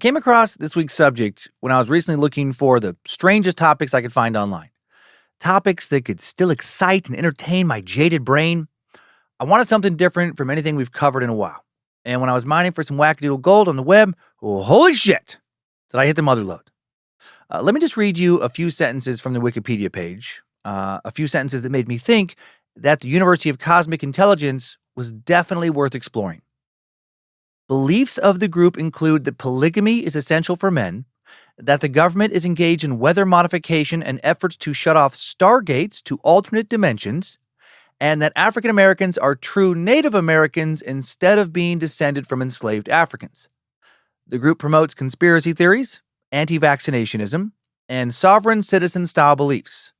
came across this week's subject when I was recently looking for the strangest topics I could find online. Topics that could still excite and entertain my jaded brain. I wanted something different from anything we've covered in a while. And when I was mining for some wackadoodle gold on the web, oh, holy shit, did I hit the mother lode. Let me just read you a few sentences from the Wikipedia page. A few sentences that made me think that the University of Cosmic Intelligence was definitely worth exploring. Beliefs of the group include that polygamy is essential for men, that the government is engaged in weather modification and efforts to shut off stargates to alternate dimensions, and that African Americans are true Native Americans instead of being descended from enslaved Africans. The group promotes conspiracy theories, anti-vaccinationism, and sovereign citizen-style beliefs.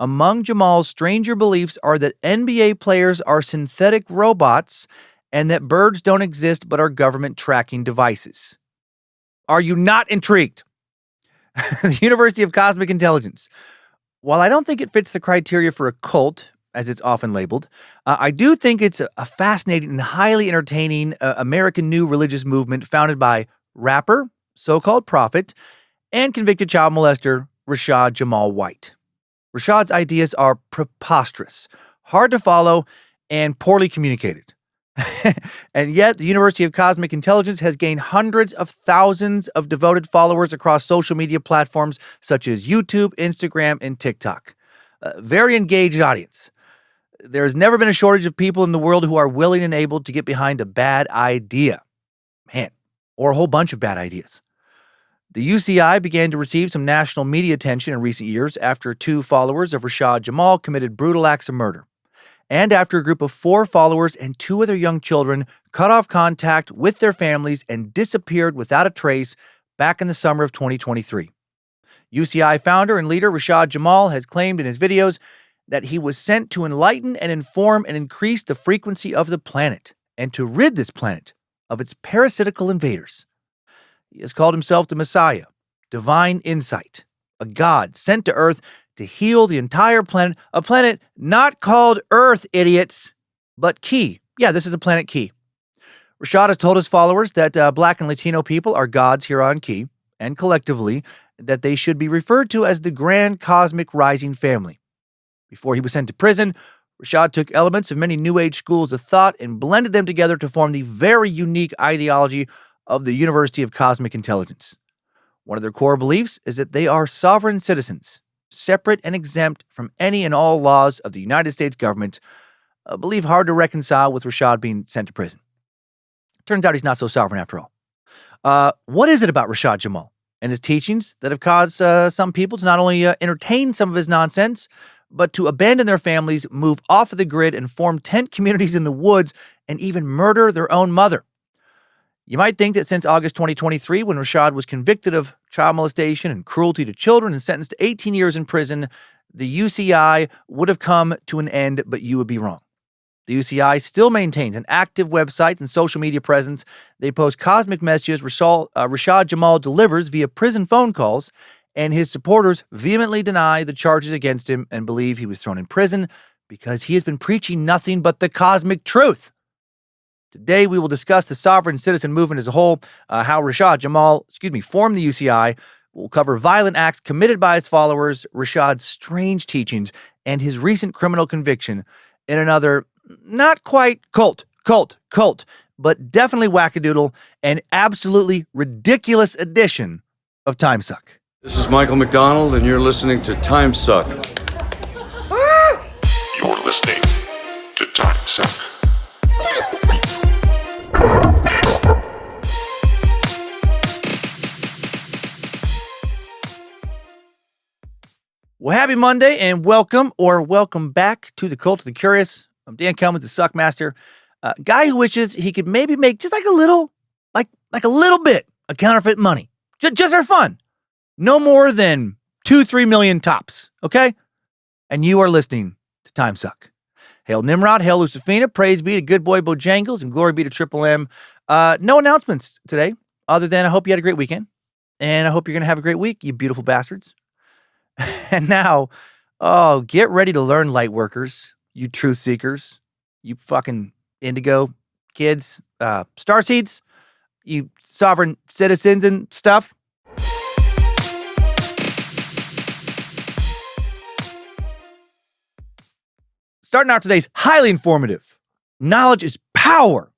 Among Jamal's stranger beliefs are that NBA players are synthetic robots and that birds don't exist but are government tracking devices. Are you not intrigued? The University of Cosmic Intelligence. While I don't think it fits the criteria for a cult, as it's often labeled, I do think it's a fascinating and highly entertaining American new religious movement founded by rapper, so-called prophet, and convicted child molester Rashad Jamal White. Rashad's ideas are preposterous, hard to follow, and poorly communicated. And yet, the University of Cosmic Intelligence has gained hundreds of thousands of devoted followers across social media platforms such as YouTube, Instagram, and TikTok. A very engaged audience. There's never been a shortage of people in the world who are willing and able to get behind a bad idea. Man, or a whole bunch of bad ideas. The UCI began to receive some national media attention in recent years after 2 followers of Rashad Jamal committed brutal acts of murder, and after a group of 4 followers and 2 other young children cut off contact with their families and disappeared without a trace back in the summer of 2023. UCI founder and leader Rashad Jamal has claimed in his videos that he was sent to enlighten and inform and increase the frequency of the planet and to rid this planet of its parasitical invaders. He has called himself the Messiah, divine insight, a god sent to Earth to heal the entire planet, a planet not called Earth, idiots, but Key. Yeah, this is the planet Key. Rashad has told his followers that Black and Latino people are gods here on Key, and collectively, that they should be referred to as the Grand Cosmic Rising Family. Before he was sent to prison, Rashad took elements of many New Age schools of thought and blended them together to form the very unique ideology of the University of Cosmic Intelligence. One of their core beliefs is that they are sovereign citizens, separate and exempt from any and all laws of the United States government, a belief hard to reconcile with Rashad being sent to prison. Turns out he's not so sovereign after all. What is it about Rashad Jamal and his teachings that have caused some people to not only entertain some of his nonsense, but to abandon their families, move off of the grid, and form tent communities in the woods, and even murder their own mother? You might think that since August 2023, when Rashad was convicted of child molestation and cruelty to children and sentenced to 18 years in prison, the UCI would have come to an end, but you would be wrong. The UCI still maintains an active website and social media presence. They post cosmic messages Rashad Jamal delivers via prison phone calls, and his supporters vehemently deny the charges against him and believe he was thrown in prison because he has been preaching nothing but the cosmic truth. Today, we will discuss the sovereign citizen movement as a whole, how Rashad Jamal, formed the UCI. We'll cover violent acts committed by his followers, Rashad's strange teachings, and his recent criminal conviction in another, not quite cult, but definitely wackadoodle and absolutely ridiculous edition of Timesuck. This is Michael McDonald, and you're listening to Timesuck. You're listening to Timesuck. Well, happy Monday and welcome back to the Cult of the Curious. I'm Dan Kelman, the Suckmaster, guy who wishes he could maybe make just like a little bit of counterfeit money, just for fun. No more than 2-3 million tops, okay? And you are listening to Timesuck. Hail Nimrod, hail Lucifina, praise be to good boy Bojangles, and glory be to Triple M. No announcements today, other than I hope you had a great weekend, and I hope you're going to have a great week, you beautiful bastards. And now, get ready to learn, light workers, you truth seekers, you fucking indigo kids, starseeds. you sovereign citizens and stuff. Starting out today's highly informative. Knowledge is power.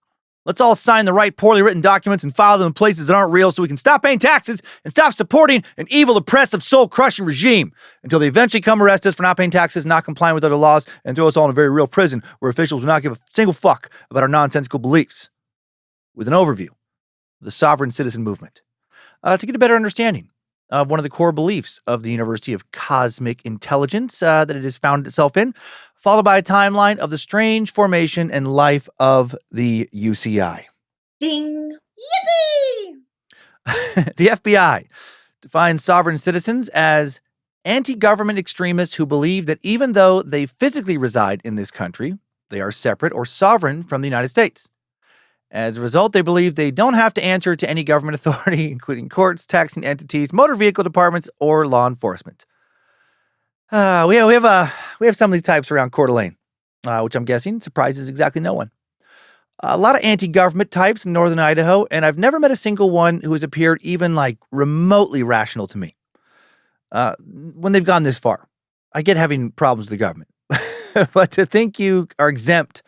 Let's all sign the right poorly written documents and file them in places that aren't real so we can stop paying taxes and stop supporting an evil, oppressive, soul-crushing regime until they eventually come arrest us for not paying taxes, not complying with other laws, and throw us all in a very real prison where officials will not give a single fuck about our nonsensical beliefs. With an overview of the sovereign citizen movement. To get a better understanding of one of the core beliefs of the University of Cosmic Intelligence that it has founded itself in, followed by a timeline of the strange formation and life of the UCI. Ding! Yippee! The FBI defines sovereign citizens as anti-government extremists who believe that even though they physically reside in this country, they are separate or sovereign from the United States. As a result, they believe they don't have to answer to any government authority, including courts, taxing entities, motor vehicle departments, or law enforcement. We have some of these types around Coeur d'Alene, which I'm guessing surprises exactly no one. A lot of anti-government types in northern Idaho, and I've never met a single one who has appeared even remotely rational to me. When they've gone this far, I get having problems with the government, but to think you are exempt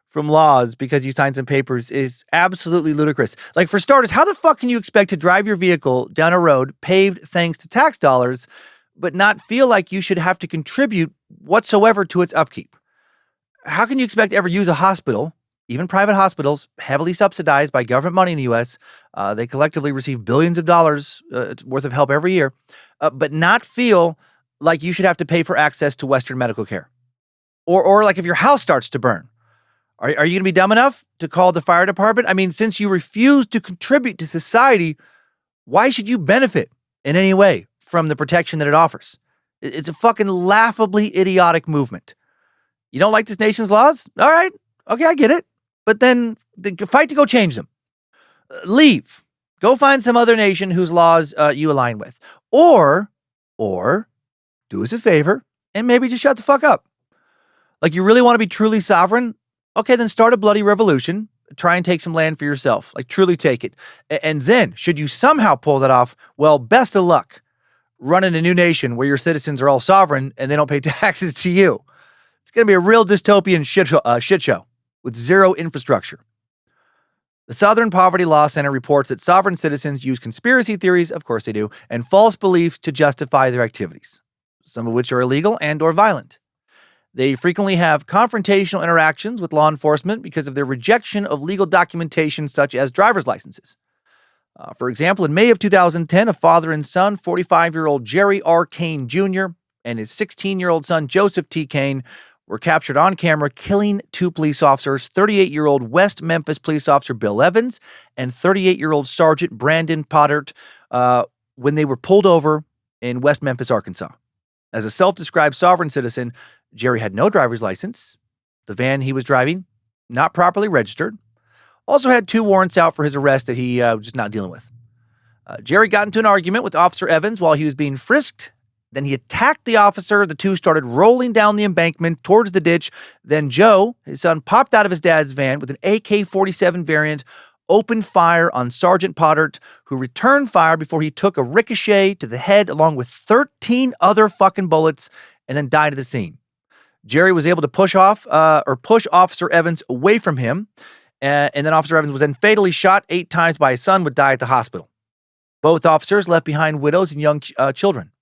from laws because you signed some papers is absolutely ludicrous. For starters, how the fuck can you expect to drive your vehicle down a road paved thanks to tax dollars, but not feel like you should have to contribute whatsoever to its upkeep? How can you expect to ever use a hospital, even private hospitals, heavily subsidized by government money in the U.S., they collectively receive billions of dollars worth of help every year, but not feel like you should have to pay for access to Western medical care? Or if your house starts to burn, are you going to be dumb enough to call the fire department? I mean, since you refuse to contribute to society, why should you benefit in any way from the protection that it offers? It's a fucking laughably idiotic movement. You don't like this nation's laws? All right. Okay, I get it. But then fight to go change them. Leave. Go find some other nation whose laws you align with. Or do us a favor and maybe just shut the fuck up. You really want to be truly sovereign? Okay, then start a bloody revolution. Try and take some land for yourself. Truly take it. And then, should you somehow pull that off, well, best of luck running a new nation where your citizens are all sovereign and they don't pay taxes to you. It's going to be a real dystopian shit show with zero infrastructure. The Southern Poverty Law Center reports that sovereign citizens use conspiracy theories, of course they do, and false beliefs to justify their activities, some of which are illegal and or violent. They frequently have confrontational interactions with law enforcement because of their rejection of legal documentation such as driver's licenses. For example, in May of 2010, a father and son, 45-year-old Jerry R. Kane Jr. and his 16-year-old son, Joseph T. Kane, were captured on camera killing two police officers, 38-year-old West Memphis police officer Bill Evans and 38-year-old Sergeant Brandon Pottert when they were pulled over in West Memphis, Arkansas. As a self-described sovereign citizen, Jerry had no driver's license. The van he was driving, not properly registered. Also had 2 warrants out for his arrest that he was just not dealing with. Jerry got into an argument with Officer Evans while he was being frisked. Then he attacked the officer. The two started rolling down the embankment towards the ditch. Then Joe, his son, popped out of his dad's van with an AK-47 variant, opened fire on Sergeant Pottert, who returned fire before he took a ricochet to the head along with 13 other fucking bullets and then died at the scene. Jerry was able to push Officer Evans away from him, and then Officer Evans was then fatally shot 8 times by his son, would die at the hospital. Both officers left behind widows and young children.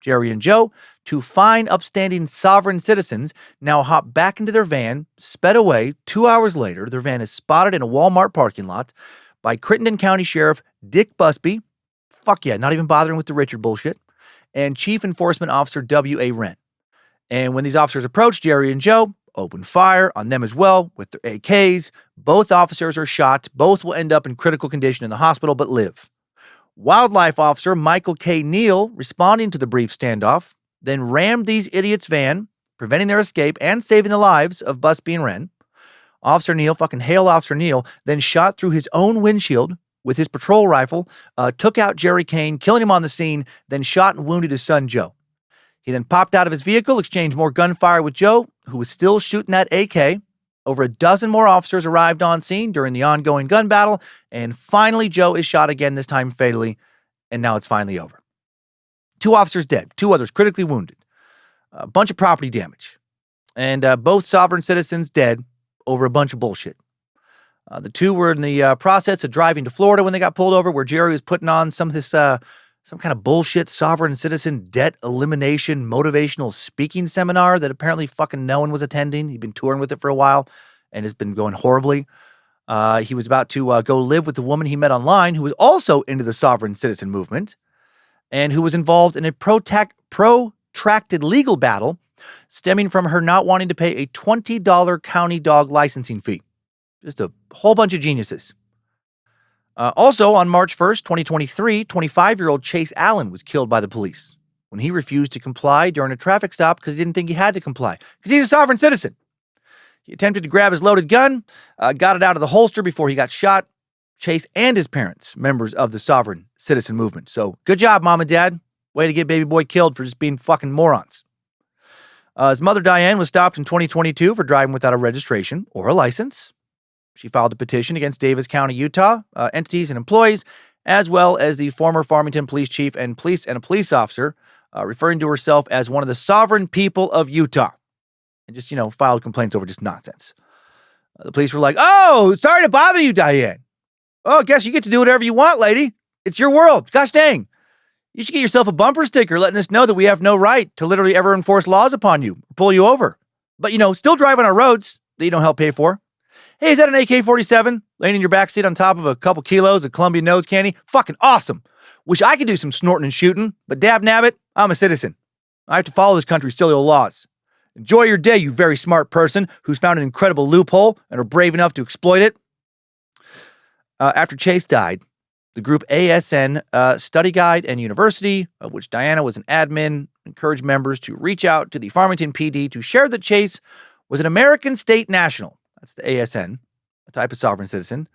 Jerry and Joe, 2 fine, upstanding sovereign citizens, now hop back into their van, sped away. 2 hours later, their van is spotted in a Walmart parking lot by Crittenden County Sheriff Dick Busby, fuck yeah, not even bothering with the Richard bullshit, and Chief Enforcement Officer W.A. Wren. And when these officers approached Jerry and Joe, opened fire on them as well with their AKs. Both officers are shot. Both will end up in critical condition in the hospital, but live. Wildlife Officer Michael K. Neal, responding to the brief standoff, then rammed these idiots' van, preventing their escape and saving the lives of Busby and Wren. Officer Neal, fucking hail Officer Neal, then shot through his own windshield with his patrol rifle, took out Jerry Kane, killing him on the scene, then shot and wounded his son Joe. He then popped out of his vehicle, exchanged more gunfire with Joe, who was still shooting that AK, Over a dozen more officers arrived on scene during the ongoing gun battle, and finally Joe is shot again, this time fatally, and now it's finally over. 2 officers dead, 2 others critically wounded, a bunch of property damage, and both sovereign citizens dead over a bunch of bullshit. The 2 were in the process of driving to Florida when they got pulled over, where Jerry was putting on some of this, some kind of bullshit sovereign citizen debt elimination motivational speaking seminar that apparently fucking no one was attending. He'd been touring with it for a while and has been going horribly. He was about to go live with the woman he met online, who was also into the sovereign citizen movement and who was involved in a protracted legal battle stemming from her not wanting to pay a $20 county dog licensing fee. Just a whole bunch of geniuses. Also, on March 1st, 2023, 25-year-old Chase Allen was killed by the police when he refused to comply during a traffic stop because he didn't think he had to comply, because he's a sovereign citizen. He attempted to grab his loaded gun, got it out of the holster before he got shot. Chase and his parents, members of the sovereign citizen movement. So, good job, Mom and Dad. Way to get baby boy killed for just being fucking morons. His mother, Diane, was stopped in 2022 for driving without a registration or a license. She filed a petition against Davis County, Utah, entities and employees, as well as the former Farmington police chief and a police officer, referring to herself as one of the sovereign people of Utah. And just, filed complaints over just nonsense. The police were like, "Oh, sorry to bother you, Diane. Oh, I guess you get to do whatever you want, lady. It's your world. Gosh dang. You should get yourself a bumper sticker letting us know that we have no right to literally ever enforce laws upon you or pull you over. But, still drive on our roads that you don't help pay for. Hey, is that an AK-47 laying in your backseat on top of a couple kilos of Columbia nose candy? Fucking awesome. Wish I could do some snorting and shooting, but dab nabbit, I'm a citizen. I have to follow this country's silly old laws. Enjoy your day, you very smart person who's found an incredible loophole and are brave enough to exploit it." After Chase died, the group ASN Study Guide and University, of which Diana was an admin, encouraged members to reach out to the Farmington PD to share that Chase was an American state national. That's the ASN, a type of sovereign citizen,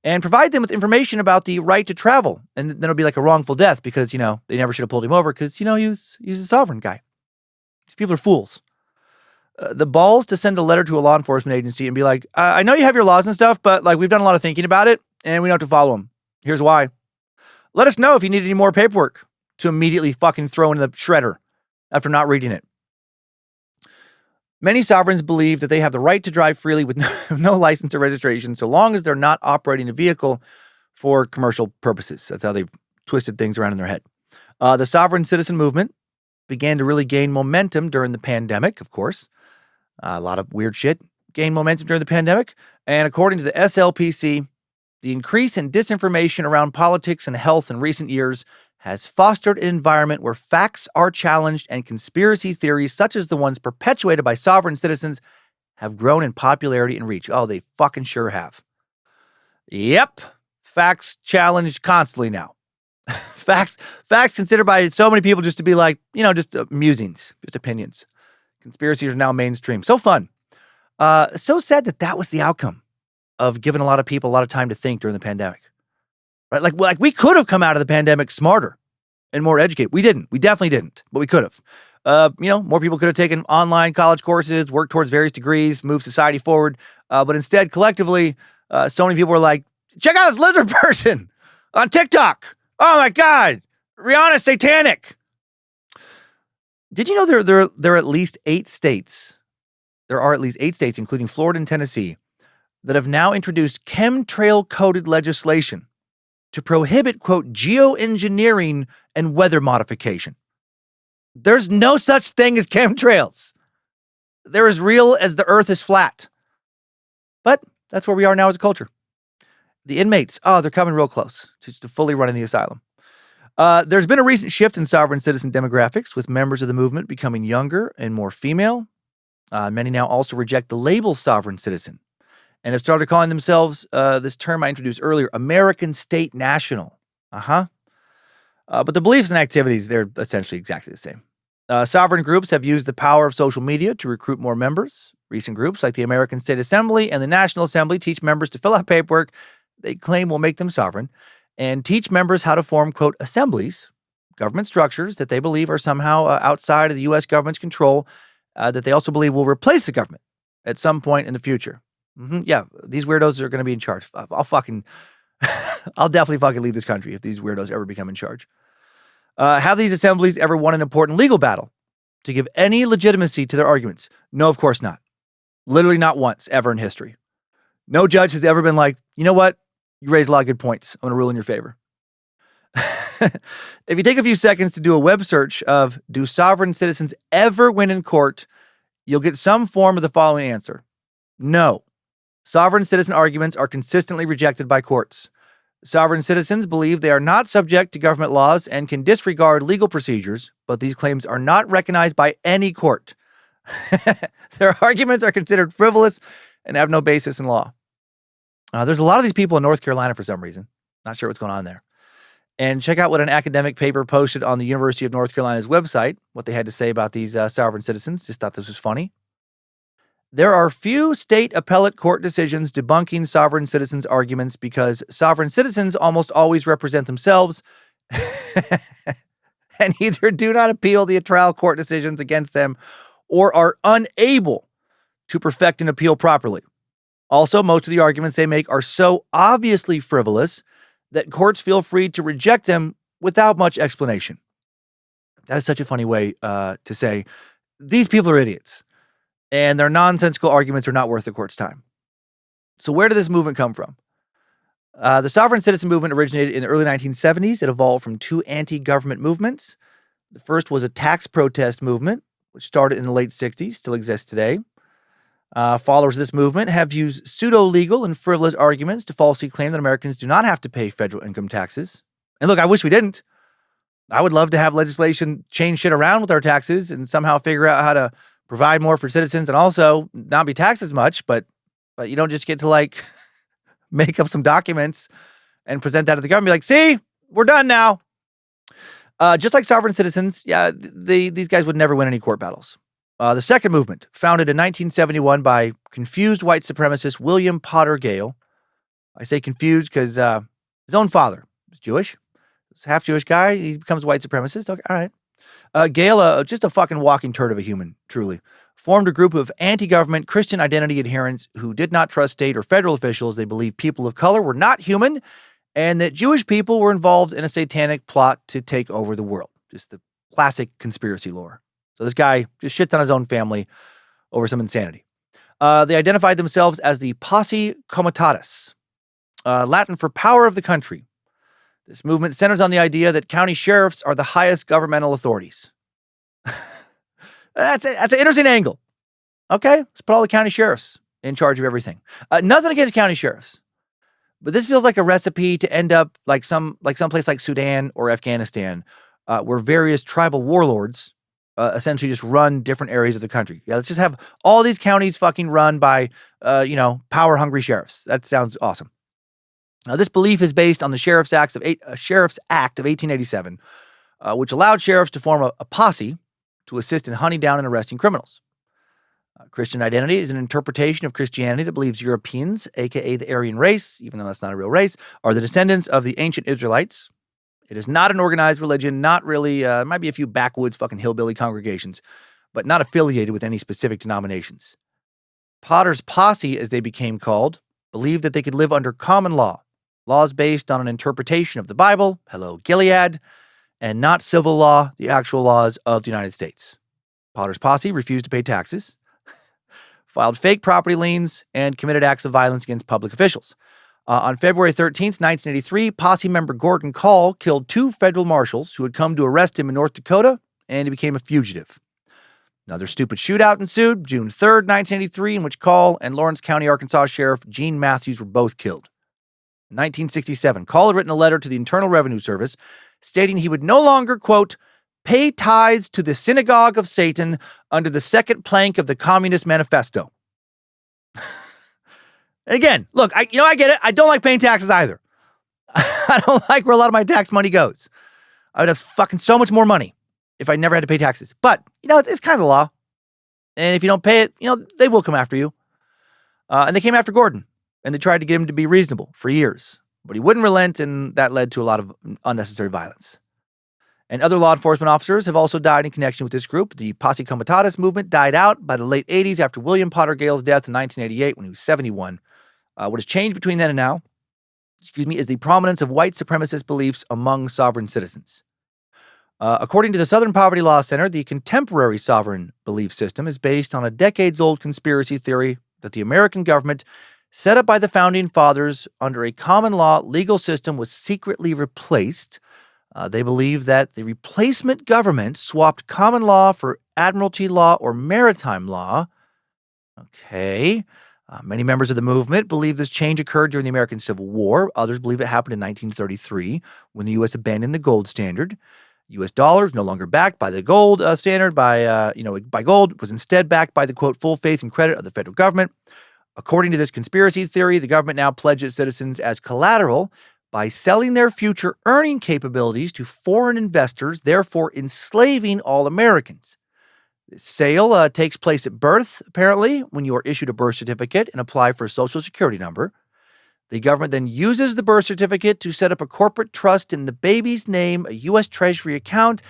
and provide them with information about the right to travel. And then it'll be like a wrongful death because, they never should have pulled him over because, he's a sovereign guy. These people are fools. The balls to send a letter to a law enforcement agency and be like, "I know you have your laws and stuff, but we've done a lot of thinking about it and we don't have to follow them. Here's why. Let us know if you need any more paperwork," to immediately fucking throw in the shredder after not reading it. Many sovereigns believe that they have the right to drive freely with no license or registration so long as they're not operating a vehicle for commercial purposes. That's how they've twisted things around in their head. The sovereign citizen movement began to really gain momentum during the pandemic, of course. A lot of weird shit gained momentum during the pandemic. And according to the SLPC, the increase in disinformation around politics and health in recent years has fostered an environment where facts are challenged and conspiracy theories, such as the ones perpetuated by sovereign citizens, have grown in popularity and reach. Oh, they fucking sure have. Yep. Facts challenged constantly now. Facts considered by so many people just to be like, just musings, just opinions. Conspiracies are now mainstream. So fun. So sad that was the outcome of giving a lot of people a lot of time to think during the pandemic. Right? Like we could have come out of the pandemic smarter and more educated. We didn't. We definitely didn't, but we could have. More people could have taken online college courses, worked towards various degrees, moved society forward. But instead, collectively, so many people were like, "Check out this lizard person on TikTok. Oh my God, Rihanna's satanic." Did you know there are at least 8 states? There are at least 8 states, including Florida and Tennessee, that have now introduced chemtrail-coded legislation to prohibit, quote, geoengineering and weather modification. There's no such thing as chemtrails. They're as real as the earth is flat. But that's where we are now as a culture. The inmates, they're coming real close to fully running the asylum. There's been a recent shift in sovereign citizen demographics, with members of the movement becoming younger and more female. Many now also reject the label sovereign citizen and have started calling themselves, this term I introduced earlier, American state national. But the beliefs and activities, they're essentially exactly the same. Sovereign groups have used the power of social media to recruit more members. Recent groups like the American State Assembly and the National Assembly teach members to fill out paperwork they claim will make them sovereign, and teach members how to form, quote, assemblies, government structures that they believe are somehow outside of the U.S. government's control, that they also believe will replace the government at some point in the future. Yeah, these weirdos are going to be in charge. I'll fucking, I'll definitely fucking leave this country if these weirdos ever become in charge. Have these assemblies ever won an important legal battle to give any legitimacy to their arguments? No, of course not. Literally not once ever in history. No judge has ever been like, you know what? You raised a lot of good points. I'm going to rule in your favor. If you take a few seconds to do a web search of do sovereign citizens ever win in court, you'll get some form of the following answer. No. Sovereign citizen arguments are consistently rejected by courts. Sovereign citizens believe they are not subject to government laws and can disregard legal procedures, but these claims are not recognized by any court. Their arguments are considered frivolous and have no basis in law. There's a lot of these people in North Carolina for some reason. Not sure what's going on there. And check out what an academic paper posted on the University of North Carolina's website, what they had to say about these sovereign citizens. Just thought this was funny. There are few state appellate court decisions debunking sovereign citizens' arguments because sovereign citizens almost always represent themselves and either do not appeal the trial court decisions against them or are unable to perfect an appeal properly. Also, most of the arguments they make are so obviously frivolous that courts feel free to reject them without much explanation. That is such a funny way to say, these people are idiots, and their nonsensical arguments are not worth the court's time. So where did this movement come from? The sovereign citizen movement originated in the early 1970s. It evolved from two anti-government movements. The first was a tax protest movement, which started in the late 60s, still exists today. Followers of this movement have used pseudo-legal and frivolous arguments to falsely claim that Americans do not have to pay federal income taxes. And look, I wish we didn't. I would love to have legislation change shit around with our taxes and somehow figure out how to provide more for citizens and also not be taxed as much, but you don't just get to like make up some documents and present that to the government. Be like, see, we're done now. Just like sovereign citizens, yeah, these guys would never win any court battles. The second movement, founded in 1971 by confused white supremacist William Potter Gale. I say confused because his own father was Jewish. He's a half Jewish guy. He becomes a white supremacist. Okay, all right. Gale, just a fucking walking turd of a human, truly, formed a group of anti-government Christian identity adherents who did not trust state or federal officials. They believed people of color were not human and that Jewish people were involved in a satanic plot to take over the world. Just the classic conspiracy lore. So this guy just shits on his own family over some insanity. They identified themselves as the Posse Comitatus, Latin for power of the country. This movement centers on the idea that county sheriffs are the highest governmental authorities. That's an interesting angle. Okay, let's put all the county sheriffs in charge of everything. Nothing against county sheriffs, but this feels like a recipe to end up like some place like Sudan or Afghanistan, where various tribal warlords essentially just run different areas of the country. Yeah, let's just have all these counties fucking run by power-hungry sheriffs. That sounds awesome. Now, this belief is based on the Sheriff's Act of 1887, which allowed sheriffs to form a posse to assist in hunting down and arresting criminals. Christian identity is an interpretation of Christianity that believes Europeans, aka the Aryan race, even though that's not a real race, are the descendants of the ancient Israelites. It is not an organized religion, not really, might be a few backwoods fucking hillbilly congregations, but not affiliated with any specific denominations. Potter's posse, as they became called, believed that they could live under common law, laws based on an interpretation of the Bible, hello Gilead, and not civil law, the actual laws of the United States. Potter's posse refused to pay taxes, filed fake property liens, and committed acts of violence against public officials. On February 13th, 1983, posse member Gordon Call killed two federal marshals who had come to arrest him in North Dakota, and he became a fugitive. Another stupid shootout ensued, June 3rd, 1983, in which Call and Lawrence County, Arkansas Sheriff Gene Matthews were both killed. In 1967, Call had written a letter to the Internal Revenue Service stating he would no longer, quote, pay tithes to the synagogue of Satan under the second plank of the Communist Manifesto. Again, look, I get it. I don't like paying taxes either. I don't like where a lot of my tax money goes. I would have fucking so much more money if I never had to pay taxes. But, it's kind of the law. And if you don't pay it, they will come after you. And they came after Gordon. And they tried to get him to be reasonable for years. But he wouldn't relent, and that led to a lot of unnecessary violence. And other law enforcement officers have also died in connection with this group. The Posse Comitatus movement died out by the late 80s after William Potter Gale's death in 1988 when he was 71. What has changed between then and now, is the prominence of white supremacist beliefs among sovereign citizens. According to the Southern Poverty Law Center, the contemporary sovereign belief system is based on a decades-old conspiracy theory that the American government, set up by the Founding Fathers under a common law legal system, was secretly replaced. They believe that the replacement government swapped common law for admiralty law or maritime law. Okay. Many members of the movement believe this change occurred during the American Civil War. Others believe it happened in 1933 when the U.S. abandoned the gold standard. U.S. dollars, no longer backed by the gold standard, by gold, was instead backed by the, quote, full faith and credit of the federal government. According to this conspiracy theory, the government now pledges citizens as collateral by selling their future earning capabilities to foreign investors, therefore enslaving all Americans. The sale takes place at birth, apparently, when you are issued a birth certificate and apply for a social security number. The government then uses the birth certificate to set up a corporate trust in the baby's name, a U.S. Treasury account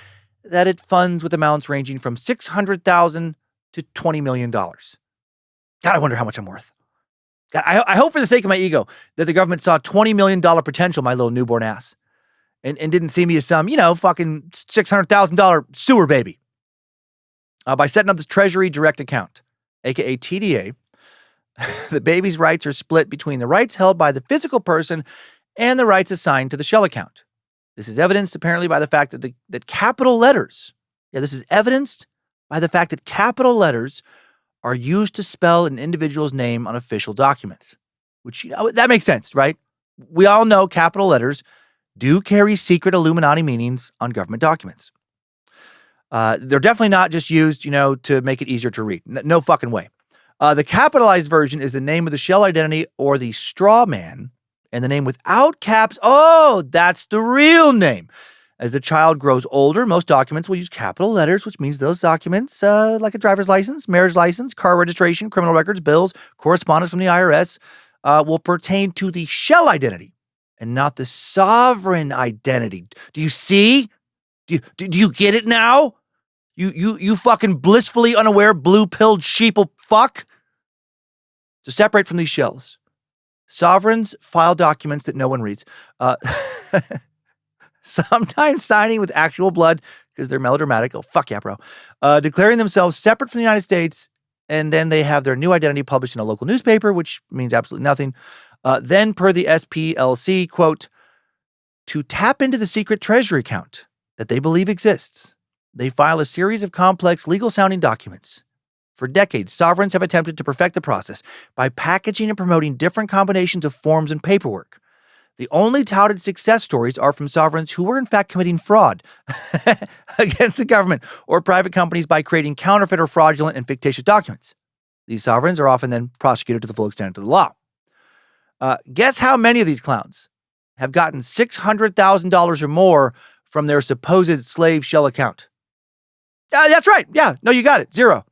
that it funds with amounts ranging from $600,000 to $20 million. God, I wonder how much I'm worth. God, I hope for the sake of my ego that the government saw $20 million potential in my little newborn ass and didn't see me as some, fucking $600,000 sewer baby. By setting up this Treasury Direct Account, aka TDA, the baby's rights are split between the rights held by the physical person and the rights assigned to the shell account. This is evidenced apparently by the fact that capital letters, capital letters are used to spell an individual's name on official documents, which, that makes sense, right? We all know capital letters do carry secret Illuminati meanings on government documents. They're definitely not just used, to make it easier to read. No fucking way. The capitalized version is the name of the shell identity or the Strawman, and the name without caps, that's the real name. As the child grows older, most documents will use capital letters, which means those documents, like a driver's license, marriage license, car registration, criminal records, bills, correspondence from the IRS, will pertain to the shell identity and not the sovereign identity. Do you see? Do you get it now? You fucking blissfully unaware blue-pilled sheeple fuck? To separate from these shells, sovereigns file documents that no one reads. Sometimes signing with actual blood because they're melodramatic. Oh, fuck yeah, bro. Declaring themselves separate from the United States, and then they have their new identity published in a local newspaper, which means absolutely nothing. Then, per the SPLC, quote, to tap into the secret treasury account that they believe exists, they file a series of complex legal-sounding documents. For decades, sovereigns have attempted to perfect the process by packaging and promoting different combinations of forms and paperwork. The only touted success stories are from sovereigns who were in fact committing fraud against the government or private companies by creating counterfeit or fraudulent and fictitious documents. These sovereigns are often then prosecuted to the full extent of the law. Guess how many of these clowns have gotten $600,000 or more from their supposed slave shell account? That's right. Yeah, no, you got it. 0.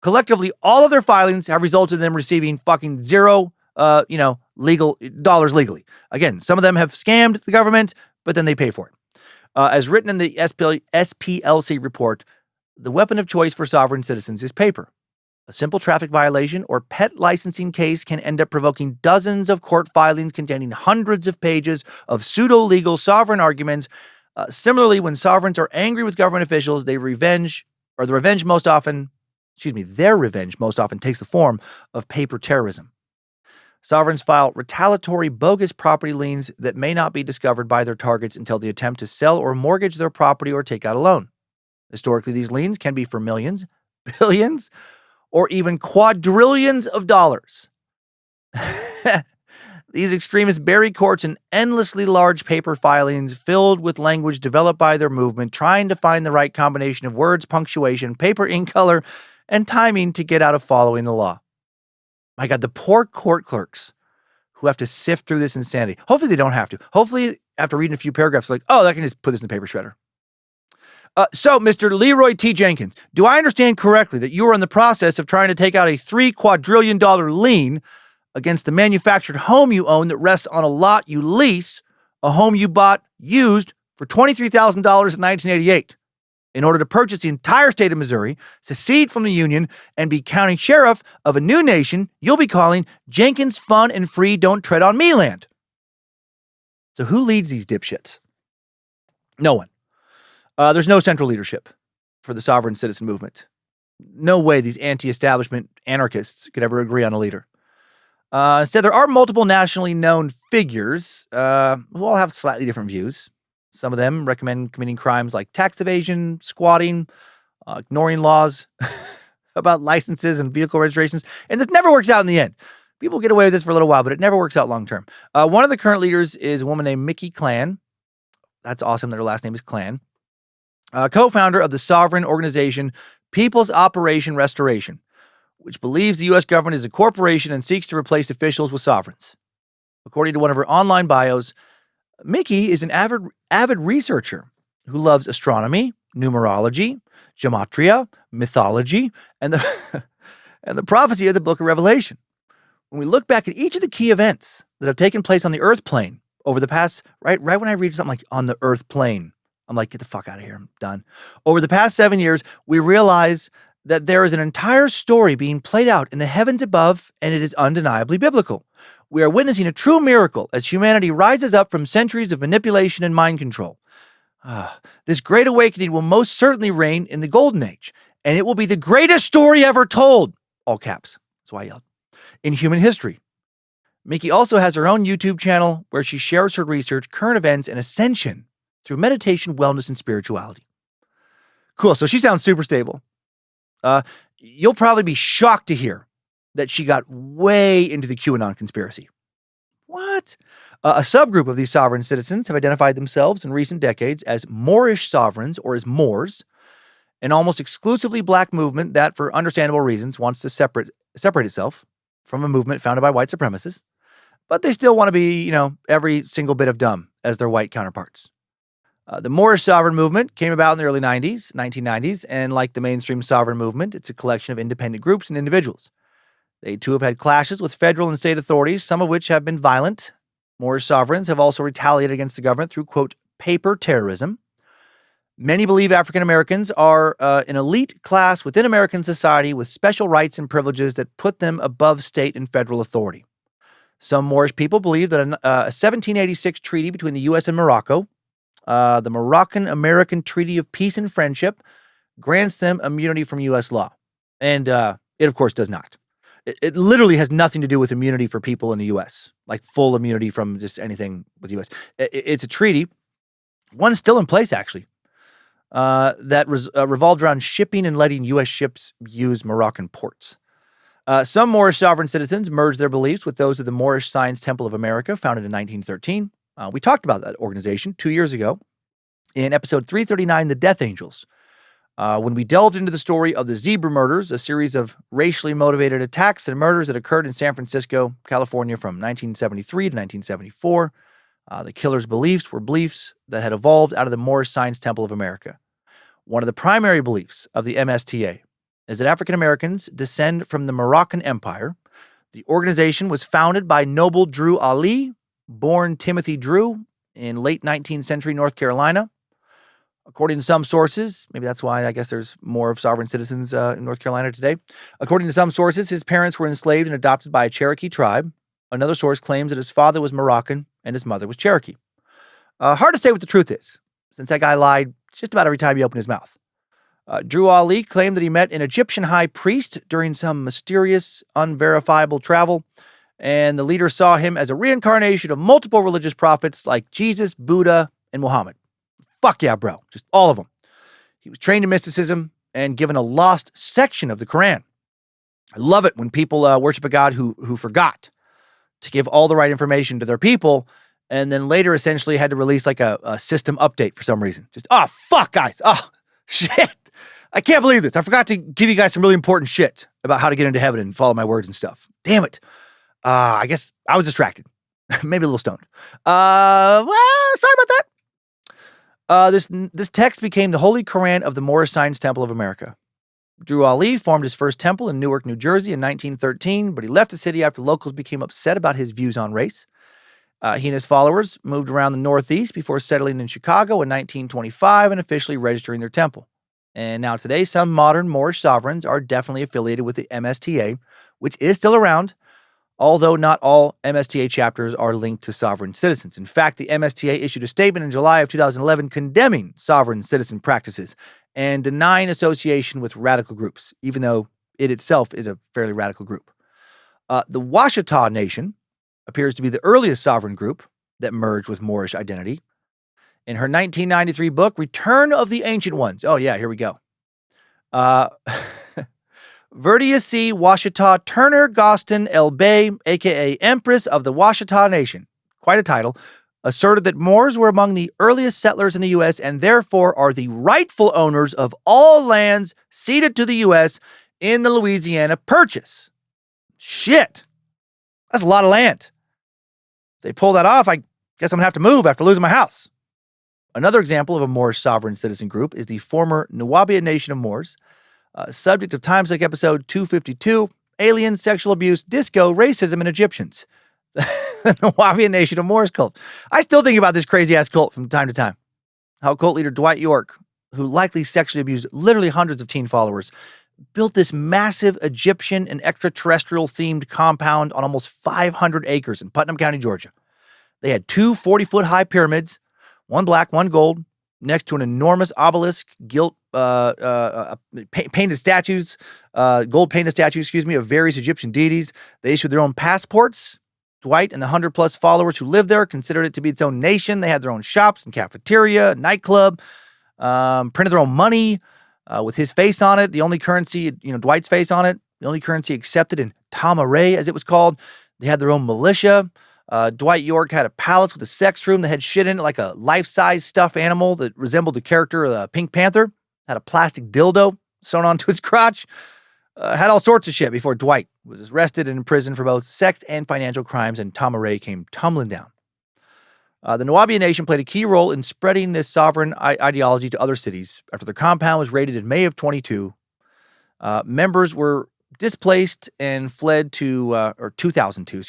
Collectively, all of their filings have resulted in them receiving fucking zero, legal dollars legally. Again, some of them have scammed the government, but then they pay for it. As written in the SPLC report, the weapon of choice for sovereign citizens is paper. A simple traffic violation or pet licensing case can end up provoking dozens of court filings containing hundreds of pages of pseudo-legal sovereign arguments. Similarly, when sovereigns are angry with government officials, their revenge most often takes the form of paper terrorism. Sovereigns file retaliatory bogus property liens that may not be discovered by their targets until they attempt to sell or mortgage their property or take out a loan. Historically, these liens can be for millions, billions, or even quadrillions of dollars. These extremists bury courts in endlessly large paper filings filled with language developed by their movement, trying to find the right combination of words, punctuation, paper ink color, and timing to get out of following the law. My God, the poor court clerks who have to sift through this insanity. Hopefully they don't have to. Hopefully, after reading a few paragraphs, like, I can just put this in the paper shredder. So, Mr. Leroy T. Jenkins, do I understand correctly that you are in the process of trying to take out a $3 quadrillion lien against the manufactured home you own that rests on a lot you lease, a home you bought used for $23,000 in 1988 in order to purchase the entire state of Missouri, secede from the Union, and be county sheriff of a new nation you'll be calling Jenkins Fun and Free Don't Tread on Me Land. So who leads these dipshits? No one. There's no central leadership for the sovereign citizen movement. No way these anti-establishment anarchists could ever agree on a leader. Instead, there are multiple nationally known figures who all have slightly different views. Some of them recommend committing crimes like tax evasion, squatting, ignoring laws about licenses and vehicle registrations. And this never works out in the end. People get away with this for a little while, but it never works out long term. One of the current leaders is a woman named Mickey Clan. That's awesome that her last name is Clan. Co-founder of the sovereign organization People's Operation Restoration, which believes the U.S. government is a corporation and seeks to replace officials with sovereigns. According to one of her online bios, Mickey is an avid researcher who loves astronomy, numerology, gematria, mythology, and the prophecy of the book of Revelation. When we look back at each of the key events that have taken place on the earth plane over the past, right when I read something like on the earth plane, I'm like, get the fuck out of here, I'm done. Over the past 7 years, we realize that there is an entire story being played out in the heavens above, and it is undeniably biblical. We are witnessing a true miracle as humanity rises up from centuries of manipulation and mind control. This great awakening will most certainly reign in the Golden Age, and it will be the greatest story ever told, all caps, that's why I yelled, in human history. Mickey also has her own YouTube channel where she shares her research, current events, and ascension through meditation, wellness, and spirituality. Cool, so she sounds super stable. You'll probably be shocked to hear that she got way into the QAnon conspiracy. What? A subgroup of these sovereign citizens have identified themselves in recent decades as Moorish sovereigns, or as Moors, an almost exclusively black movement that, for understandable reasons, wants to separate itself from a movement founded by white supremacists, but they still want to be, every single bit of dumb as their white counterparts. The Moorish sovereign movement came about in the early 1990s, and like the mainstream sovereign movement, it's a collection of independent groups and individuals. They too have had clashes with federal and state authorities, some of which have been violent. Moorish sovereigns have also retaliated against the government through, quote, paper terrorism. Many believe African Americans are an elite class within American society with special rights and privileges that put them above state and federal authority. Some Moorish people believe that a 1786 treaty between the U.S. and Morocco, the Moroccan-American Treaty of Peace and Friendship, grants them immunity from U.S. law. And it, of course, does not. It literally has nothing to do with immunity for people in the U.S., like full immunity from just anything with the U.S. It's a treaty, one still in place, actually, that revolved around shipping and letting U.S. ships use Moroccan ports. Some Moorish sovereign citizens merged their beliefs with those of the Moorish Science Temple of America, founded in 1913. We talked about that organization 2 years ago in episode 339, The Death Angels, when we delved into the story of the Zebra murders, a series of racially motivated attacks and murders that occurred in San Francisco, California from 1973 to 1974. The killers' beliefs were beliefs that had evolved out of the Moorish Science Temple of America. One of the primary beliefs of the MSTA is that African Americans descend from the Moroccan Empire. The organization was founded by noble Drew Ali, born Timothy Drew, in late 19th century North Carolina. According to some sources, maybe that's why I guess there's more of sovereign citizens in North Carolina today. According to some sources, his parents were enslaved and adopted by a Cherokee tribe. Another source claims that his father was Moroccan and his mother was Cherokee. Hard to say what the truth is, since that guy lied just about every time he opened his mouth. Drew Ali claimed that he met an Egyptian high priest during some mysterious, unverifiable travel, and the leader saw him as a reincarnation of multiple religious prophets like Jesus, Buddha, and Muhammad. Fuck yeah, bro. Just all of them. He was trained in mysticism and given a lost section of the Quran. I love it when people worship a God who forgot to give all the right information to their people and then later essentially had to release like a system update for some reason. Just, fuck, guys. Oh, shit. I can't believe this. I forgot to give you guys some really important shit about how to get into heaven and follow my words and stuff. Damn it. I guess I was distracted. Maybe a little stoned. Well, sorry about that. This text became the Holy Quran of the Moorish Science Temple of America. Drew Ali formed his first temple in Newark, New Jersey in 1913, but he left the city after locals became upset about his views on race. He and his followers moved around the Northeast before settling in Chicago in 1925 and officially registering their temple. And now today, some modern Moorish sovereigns are definitely affiliated with the MSTA, which is still around, although not all MSTA chapters are linked to sovereign citizens. In fact, the MSTA issued a statement in July of 2011 condemning sovereign citizen practices and denying association with radical groups, even though it itself is a fairly radical group. The Washita Nation appears to be the earliest sovereign group that merged with Moorish identity. In her 1993 book, Return of the Ancient Ones. Oh, yeah, here we go. Verdia C. Washita Turner Gostin El Bey, a.k.a. Empress of the Washita Nation, quite a title, asserted that Moors were among the earliest settlers in the U.S. and therefore are the rightful owners of all lands ceded to the U.S. in the Louisiana Purchase. Shit. That's a lot of land. If they pull that off, I guess I'm going to have to move after losing my house. Another example of a Moorish sovereign citizen group is the former Nuwaubian Nation of Moors, subject of Timesuck episode 252, Aliens, Sexual Abuse, Disco, Racism, and Egyptians. The Nuwaubian Nation of Moors cult. I still think about this crazy-ass cult from time to time. How cult leader Dwight York, who likely sexually abused literally hundreds of teen followers, built this massive Egyptian and extraterrestrial-themed compound on almost 500 acres in Putnam County, Georgia. They had 2 40-foot-high pyramids, one black, one gold, next to an enormous obelisk, painted statues, gold painted statues, of various Egyptian deities. They issued their own passports. Dwight and the 100-plus followers who lived there considered it to be its own nation. They had their own shops and cafeteria, nightclub, printed their own money, with his face on it, the only currency, Dwight's face on it, the only currency accepted in Tamaray, as it was called. They had their own militia. Dwight York had a palace with a sex room that had shit in it like a life-size stuffed animal that resembled the character of the Pink Panther. Had a plastic dildo sewn onto his crotch. Had all sorts of shit before Dwight was arrested and imprisoned for both sex and financial crimes, and Tamaray came tumbling down. The Nuwaubian Nation played a key role in spreading this sovereign ideology to other cities. After their compound was raided in May of 22, members were displaced and fled to, or 2002,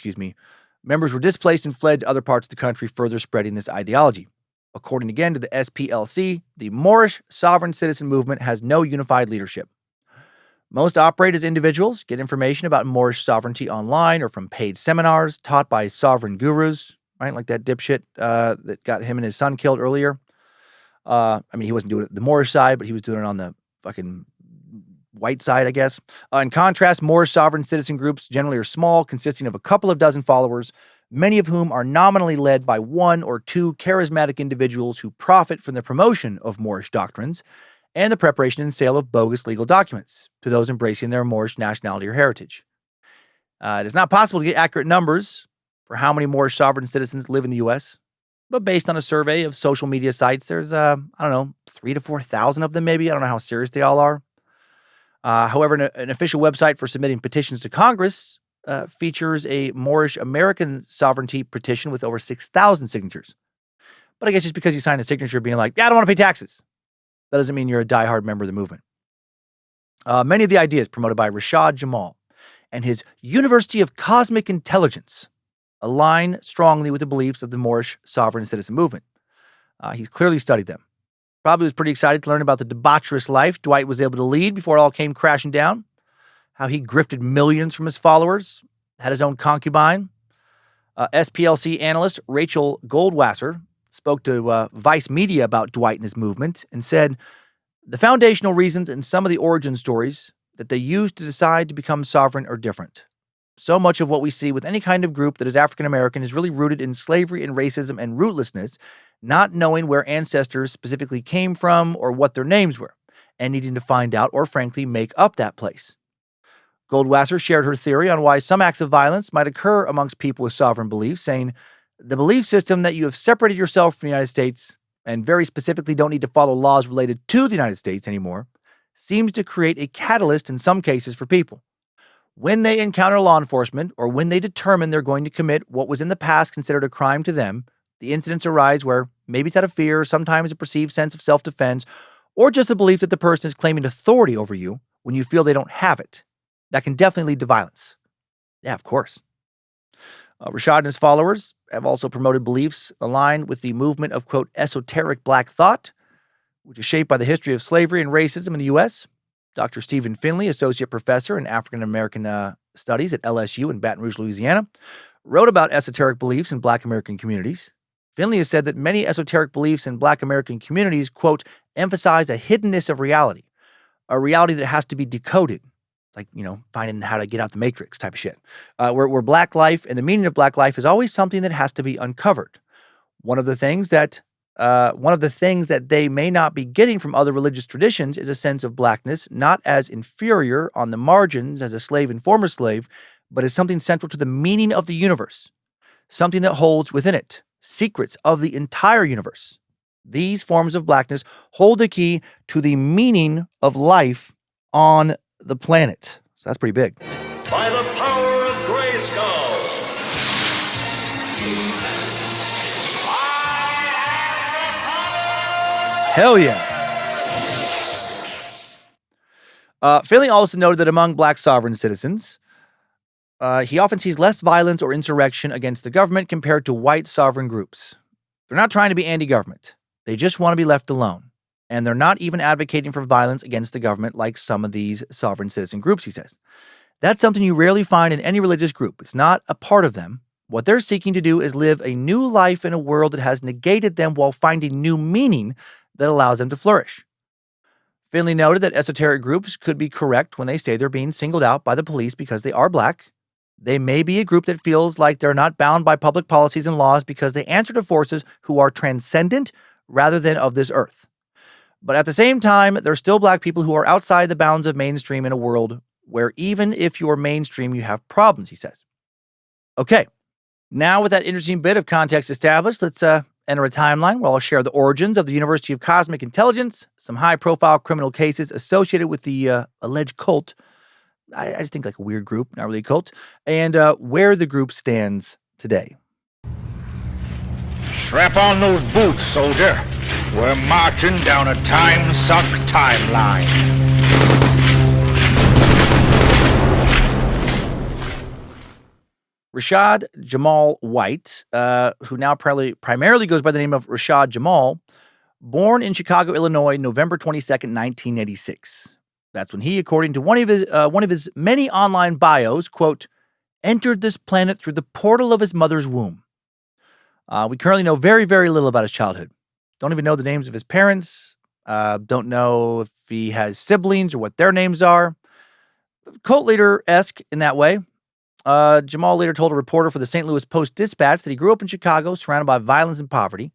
members were displaced and fled to other parts of the country, further spreading this ideology. According again to the SPLC, the Moorish sovereign citizen movement has no unified leadership. Most operate as individuals, get information about Moorish sovereignty online or from paid seminars taught by sovereign gurus, right? Like that dipshit that got him and his son killed earlier. He wasn't doing it the Moorish side, but he was doing it on the fucking white side, I guess. In contrast, Moorish sovereign citizen groups generally are small, consisting of a couple of dozen followers, many of whom are nominally led by 1 or 2 charismatic individuals who profit from the promotion of Moorish doctrines and the preparation and sale of bogus legal documents to those embracing their Moorish nationality or heritage. It is not possible to get accurate numbers for how many Moorish sovereign citizens live in the U.S., but based on a survey of social media sites, there's, 3,000 to 4,000 of them maybe. I don't know how serious they all are. However, an official website for submitting petitions to Congress features a Moorish American sovereignty petition with over 6,000 signatures. But I guess just because you sign a signature being like, yeah, I don't want to pay taxes, that doesn't mean you're a diehard member of the movement. Many of the ideas promoted by Rashad Jamal and his University of Cosmic Intelligence align strongly with the beliefs of the Moorish sovereign citizen movement. He's clearly studied them. Probably was pretty excited to learn about the debaucherous life Dwight was able to lead before it all came crashing down, how he grifted millions from his followers, had his own concubine. SPLC analyst Rachel Goldwasser spoke to Vice Media about Dwight and his movement and said, the foundational reasons and some of the origin stories that they used to decide to become sovereign are different. So much of what we see with any kind of group that is African American is really rooted in slavery and racism and rootlessness, not knowing where ancestors specifically came from or what their names were, and needing to find out or frankly make up that place. Goldwasser shared her theory on why some acts of violence might occur amongst people with sovereign beliefs, saying, the belief system that you have separated yourself from the United States and very specifically don't need to follow laws related to the United States anymore seems to create a catalyst in some cases for people. When they encounter law enforcement or when they determine they're going to commit what was in the past considered a crime to them, the incidents arise where maybe it's out of fear, sometimes a perceived sense of self-defense, or just a belief that the person is claiming authority over you when you feel they don't have it. That can definitely lead to violence. Yeah, of course. Rashad and his followers have also promoted beliefs aligned with the movement of, quote, esoteric black thought, which is shaped by the history of slavery and racism in the U.S. Dr. Stephen Finley, associate professor in African American studies at LSU in Baton Rouge, Louisiana, wrote about esoteric beliefs in black American communities. Finley has said that many esoteric beliefs in black American communities, quote, emphasize a hiddenness of reality, a reality that has to be decoded. It's like, finding how to get out the matrix type of shit. Where black life and the meaning of black life is always something that has to be uncovered. One of the things that they may not be getting from other religious traditions is a sense of blackness, not as inferior on the margins as a slave and former slave, but as something central to the meaning of the universe, something that holds within it secrets of the entire universe. These forms of blackness hold the key to the meaning of life on the planet. So that's pretty big. By the power of Grayskull. Hell yeah. Finley also noted that among black sovereign citizens, he often sees less violence or insurrection against the government compared to white sovereign groups. They're not trying to be anti-government. They just want to be left alone. And they're not even advocating for violence against the government like some of these sovereign citizen groups, he says. That's something you rarely find in any religious group. It's not a part of them. What they're seeking to do is live a new life in a world that has negated them while finding new meaning that allows them to flourish. Finley noted that esoteric groups could be correct when they say they're being singled out by the police because they are black. They may be a group that feels like they're not bound by public policies and laws because they answer to forces who are transcendent rather than of this earth. But at the same time, there are still black people who are outside the bounds of mainstream in a world where even if you're mainstream, you have problems, he says. Okay, now with that interesting bit of context established, let's enter a timeline where I'll share the origins of the University of Cosmic Intelligence, some high-profile criminal cases associated with the alleged cult. I just think like a weird group, not really a cult, and where the group stands today. Strap on those boots, soldier. We're marching down a Timesuck timeline. Rashad Jamal White, who now primarily goes by the name of Rashad Jamal, born in Chicago, Illinois, November 22nd, 1986. That's when he, according to one of his many online bios, quote, entered this planet through the portal of his mother's womb. We currently know very, very little about his childhood. Don't even know the names of his parents. Don't know if he has siblings or what their names are. Cult leader-esque in that way. Jamal later told a reporter for the St. Louis Post-Dispatch that he grew up in Chicago surrounded by violence and poverty.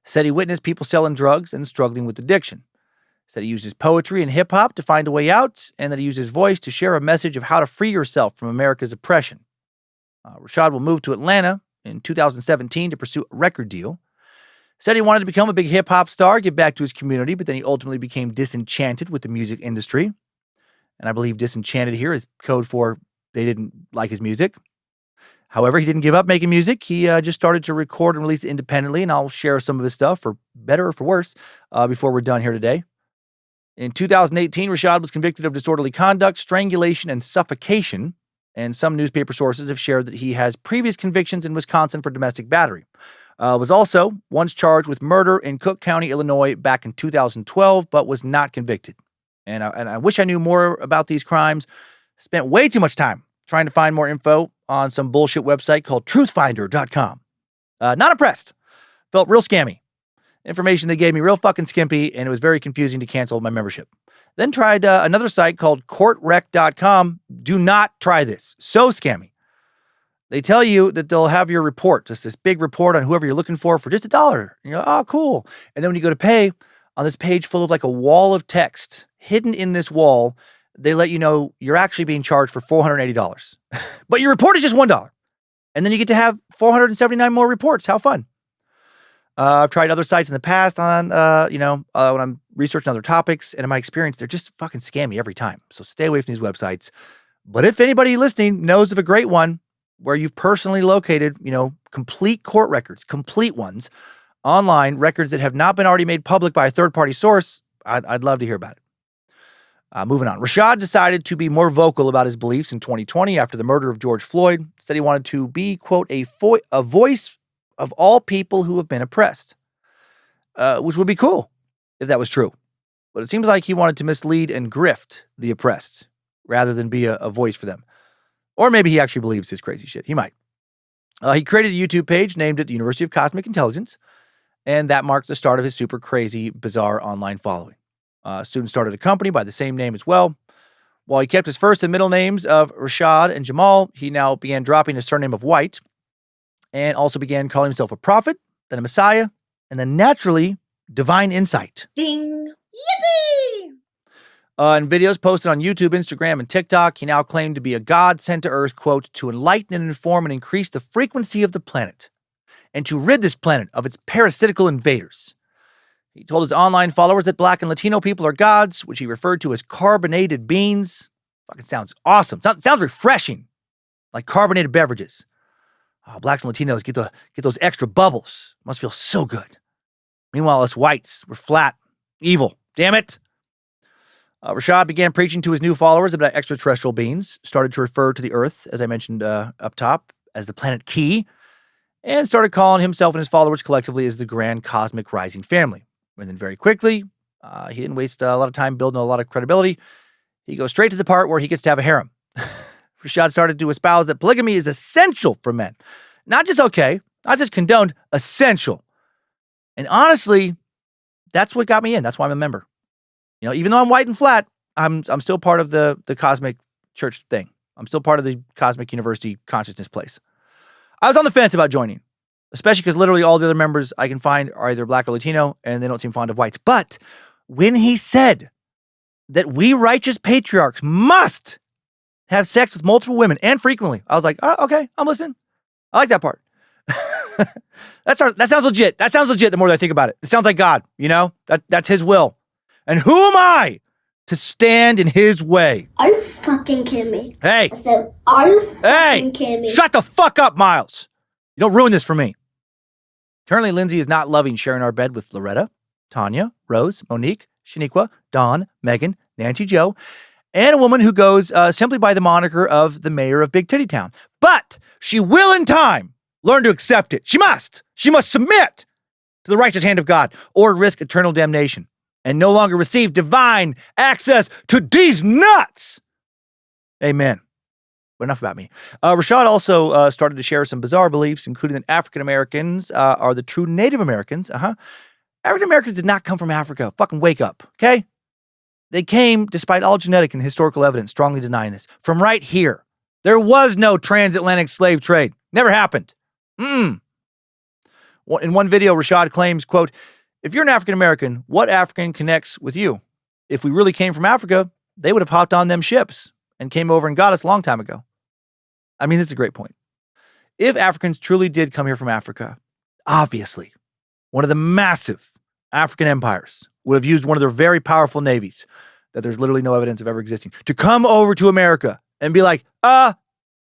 Said he witnessed people selling drugs and struggling with addiction. Said he uses poetry and hip-hop to find a way out, and that he uses voice to share a message of how to free yourself from America's oppression. Rashad will move to Atlanta in 2017 to pursue a record deal. Said he wanted to become a big hip-hop star, give back to his community, but then he ultimately became disenchanted with the music industry. And I believe disenchanted here is code for they didn't like his music. However, he didn't give up making music. He just started to record and release it independently, and I'll share some of his stuff, for better or for worse, before we're done here today. In 2018, Rashad was convicted of disorderly conduct, strangulation, and suffocation, and some newspaper sources have shared that he has previous convictions in Wisconsin for domestic battery. Was also once charged with murder in Cook County, Illinois, back in 2012, but was not convicted. And I wish I knew more about these crimes. Spent way too much time trying to find more info on some bullshit website called truthfinder.com. Not impressed. Felt real scammy. Information they gave me real fucking skimpy, and it was very confusing to cancel my membership. Then tried another site called courtrec.com. Do not try this. So scammy. They tell you that they'll have your report, just this big report on whoever you're looking for just $1. And you're like, oh, cool. And then when you go to pay, on this page full of like a wall of text, hidden in this wall, they let you know you're actually being charged for $480. But your report is just $1. And then you get to have 479 more reports. How fun. I've tried other sites in the past on, when I'm researching other topics, and in my experience, they're just fucking scammy every time. So stay away from these websites. But if anybody listening knows of a great one where you've personally located, complete court records, complete ones, online records that have not been already made public by a third-party source, I'd love to hear about it. Moving on. Rashad decided to be more vocal about his beliefs in 2020 after the murder of George Floyd. Said he wanted to be, quote, a voice of all people who have been oppressed, which would be cool if that was true. But it seems like he wanted to mislead and grift the oppressed rather than be a voice for them. Or maybe he actually believes his crazy shit. He might. He created a YouTube page named it the University of Cosmic Intelligence, and that marked the start of his super crazy, bizarre online following. Students started a company by the same name as well. While he kept his first and middle names of Rashad and Jamal, he now began dropping his surname of White and also began calling himself a prophet, then a messiah, and then naturally, divine insight. Ding! Yippee! In videos posted on YouTube, Instagram, and TikTok, he now claimed to be a god sent to Earth, quote, to enlighten and inform and increase the frequency of the planet and to rid this planet of its parasitical invaders. He told his online followers that Black and Latino people are gods, which he referred to as carbonated beans. Fucking sounds awesome. Sounds refreshing, like carbonated beverages. Oh, Blacks and Latinos get those extra bubbles. Must feel so good. Meanwhile, us whites, we're flat, evil. Damn it. Rashad began preaching to his new followers about extraterrestrial beings, started to refer to the Earth, as I mentioned up top, as the planet Key, and started calling himself and his followers collectively as the Grand Cosmic Rising Family. And then very quickly, he didn't waste a lot of time building a lot of credibility. He goes straight to the part where he gets to have a harem. Rashad started to espouse that polygamy is essential for men. Not just okay, not just condoned, essential. And honestly, that's what got me in. That's why I'm a member. You know, even though I'm white and flat, I'm still part of the cosmic church thing. I'm still part of the cosmic university consciousness place. I was on the fence about joining, especially because literally all the other members I can find are either Black or Latino, and they don't seem fond of whites. But when he said that we righteous patriarchs must have sex with multiple women and frequently, I was like, oh, okay, I'm listening. I like that part. That sounds legit. That sounds legit the more that I think about it. It sounds like God, you know? That's his will. And who am I to stand in his way? Are you fucking kidding me? Hey. I said, are you fucking kidding me? Shut the fuck up, Miles. You don't ruin this for me. Currently, Lindsay is not loving sharing our bed with Loretta, Tanya, Rose, Monique, Shaniqua, Dawn, Megan, Nancy Jo, and a woman who goes simply by the moniker of the mayor of Big Titty Town. But she will in time learn to accept it. She must. She must submit to the righteous hand of God or risk eternal damnation and no longer receive divine access to these nuts. Amen. But enough about me. Rashad also started to share some bizarre beliefs, including that African Americans are the true Native Americans. African Americans did not come from Africa. Fucking wake up, okay? They came, despite all genetic and historical evidence strongly denying this, from right here. There was no transatlantic slave trade. Never happened. In one video, Rashad claims, quote, if you're an African American, what African connects with you? If we really came from Africa, they would have hopped on them ships and came over and got us a long time ago. I mean, this is a great point. If Africans truly did come here from Africa, obviously, one of the massive African empires would have used one of their very powerful navies that there's literally no evidence of ever existing to come over to America and be like,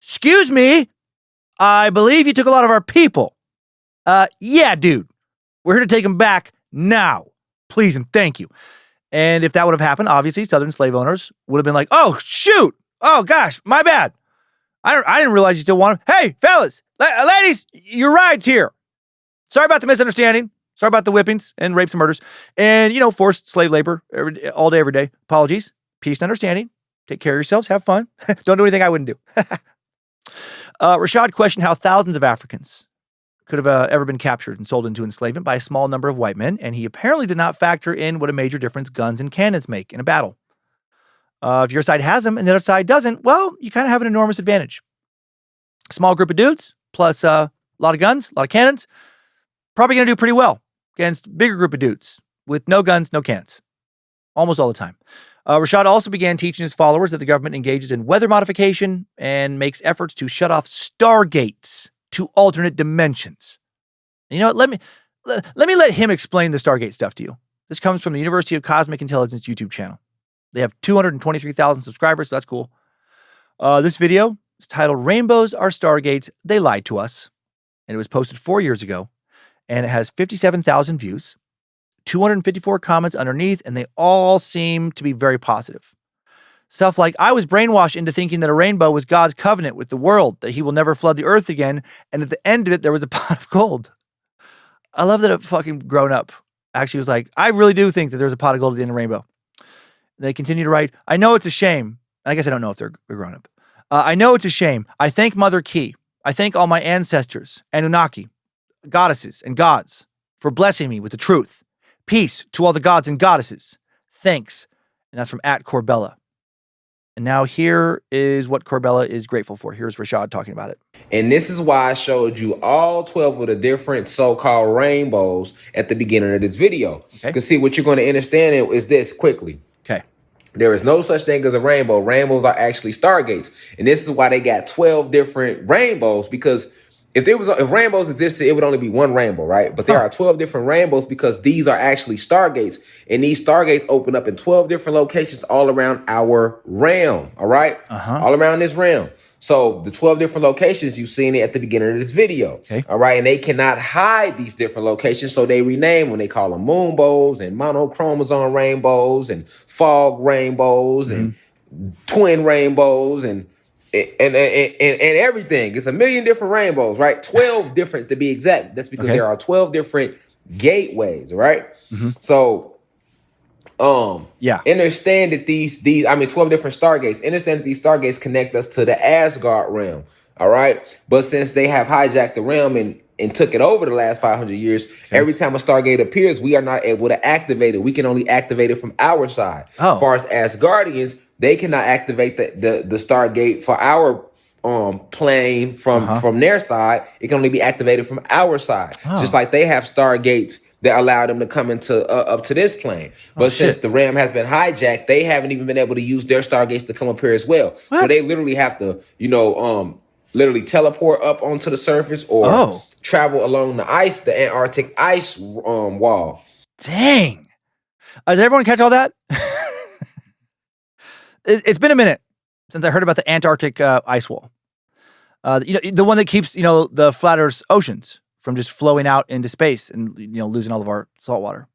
excuse me, I believe you took a lot of our people. Yeah, dude, we're here to take them back now. Please and thank you. And if that would have happened, obviously, Southern slave owners would have been like, oh, shoot. Oh, gosh, my bad. I didn't realize you still want them. Hey, fellas, ladies, your ride's here. Sorry about the misunderstanding. Sorry about the whippings and rapes and murders. And, forced slave labor all day, every day. Apologies. Peace and understanding. Take care of yourselves. Have fun. Don't do anything I wouldn't do. Rashad questioned how thousands of Africans could have ever been captured and sold into enslavement by a small number of white men, and he apparently did not factor in what a major difference guns and cannons make in a battle. If your side has them and the other side doesn't, well, you kind of have an enormous advantage. A small group of dudes, plus a lot of guns, a lot of cannons, probably going to do pretty well against a bigger group of dudes with no guns, no cannons. Almost all the time. Rashad also began teaching his followers that the government engages in weather modification and makes efforts to shut off stargates to alternate dimensions. And you know what? Let me let him explain the Stargate stuff to you. This comes from the University of Cosmic Intelligence YouTube channel. They have 223,000 subscribers, so that's cool. This video is titled Rainbows Are Stargates, They Lied to Us. And it was posted 4 years ago. And it has 57,000 views, 254 comments underneath, and they all seem to be very positive. Stuff like, I was brainwashed into thinking that a rainbow was God's covenant with the world, that he will never flood the earth again, and at the end of it, there was a pot of gold. I love that a fucking grown-up actually was like, I really do think that there's a pot of gold at the end of the rainbow. They continue to write, I know it's a shame. I guess I don't know if they're grown-up. I know it's a shame. I thank Mother Key. I thank all my ancestors, Anunnaki, goddesses, and gods for blessing me with the truth. Peace to all the gods and goddesses. Thanks. And that's from @Corbella. And now here is what Corbella is grateful for. Here's Rashad talking about it. And this is why I showed you all 12 of the different so-called rainbows at the beginning of this video. Okay. Because see, what you're going to understand is this quickly. Okay. There is no such thing as a rainbow. Rainbows are actually stargates. And this is why they got 12 different rainbows, because if rainbows existed, it would only be one rainbow, right? But there are 12 different rainbows because these are actually stargates. And these stargates open up in 12 different locations all around our realm, all right? All around this realm. So the 12 different locations, you've seen it at the beginning of this video, all right? And they cannot hide these different locations, so they rename when they call them moonbows and monochromosome rainbows and fog rainbows and twin rainbows and everything. It's a million different rainbows, right? 12 different to be exact. That's because there are 12 different gateways, right? So understand that these 12 different stargates. Understand that these stargates connect us to the Asgard realm, all right? But since they have hijacked the realm and took it over the last 500 years, every time a stargate appears, we are not able to activate it. We can only activate it from our side. As far as Asgardians, they cannot activate the Stargate for our plane from their side. It can only be activated from our side. Just like they have Stargates that allow them to come into up to this plane. But since the RAM has been hijacked, they haven't even been able to use their Stargates to come up here as well. So they literally have to, literally teleport up onto the surface or travel along the Antarctic ice wall. Dang. Did everyone catch all that? It's been a minute since I heard about the Antarctic ice wall. The one that keeps, the flat Earth's oceans from just flowing out into space and, losing all of our salt water.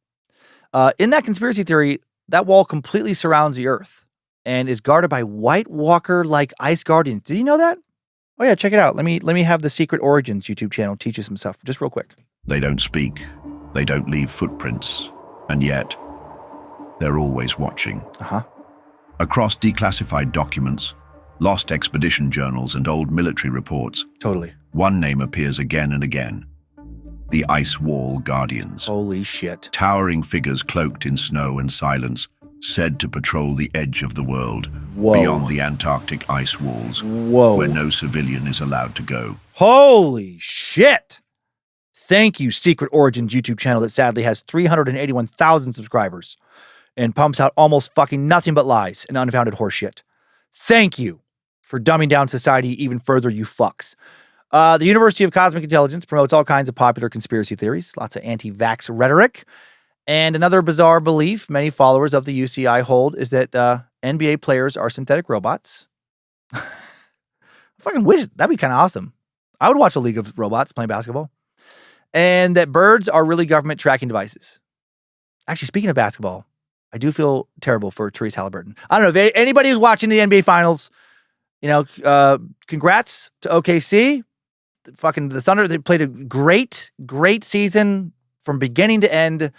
In that conspiracy theory, that wall completely surrounds the Earth and is guarded by White Walker-like ice guardians. Did you know that? Oh yeah, check it out. Let me have the Secret Origins YouTube channel teach you some stuff just real quick. They don't speak. They don't leave footprints. And yet, they're always watching. Across declassified documents, lost expedition journals, and old military reports, one name appears again and again. The Ice Wall Guardians. Holy shit. Towering figures cloaked in snow and silence, said to patrol the edge of the world, beyond the Antarctic ice walls, where no civilian is allowed to go. Holy shit. Thank you, Secret Origins YouTube channel that sadly has 381,000 subscribers and pumps out almost fucking nothing but lies and unfounded horseshit. Thank you for dumbing down society even further, you fucks. The University of Cosmic Intelligence promotes all kinds of popular conspiracy theories, lots of anti-vax rhetoric, and another bizarre belief many followers of the UCI hold is that NBA players are synthetic robots. I fucking wish that'd be kind of awesome. I would watch a league of robots playing basketball. And that birds are really government tracking devices. Actually, speaking of basketball, I do feel terrible for Therese Halliburton. I don't know if anybody who's watching the NBA Finals, congrats to OKC. The Thunder, they played a great season from beginning to end.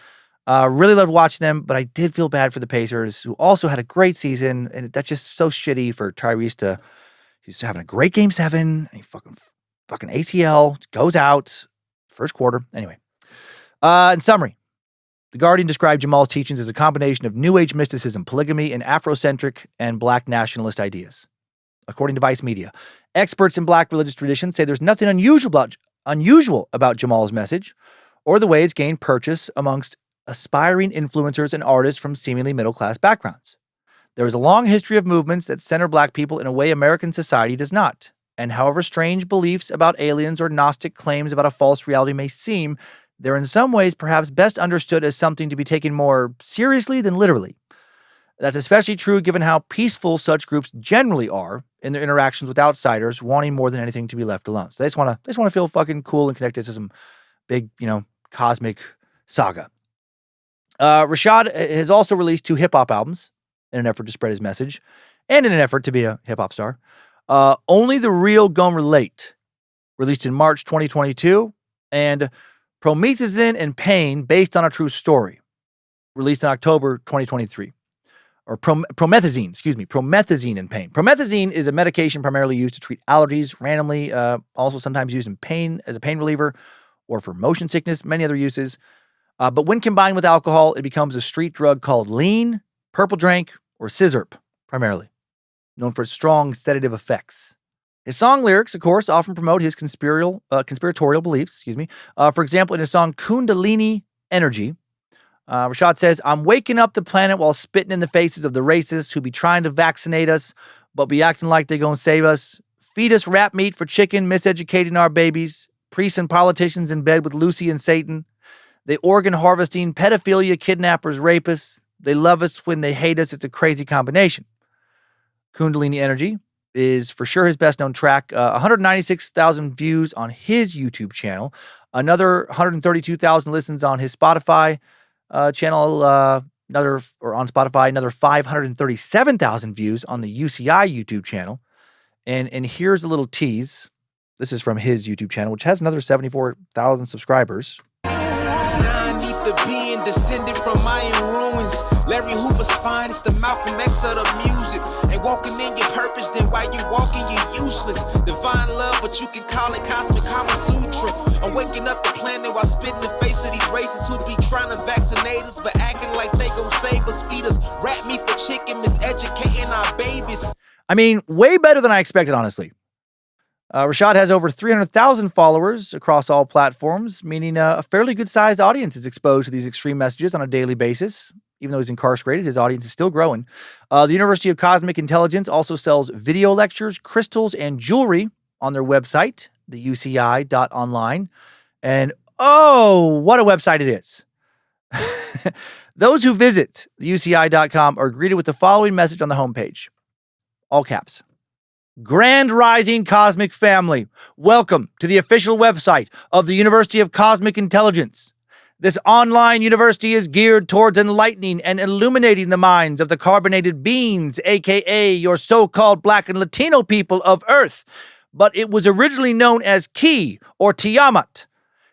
Really loved watching them, but I did feel bad for the Pacers, who also had a great season, and that's just so shitty for Tyrese he's having a great game 7, and he fucking ACL goes out first quarter. Anyway, in summary, The Guardian described Jamal's teachings as a combination of New Age mysticism, polygamy, and Afrocentric and Black nationalist ideas. According to Vice Media, experts in Black religious traditions say there's nothing unusual about Jamal's message or the way it's gained purchase amongst aspiring influencers and artists from seemingly middle-class backgrounds. There is a long history of movements that center Black people in a way American society does not. And however strange beliefs about aliens or Gnostic claims about a false reality may seem, they're in some ways perhaps best understood as something to be taken more seriously than literally. That's especially true given how peaceful such groups generally are in their interactions with outsiders, wanting more than anything to be left alone. So they just want to feel fucking cool and connected to some big, cosmic saga. Rashad has also released 2 hip-hop albums in an effort to spread his message. and in an effort to be a hip-hop star. Only the Real Gon Relate, released in March 2022, and Promethazine and Pain, based on a true story, released in October 2023. Or promethazine and pain. Promethazine is a medication primarily used to treat allergies, randomly also sometimes used in pain as a pain reliever or for motion sickness, many other uses. But when combined with alcohol, it becomes a street drug called lean, purple drink, or scissorp, primarily, known for its strong sedative effects. His song lyrics, of course, often promote his conspiratorial beliefs. For example, in his song Kundalini Energy, Rashad says, I'm waking up the planet while spitting in the faces of the racists who be trying to vaccinate us, but be acting like they gonna save us. Feed us rat meat for chicken, miseducating our babies. Priests and politicians in bed with Lucy and Satan. They organ harvesting, pedophilia, kidnappers, rapists. They love us when they hate us. It's a crazy combination. Kundalini Energy is for sure his best known track. 196,000 views on his YouTube channel. Another 132,000 listens on his Spotify channel, another 537,000 views on the UCI YouTube channel. And here's a little tease. This is from his YouTube channel, which has another 74,000 subscribers. Now I need the being descended from Mayan ruins. Larry Hoover's fine, it's the Malcolm X of the music. Ain't walking in your purpose, then while you walking, you're useless. Divine love, but you can call it cosmic Kama Sutra. I'm waking up the planet while spitting the face of these racists who be trying to vaccinate us, but acting like they gon' save us, feed us, rat meat for chicken, miseducating our babies. I mean, way better than I expected, honestly. Rashad has over 300,000 followers across all platforms, meaning a fairly good-sized audience is exposed to these extreme messages on a daily basis. Even though he's incarcerated, his audience is still growing. The University of Cosmic Intelligence also sells video lectures, crystals, and jewelry on their website, the UCI.online. And oh, what a website it is. Those who visit the UCI.com are greeted with the following message on the homepage. All caps. Grand Rising Cosmic Family, welcome to the official website of the University of Cosmic Intelligence. This online university is geared towards enlightening and illuminating the minds of the carbonated beings, aka your so-called Black and Latino people of Earth. But it was originally known as Ki or Tiamat.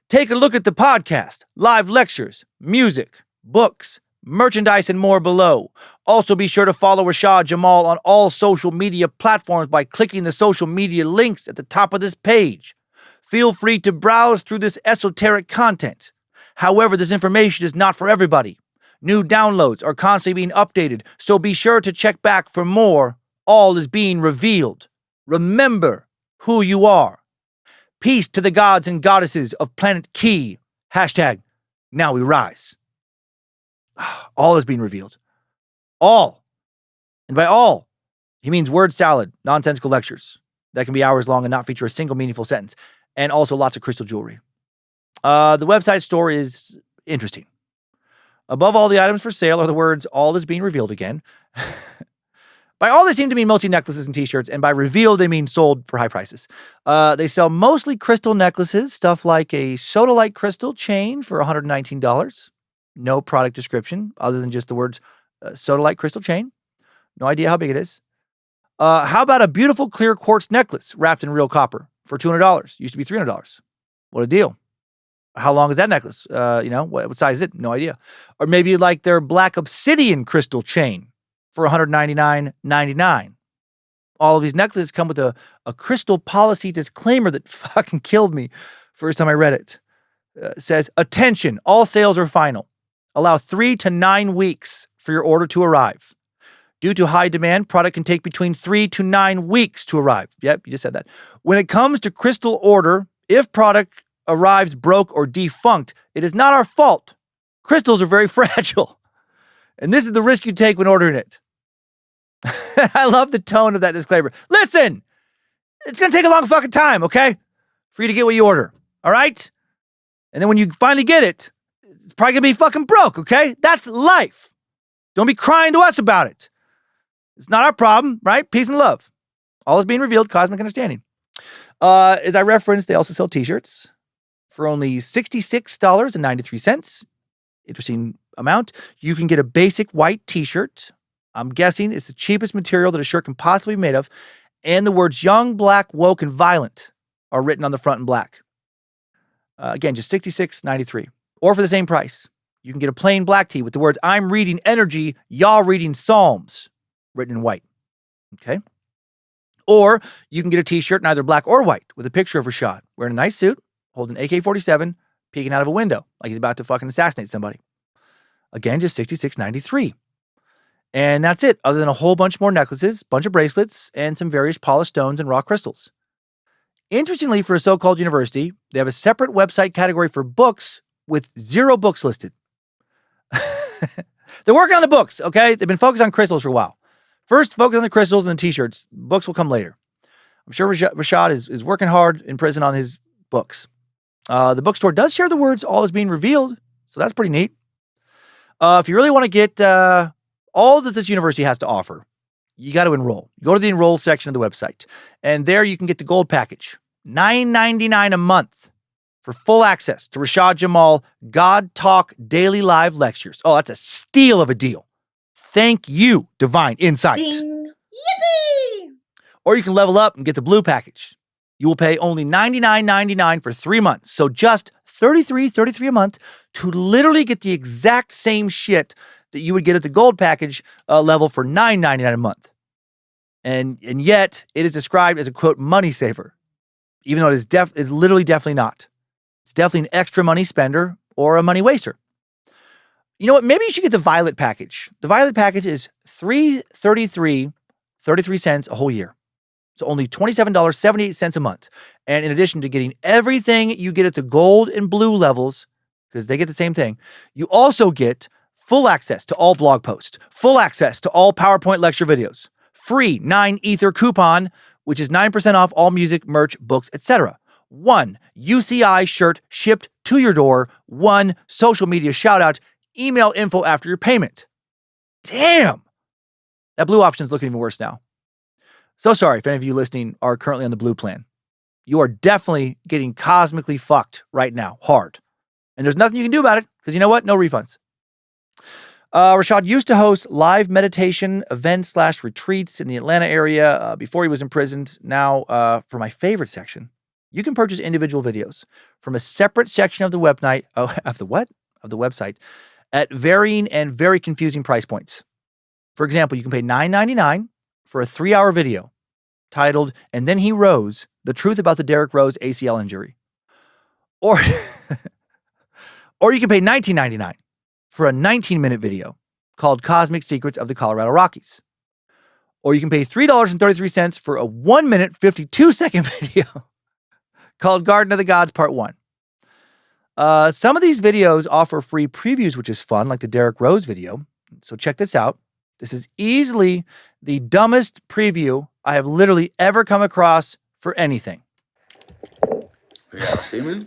Take a look at the podcast, live lectures, music, books, merchandise, and more below. Also be sure to follow Rashad Jamal on all social media platforms by clicking the social media links at the top of this page. Feel free to browse through this esoteric content. However, this information is not for everybody. New downloads are constantly being updated, so be sure to check back for more. All is being revealed. Remember who you are. Peace to the gods and goddesses of Planet Ki. Hashtag now we rise. All is being revealed. All. And by all, he means word salad, nonsensical lectures that can be hours long and not feature a single meaningful sentence, and also lots of crystal jewelry. The website store is interesting. Above all the items for sale are the words, all is being revealed again. By all, they seem to mean mostly necklaces and t-shirts, and by revealed, they mean sold for high prices. They sell mostly crystal necklaces, stuff like a sodalite crystal chain for $119. No product description other than just the words sodalite crystal chain. No idea how big it is. How about a beautiful clear quartz necklace wrapped in real copper for $200? Used to be $300. What a deal. How long is that necklace? What size is it? No idea. Or maybe like their black obsidian crystal chain for $199.99. All of these necklaces come with a crystal policy disclaimer that fucking killed me first time I read it. It says, attention, all sales are final. Allow 3 to 9 weeks for your order to arrive. Due to high demand, product can take between 3 to 9 weeks to arrive. Yep, you just said that. When it comes to crystal order, if product arrives broke or defunct, it is not our fault. Crystals are very fragile. And this is the risk you take when ordering it. I love the tone of that disclaimer. Listen, it's going to take a long fucking time, okay? For you to get what you order, all right? And then when you finally get it, it's probably going to be fucking broke, okay? That's life. Don't be crying to us about it. It's not our problem, right? Peace and love. All is being revealed, cosmic understanding. As I referenced, they also sell t-shirts for only $66.93. Interesting amount. You can get a basic white t-shirt I'm guessing it's the cheapest material that a shirt can possibly be made of, and the words young, black, woke, and violent are written on the front in black. Again, just $66.93. Or for the same price, you can get a plain black tee with the words I'm reading energy, y'all reading psalms, written in white. Okay? Or you can get a t-shirt in either black or white with a picture of Rashad wearing a nice suit, holding an AK-47, peeking out of a window like he's about to fucking assassinate somebody. Again, just $66.93. And that's it, other than a whole bunch more necklaces, bunch of bracelets, and some various polished stones and raw crystals. Interestingly, for a so-called university, they have a separate website category for books with 0 books listed. They're working on the books, okay? They've been focused on crystals for a while. First, focus on the crystals and the t-shirts. Books will come later. I'm sure Rashad is working hard in prison on his books. The bookstore does share the words all is being revealed, so that's pretty neat. If you really want to get all that this university has to offer, you got to enroll. Go to the enroll section of the website, and there you can get the gold package, $9.99 a month for full access to Rashad Jamal God Talk daily live lectures. Oh, that's a steal of a deal. Thank you, Divine Insight. Ding. Yippee! Or you can level up and get the blue package. You will pay only $99.99 for 3 months. So just $33 a month to literally get the exact same shit that you would get at the gold package level for $9.99 a month. And yet it is described as a quote money saver, even though it's literally definitely not. It's definitely an extra money spender or a money waster. You know what? Maybe you should get the Violet package. The Violet package is $33.33 a whole year. So only $27.78 a month. And in addition to getting everything you get at the gold and blue levels, because they get the same thing, you also get full access to all blog posts, full access to all PowerPoint lecture videos, free 9 Ether coupon, which is 9% off all music, merch, books, etc. 1 UCI shirt shipped to your door, 1 social media shout out, email info after your payment. Damn! That blue option is looking even worse now. So sorry if any of you listening are currently on the blue plan. You are definitely getting cosmically fucked right now, hard. And there's nothing you can do about it, because you know what? No refunds. Rashad used to host live meditation events / retreats in the Atlanta area before he was imprisoned. Now, for my favorite section, you can purchase individual videos from a separate section of the website. Of the website, at varying and very confusing price points. For example, you can pay $9.99 for a 3-hour video titled "And Then He Rose: The Truth About the Derrick Rose ACL Injury," or you can pay $19.99 for a 19-minute video called "Cosmic Secrets of the Colorado Rockies," or you can pay $3.33 for a 1-minute 52-second video called "Garden of the Gods Part 1." Some of these videos offer free previews, which is fun, like the Derrick Rose video. So check this out. This is easily the dumbest preview I have literally ever come across for anything. Y'all see me?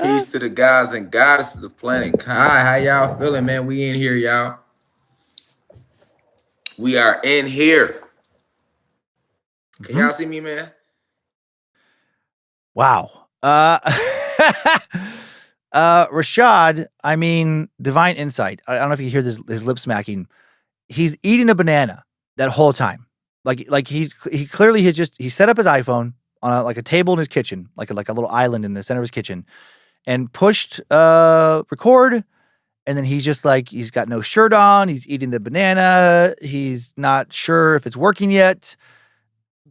Peace to the gods and goddesses of planet Kai. How y'all feeling, man? We in here, y'all. We are in here. Can y'all see me, man? Wow. Rashad, I mean, Divine Insight. I don't know if you hear his lip smacking. He's eating a banana that whole time. Like he clearly he set up his iPhone on a table in his kitchen, like a little island in the center of his kitchen, and pushed record. And then he's just like, he's got no shirt on. He's eating the banana. He's not sure if it's working yet.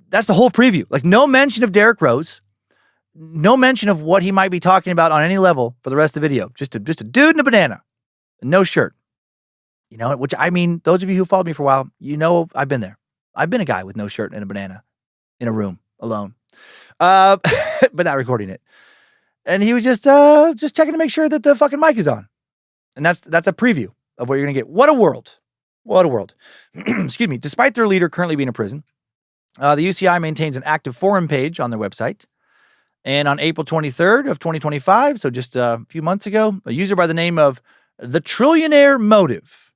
That's the whole preview. Like, no mention of Derrick Rose. No mention of what he might be talking about on any level for the rest of the video. Just a dude in a banana. No shirt. You know, which, I mean, those of you who followed me for a while, you know I've been there. I've been a guy with no shirt and a banana in a room alone. But not recording it. And he was just checking to make sure that the fucking mic is on. And that's a preview of what you're going to get. What a world. What a world. Excuse me. Despite their leader currently being in prison, the UCI maintains an active forum page on their website. And on April 23rd of 2025, so just a few months ago, a user by the name of The Trillionaire Motive.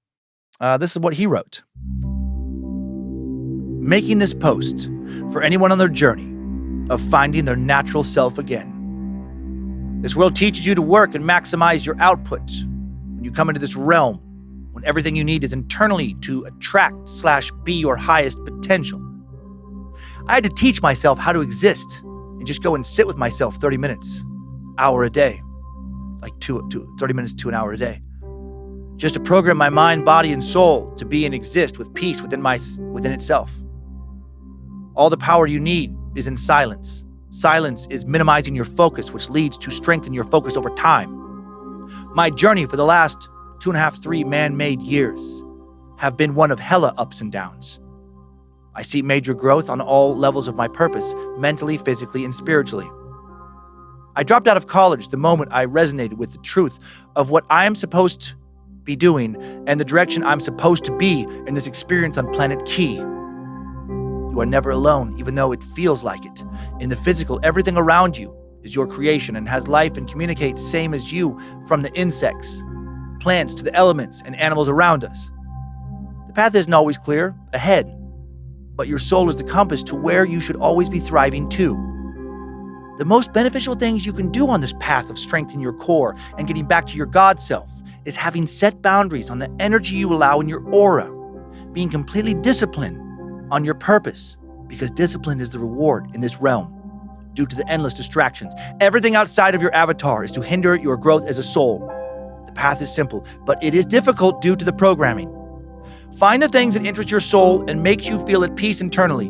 This is what he wrote. Making this post for anyone on their journey of finding their natural self again. This world teaches you to work and maximize your output when you come into this realm, when everything you need is internally to attract/be your highest potential. I had to teach myself how to exist and just go and sit with myself 30 minutes, hour a day, like 30 minutes to an hour a day. Just to program my mind, body, and soul to be and exist with peace within itself. All the power you need is in silence. Silence is minimizing your focus, which leads to strengthen your focus over time. My journey for the last 2.5, 3 man-made years have been one of hella ups and downs. I see major growth on all levels of my purpose, mentally, physically, and spiritually. I dropped out of college the moment I resonated with the truth of what I am supposed to be doing and the direction I'm supposed to be in this experience on planet Key. You are never alone, even though it feels like it. In the physical, everything around you is your creation and has life and communicates same as you, from the insects, plants to the elements and animals around us. The path isn't always clear ahead, but your soul is the compass to where you should always be thriving to. The most beneficial things you can do on this path of strengthening your core and getting back to your God self is having set boundaries on the energy you allow in your aura, being completely disciplined on your purpose, because discipline is the reward in this realm due to the endless distractions. Everything outside of your avatar is to hinder your growth as a soul. The path is simple, but it is difficult due to the programming. Find the things that interest your soul and makes you feel at peace internally.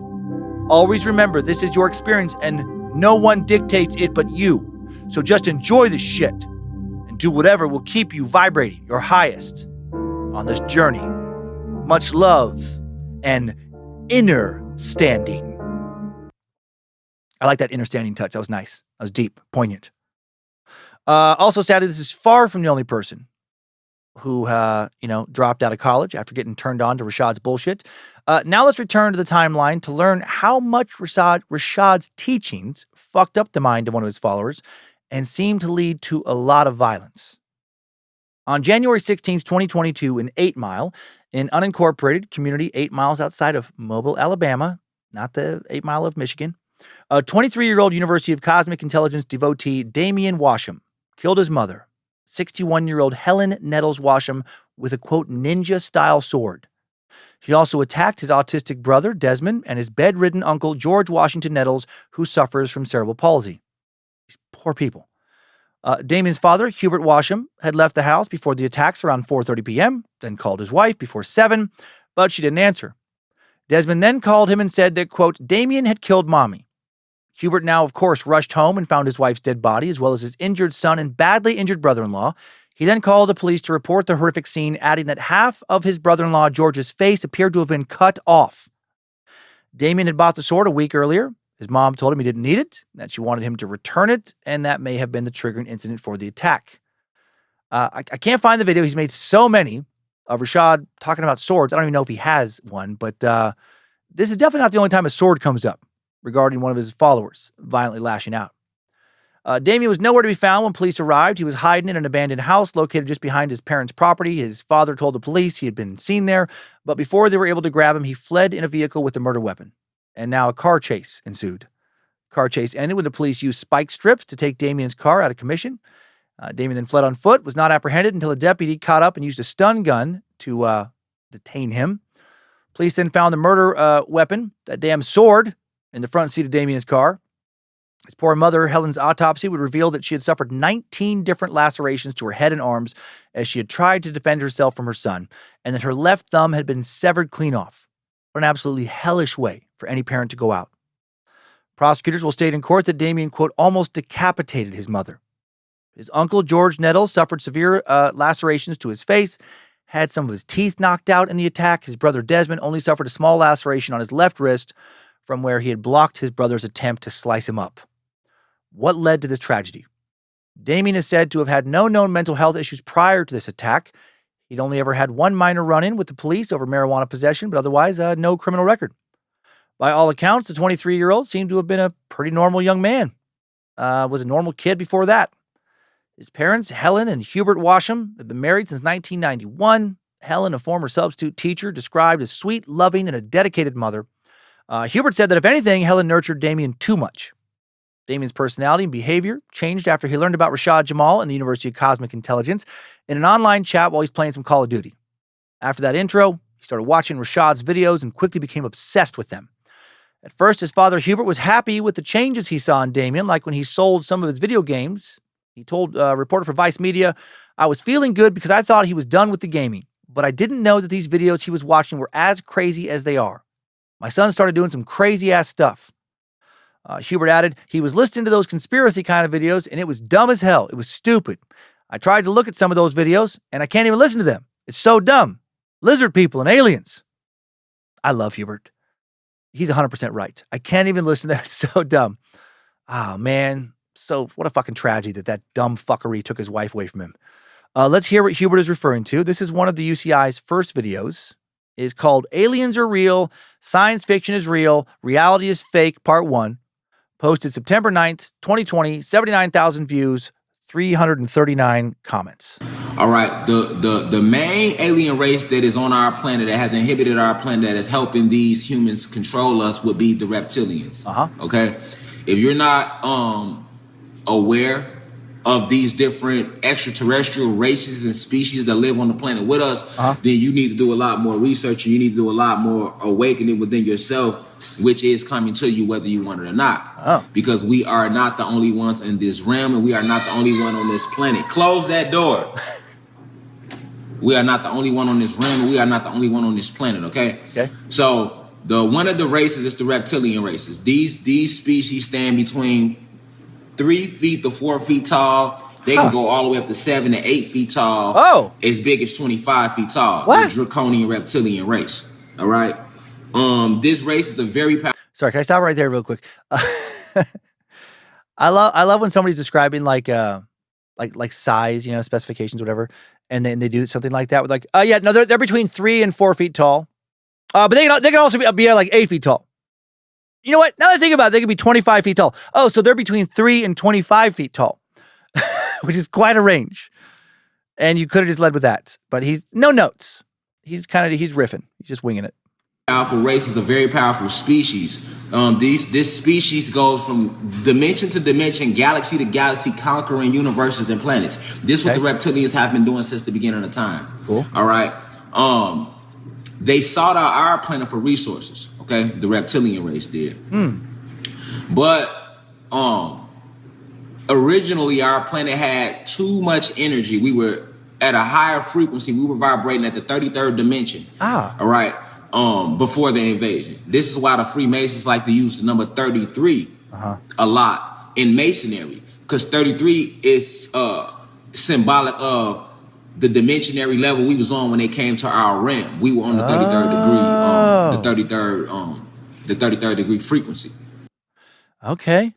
Always remember, this is your experience and no one dictates it but you. So just enjoy this shit and do whatever will keep you vibrating your highest on this journey. Much love and inner standing. I like that inner standing touch. That was nice. That was deep, poignant. Also, sadly, this is far from the only person who, dropped out of college after getting turned on to Rashad's bullshit. Now let's return to the timeline to learn how much Rashad's teachings fucked up the mind of one of his followers and seemed to lead to a lot of violence. On January 16th, 2022, in 8 Mile, an unincorporated community 8 miles outside of Mobile, Alabama, not the 8 Mile of Michigan, a 23-year-old University of Cosmic Intelligence devotee, Damian Washam, killed his mother, 61-year-old Helen Nettles Washam, with a, quote, ninja-style sword. He also attacked his autistic brother, Desmond, and his bedridden uncle, George Washington Nettles, who suffers from cerebral palsy. These poor people. Damien's father, Hubert Washam, had left the house before the attacks around 4:30 p.m., then called his wife before 7, but she didn't answer. Desmond then called him and said that, quote, Damien had killed Mommy. Hubert now, of course, rushed home and found his wife's dead body, as well as his injured son and badly injured brother-in-law. He then called the police to report the horrific scene, adding that half of his brother-in-law, George's face, appeared to have been cut off. Damien had bought the sword a week earlier. His mom told him he didn't need it, that she wanted him to return it, and that may have been the triggering incident for the attack. I can't find the video. He's made so many of Rashad talking about swords. I don't even know if he has one, but this is definitely not the only time a sword comes up regarding one of his followers violently lashing out. Damien was nowhere to be found when police arrived. He was hiding in an abandoned house located just behind his parents' property. His father told the police he had been seen there, but before they were able to grab him, he fled in a vehicle with a murder weapon. And now a car chase ensued. Car chase ended when the police used spike strips to take Damien's car out of commission. Damien then fled on foot, was not apprehended until a deputy caught up and used a stun gun to detain him. Police then found the murder weapon, that damn sword, in the front seat of Damien's car. His poor mother, Helen's autopsy would reveal that she had suffered 19 different lacerations to her head and arms as she had tried to defend herself from her son, and that her left thumb had been severed clean off. What an absolutely hellish way for any parent to go out. Prosecutors will state in court that Damien, quote, almost decapitated his mother. His uncle, George Nettles, suffered severe lacerations to his face, had some of his teeth knocked out in the attack. His brother Desmond only suffered a small laceration on his left wrist from where he had blocked his brother's attempt to slice him up. What led to this tragedy? Damien is said to have had no known mental health issues prior to this attack. He'd only ever had one minor run-in with the police over marijuana possession, but otherwise no criminal record. By all accounts, the 23-year-old seemed to have been a pretty normal young man. Was a normal kid before that. His parents, Helen and Hubert Washam, had been married since 1991. Helen, a former substitute teacher, described as sweet, loving, and a dedicated mother. Hubert said that if anything, Helen nurtured Damien too much. Damien's personality and behavior changed after he learned about Rashad Jamal and the University of Cosmic Intelligence in an online chat while he's playing some Call of Duty. After that intro, he started watching Rashad's videos and quickly became obsessed with them. At first, his father Hubert was happy with the changes he saw in Damien, like when he sold some of his video games. He told a reporter for Vice Media, "I was feeling good because I thought he was done with the gaming, but I didn't know that these videos he was watching were as crazy as they are. My son started doing some crazy-ass stuff." Hubert added, "He was listening to those conspiracy kind of videos, and it was dumb as hell. It was stupid. I tried to look at some of those videos, and I can't even listen to them. It's so dumb. Lizard people and aliens." I love Hubert. He's 100% right. I can't even listen to that. It's so dumb. Oh, man. So what a fucking tragedy that dumb fuckery took his wife away from him. Let's hear what Hubert is referring to. This is one of the UCI's first videos. It's called Aliens Are Real, Science Fiction is Real, Reality is Fake, Part 1. Posted September 9th, 2020, 79,000 views, 339 comments. All right, the main alien race that is on our planet, that has inhibited our planet, that is helping these humans control us, would be the reptilians. Okay, if you're not aware of these different extraterrestrial races and species that live on the planet with us, then you need to do a lot more research, and you need to do a lot more awakening within yourself, which is coming to you whether you want it or not. Because we are not the only ones in this realm, and we are not the only one on this planet. Close that door. We are not the only one on this realm, and we are not the only one on this planet, okay? So one of the races is the reptilian races. These species stand between 3 feet to 4 feet tall. They can go all the way up to 7 to 8 feet tall. As big as 25 feet tall. The draconian reptilian race. All right. This race is a very Sorry, can I stop right there real quick? I love when somebody's describing like size, specifications, whatever, and then they do something like that with they're between 3 and 4 feet tall. But they can also be like 8 feet tall. You know what? Now that I think about it, they could be 25 feet tall. Oh, so they're between 3 and 25 feet tall, which is quite a range. And you could have just led with that, but he's no notes. He's riffing. He's just winging it. Powerful races, a very powerful species. This species goes from dimension to dimension, galaxy to galaxy, conquering universes and planets. This is what the reptilians have been doing since the beginning of time. Cool. All right. They sought out our planet for resources. Okay, the reptilian race did. But originally our planet had too much energy. We were at a higher frequency. We were vibrating at the 33rd dimension. All right. Before the invasion. This is why the Freemasons like to use the number 33 a lot in Masonry, because 33 is symbolic of the dimensionary level we was on when they came to our realm. We were on the 33rd degree, the 33rd degree frequency. Okay.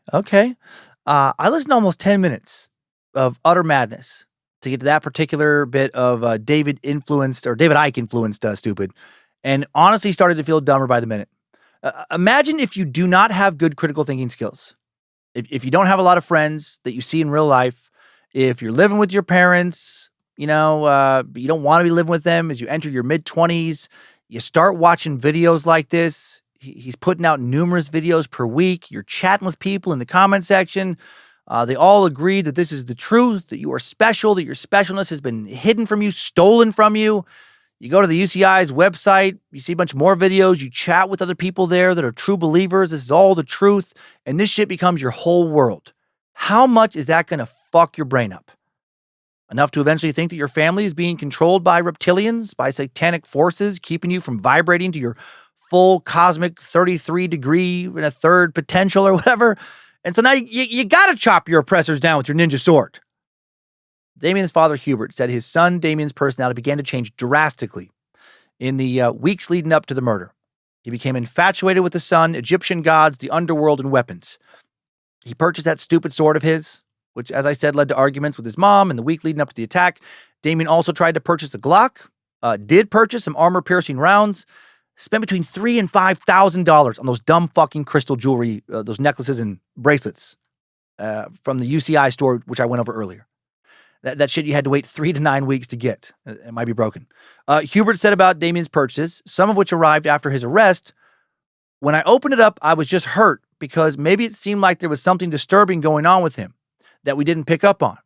I listened to almost 10 minutes of utter madness to get to that particular bit of David Icke influenced stupid, and honestly started to feel dumber by the minute. Imagine if you do not have good critical thinking skills. If you don't have a lot of friends that you see in real life, if you're living with your parents, you don't want to be living with them as you enter your mid-20s, you start watching videos like this. He's putting out numerous videos per week. You're chatting with people in the comment section. They all agree that this is the truth, that you are special, that your specialness has been hidden from you, stolen from you. You go to the UCI's website, you see a bunch more videos, you chat with other people there that are true believers. This is all the truth, and this shit becomes your whole world. How much is that going to fuck your brain up? Enough to eventually think that your family is being controlled by reptilians, by satanic forces, keeping you from vibrating to your full cosmic 33 degree and a third potential or whatever. And so now you got to chop your oppressors down with your ninja sword. Damien's father, Hubert, said his son Damien's personality began to change drastically in the weeks leading up to the murder. He became infatuated with the sun, Egyptian gods, the underworld, and weapons. He purchased that stupid sword of his, which, as I said, led to arguments with his mom in the week leading up to the attack. Damien also tried to purchase a Glock, did purchase some armor-piercing rounds, spent between $3,000 and $5,000 on those dumb fucking crystal jewelry, those necklaces and bracelets from the UCI store, which I went over earlier. That shit you had to wait 3 to 9 weeks to get. It might be broken. Hubert said about Damien's purchases, some of which arrived after his arrest. When I opened it up, I was just hurt because maybe it seemed like there was something disturbing going on with him that we didn't pick up on.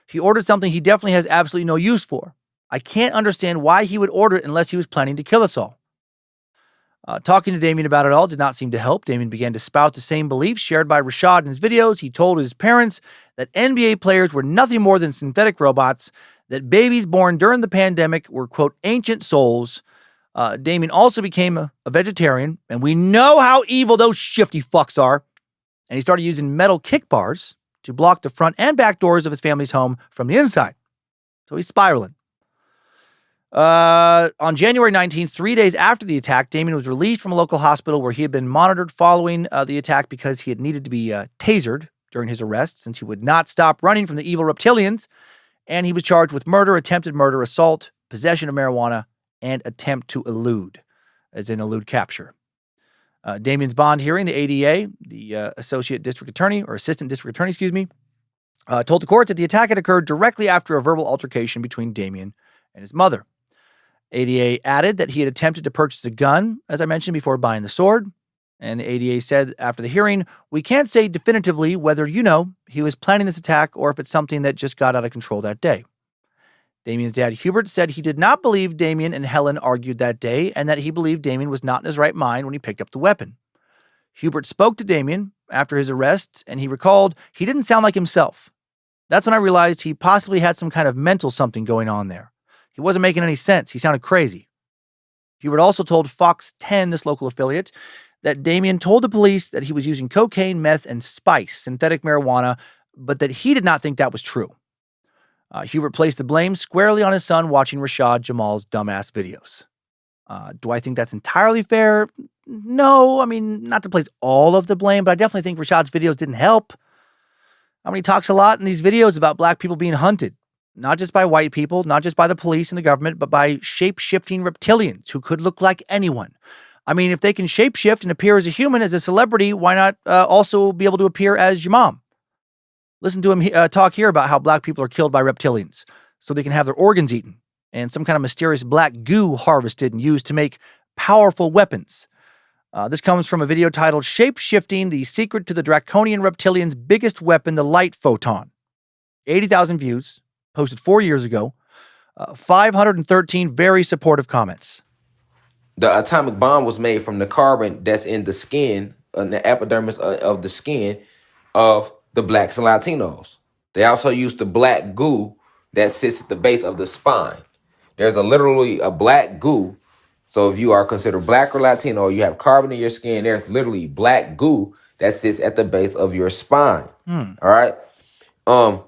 He ordered something he definitely has absolutely no use for. I can't understand why he would order it unless he was planning to kill us all. Talking to Damien about it all did not seem to help. Damien began to spout the same beliefs shared by Rashad in his videos. He told his parents that NBA players were nothing more than synthetic robots, that babies born during the pandemic were, quote, ancient souls. Damien also became a vegetarian, and we know how evil those shifty fucks are. And he started using metal kick bars to block the front and back doors of his family's home from the inside. So he's spiraling. On January 19th, 3 days after the attack, Damien was released from a local hospital where he had been monitored following the attack because he had needed to be tasered during his arrest since he would not stop running from the evil reptilians. And he was charged with murder, attempted murder, assault, possession of marijuana, and attempt to elude, as in elude capture. Damien's bond hearing, the ADA, the Assistant District Attorney, told the court that the attack had occurred directly after a verbal altercation between Damien and his mother. ADA added that he had attempted to purchase a gun, as I mentioned, before buying the sword. And the ADA said after the hearing, we can't say definitively whether, he was planning this attack or if it's something that just got out of control that day. Damien's dad, Hubert, said he did not believe Damien and Helen argued that day and that he believed Damien was not in his right mind when he picked up the weapon. Hubert spoke to Damien after his arrest, and he recalled he didn't sound like himself. That's when I realized he possibly had some kind of mental something going on there. He wasn't making any sense. He sounded crazy. Hubert also told Fox 10, this local affiliate, that Damien told the police that he was using cocaine, meth, and spice, synthetic marijuana, but that he did not think that was true. Hubert placed the blame squarely on his son watching Rashad Jamal's dumbass videos. Do I think that's entirely fair? No, I mean, not to place all of the blame, but I definitely think Rashad's videos didn't help. He talks a lot in these videos about black people being hunted. Not just by white people, not just by the police and the government, but by shape-shifting reptilians who could look like anyone. If they can shape-shift and appear as a human, as a celebrity, why not also be able to appear as your mom? Listen to him talk here about how black people are killed by reptilians so they can have their organs eaten and some kind of mysterious black goo harvested and used to make powerful weapons. This comes from a video titled Shape-Shifting, the Secret to the Draconian Reptilian's Biggest Weapon, the Light Photon. 80,000 views. Posted 4 years ago, 513 very supportive comments. The atomic bomb was made from the carbon that's in the skin, the epidermis of the skin of the blacks and Latinos. They also used the black goo that sits at the base of the spine. There's literally a black goo. So if you are considered black or Latino, or you have carbon in your skin, there's literally black goo that sits at the base of your spine. All right.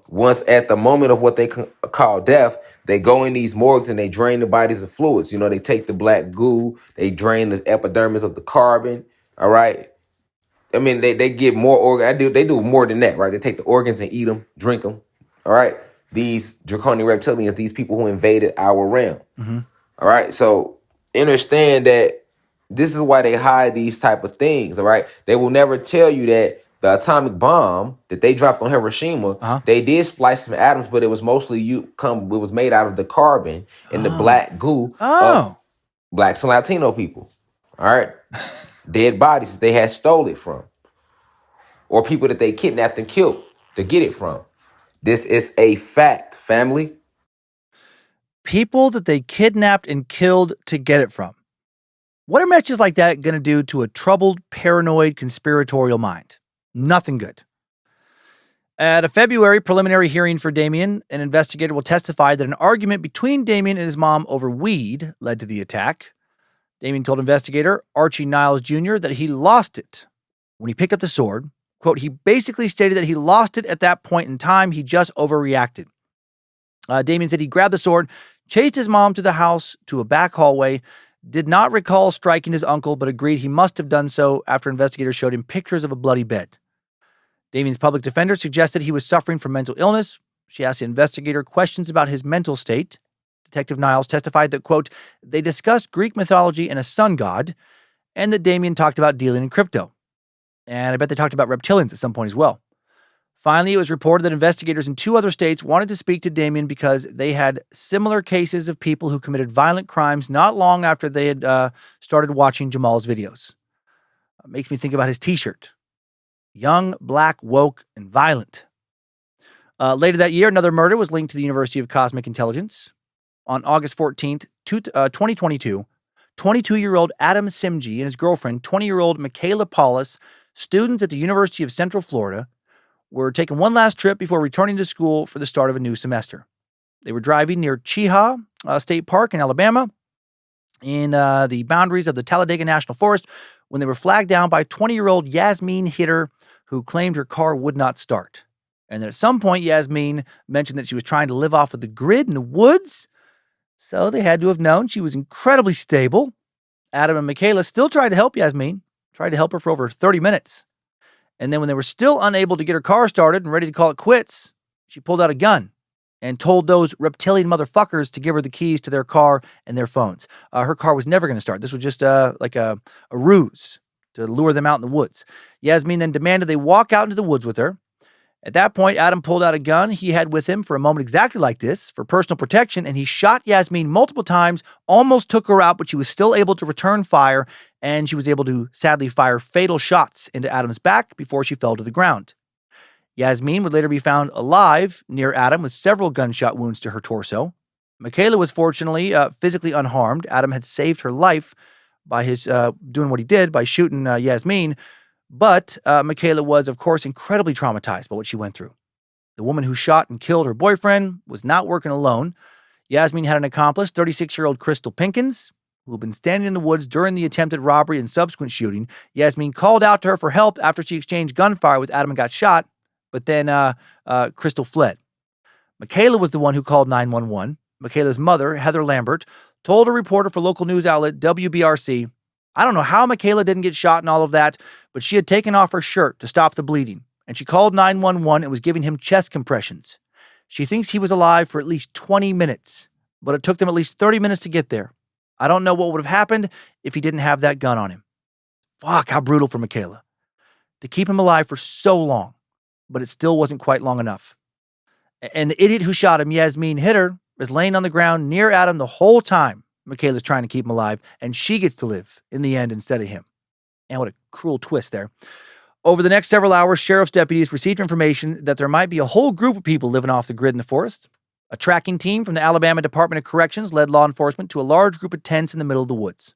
Once at the moment of what they call death, they go in these morgues and they drain the bodies of fluids. They take the black goo, they drain the epidermis of the carbon. All right. They get more organs. They do more than that, right? They take the organs and eat them, drink them. All right. These draconian reptilians, these people who invaded our realm. All right. So understand that this is why they hide these type of things. All right. They will never tell you that the atomic bomb that they dropped on Hiroshima, they did splice some atoms, but it was mostly it was made out of the carbon and the black goo of blacks and Latino people. All right. Dead bodies that they had stole it from. Or people that they kidnapped and killed to get it from. This is a fact, family. People that they kidnapped and killed to get it from. What are messages like that going to do to a troubled, paranoid, conspiratorial mind? Nothing good. At a February preliminary hearing for Damien, an investigator will testify that an argument between Damien and his mom over weed led to the attack. Damien told investigator Archie Niles Jr. that he lost it when he picked up the sword. Quote, he basically stated that he lost it at that point in time. He just overreacted. Damien said he grabbed the sword, chased his mom to the house to a back hallway, did not recall striking his uncle, but agreed he must have done so after investigators showed him pictures of a bloody bed. Damien's public defender suggested he was suffering from mental illness. She asked the investigator questions about his mental state. Detective Niles testified that, quote, they discussed Greek mythology and a sun god, and that Damien talked about dealing in crypto. And I bet they talked about reptilians at some point as well. Finally, it was reported that investigators in 2 other states wanted to speak to Damien because they had similar cases of people who committed violent crimes not long after they had started watching Jamal's videos. It makes me think about his t-shirt. Young, black, woke, and violent. Later that year, another murder was linked to the University of Cosmic Intelligence. On August 14th, 2022, 22-year-old Adam Simji and his girlfriend, 20-year-old Michaela Paulus, students at the University of Central Florida, were taking one last trip before returning to school for the start of a new semester. They were driving near Chehaw State Park in Alabama, in the boundaries of the Talladega National Forest, when they were flagged down by 20-year-old Yasmin Hitter, who claimed her car would not start. And then at some point, Yasmin mentioned that she was trying to live off of the grid in the woods, so they had to have known she was incredibly stable. Adam and Michaela still tried to help Yasmin, tried to help her for over 30 minutes. And then when they were still unable to get her car started and ready to call it quits, she pulled out a gun and told those reptilian motherfuckers to give her the keys to their car and their phones. Her car was never going to start. This was just like a ruse to lure them out in the woods. Yasmin then demanded they walk out into the woods with her. At that point, Adam pulled out a gun he had with him for a moment exactly like this, for personal protection, and he shot Yasmin multiple times, almost took her out, but she was still able to return fire, and she was able to sadly fire fatal shots into Adam's back before she fell to the ground. Yasmin would later be found alive near Adam with several gunshot wounds to her torso. Michaela was fortunately physically unharmed. Adam had saved her life by his doing what he did by shooting Yasmin, but Michaela was, of course, incredibly traumatized by what she went through. The woman who shot and killed her boyfriend was not working alone. Yasmin had an accomplice, 36-year-old Crystal Pinkins, who had been standing in the woods during the attempted robbery and subsequent shooting. Yasmin called out to her for help after she exchanged gunfire with Adam and got shot, but then Crystal fled. Michaela was the one who called 911. Michaela's mother, Heather Lambert, told a reporter for local news outlet WBRC, "I don't know how Michaela didn't get shot and all of that, but she had taken off her shirt to stop the bleeding, and she called 911 and was giving him chest compressions. She thinks he was alive for at least 20 minutes, but it took them at least 30 minutes to get there. I don't know what would have happened if he didn't have that gun on him." Fuck, how brutal for Michaela. To keep him alive for so long, but it still wasn't quite long enough. And the idiot who shot him, Yasmin Hitter, is laying on the ground near Adam the whole time Michaela's trying to keep him alive, and she gets to live in the end instead of him. And what a cruel twist there. Over the next several hours, sheriff's deputies received information that there might be a whole group of people living off the grid in the forest. A tracking team from the Alabama Department of Corrections led law enforcement to a large group of tents in the middle of the woods.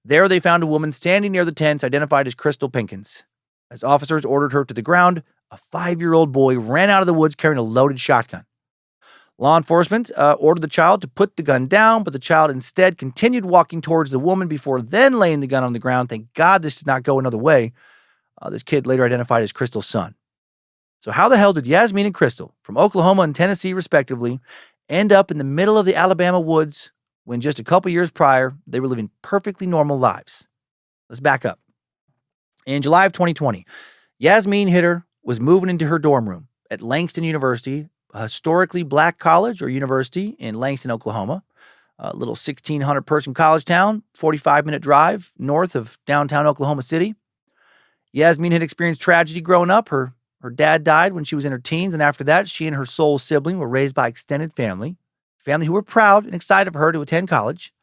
There they found a woman standing near the tents identified as Crystal Pinkins. As officers ordered her to the ground, a 5-year-old boy ran out of the woods carrying a loaded shotgun. Law enforcement ordered the child to put the gun down, but the child instead continued walking towards the woman before then laying the gun on the ground. Thank God this did not go another way. This kid later identified as Crystal's son. So how the hell did Yasmin and Crystal, from Oklahoma and Tennessee respectively, end up in the middle of the Alabama woods when just a couple years prior they were living perfectly normal lives? Let's back up. In July of 2020, Yasmin Hitter was moving into her dorm room at Langston University, a historically black college or university in Langston, Oklahoma, a little 1,600-person college town, 45-minute drive north of downtown Oklahoma City. Yasmin had experienced tragedy growing up. Her dad died when she was in her teens, and after that, she and her sole sibling were raised by extended family who were proud and excited for her to attend college.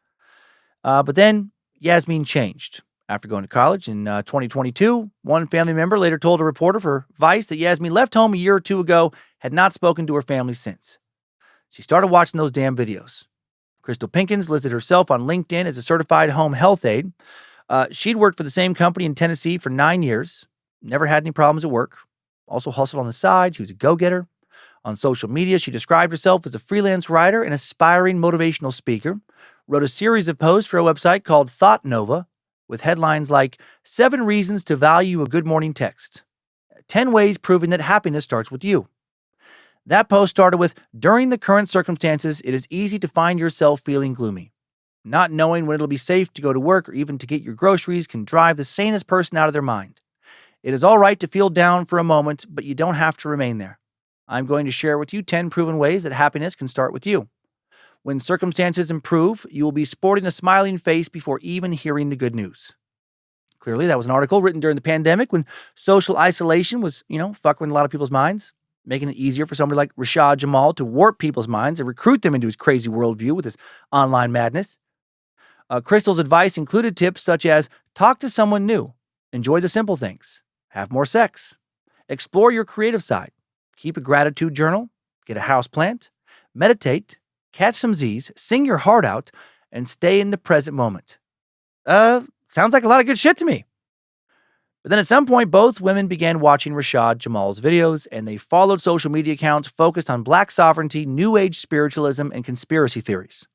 But then Yasmin changed. After going to college in 2022, one family member later told a reporter for Vice that Yasmin left home a year or two ago, had not spoken to her family since. She started watching those damn videos. Crystal Pinkins listed herself on LinkedIn as a certified home health aide. She'd worked for the same company in Tennessee for 9 years, never had any problems at work, also hustled on the side. She was a go-getter. On social media, she described herself as a freelance writer and aspiring motivational speaker, wrote a series of posts for a website called Thought Nova, with headlines like 7 reasons to value a good morning text, 10 ways proving that happiness starts with you. That post started with, during the current circumstances, it is easy to find yourself feeling gloomy. Not knowing when it'll be safe to go to work or even to get your groceries can drive the sanest person out of their mind. It is all right to feel down for a moment, but you don't have to remain there. I'm going to share with you 10 proven ways that happiness can start with you. When circumstances improve, you will be sporting a smiling face before even hearing the good news. Clearly, that was an article written during the pandemic when social isolation was, fucking with a lot of people's minds, making it easier for somebody like Rashad Jamal to warp people's minds and recruit them into his crazy worldview with his online madness. Crystal's advice included tips such as talk to someone new, enjoy the simple things, have more sex, explore your creative side, keep a gratitude journal, get a house plant, meditate, catch some Z's, sing your heart out, and stay in the present moment. Sounds like a lot of good shit to me. But then at some point, both women began watching Rashad Jamal's videos, and they followed social media accounts focused on black sovereignty, New Age spiritualism, and conspiracy theories.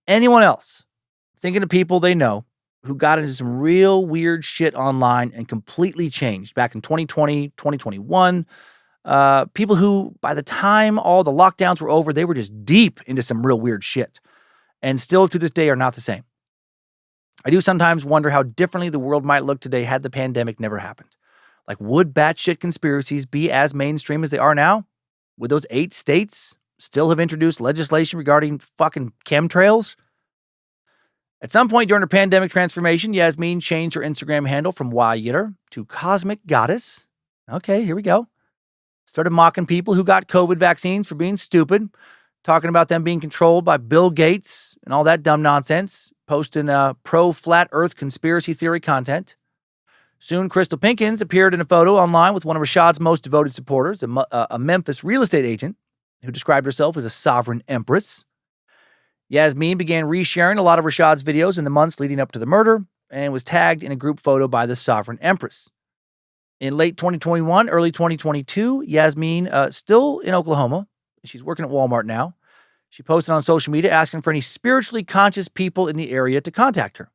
Anyone else thinking of people they know who got into some real weird shit online and completely changed back in 2020, 2021? People who, by the time all the lockdowns were over, they were just deep into some real weird shit, and still to this day are not the same. I do sometimes wonder how differently the world might look today had the pandemic never happened. Like, would batshit conspiracies be as mainstream as they are now? Would those 8 states still have introduced legislation regarding fucking chemtrails? At some point during her pandemic transformation, Yasmin changed her Instagram handle from Yitter to Cosmic Goddess. Okay, here we go. Started mocking people who got COVID vaccines for being stupid, talking about them being controlled by Bill Gates and all that dumb nonsense, posting pro-flat earth conspiracy theory content. Soon, Crystal Pinkins appeared in a photo online with one of Rashad's most devoted supporters, a Memphis real estate agent who described herself as a sovereign empress. Yasmin began resharing a lot of Rashad's videos in the months leading up to the murder and was tagged in a group photo by the sovereign empress. In late 2021, early 2022, Yasmin, still in Oklahoma, she's working at Walmart now, she posted on social media asking for any spiritually conscious people in the area to contact her.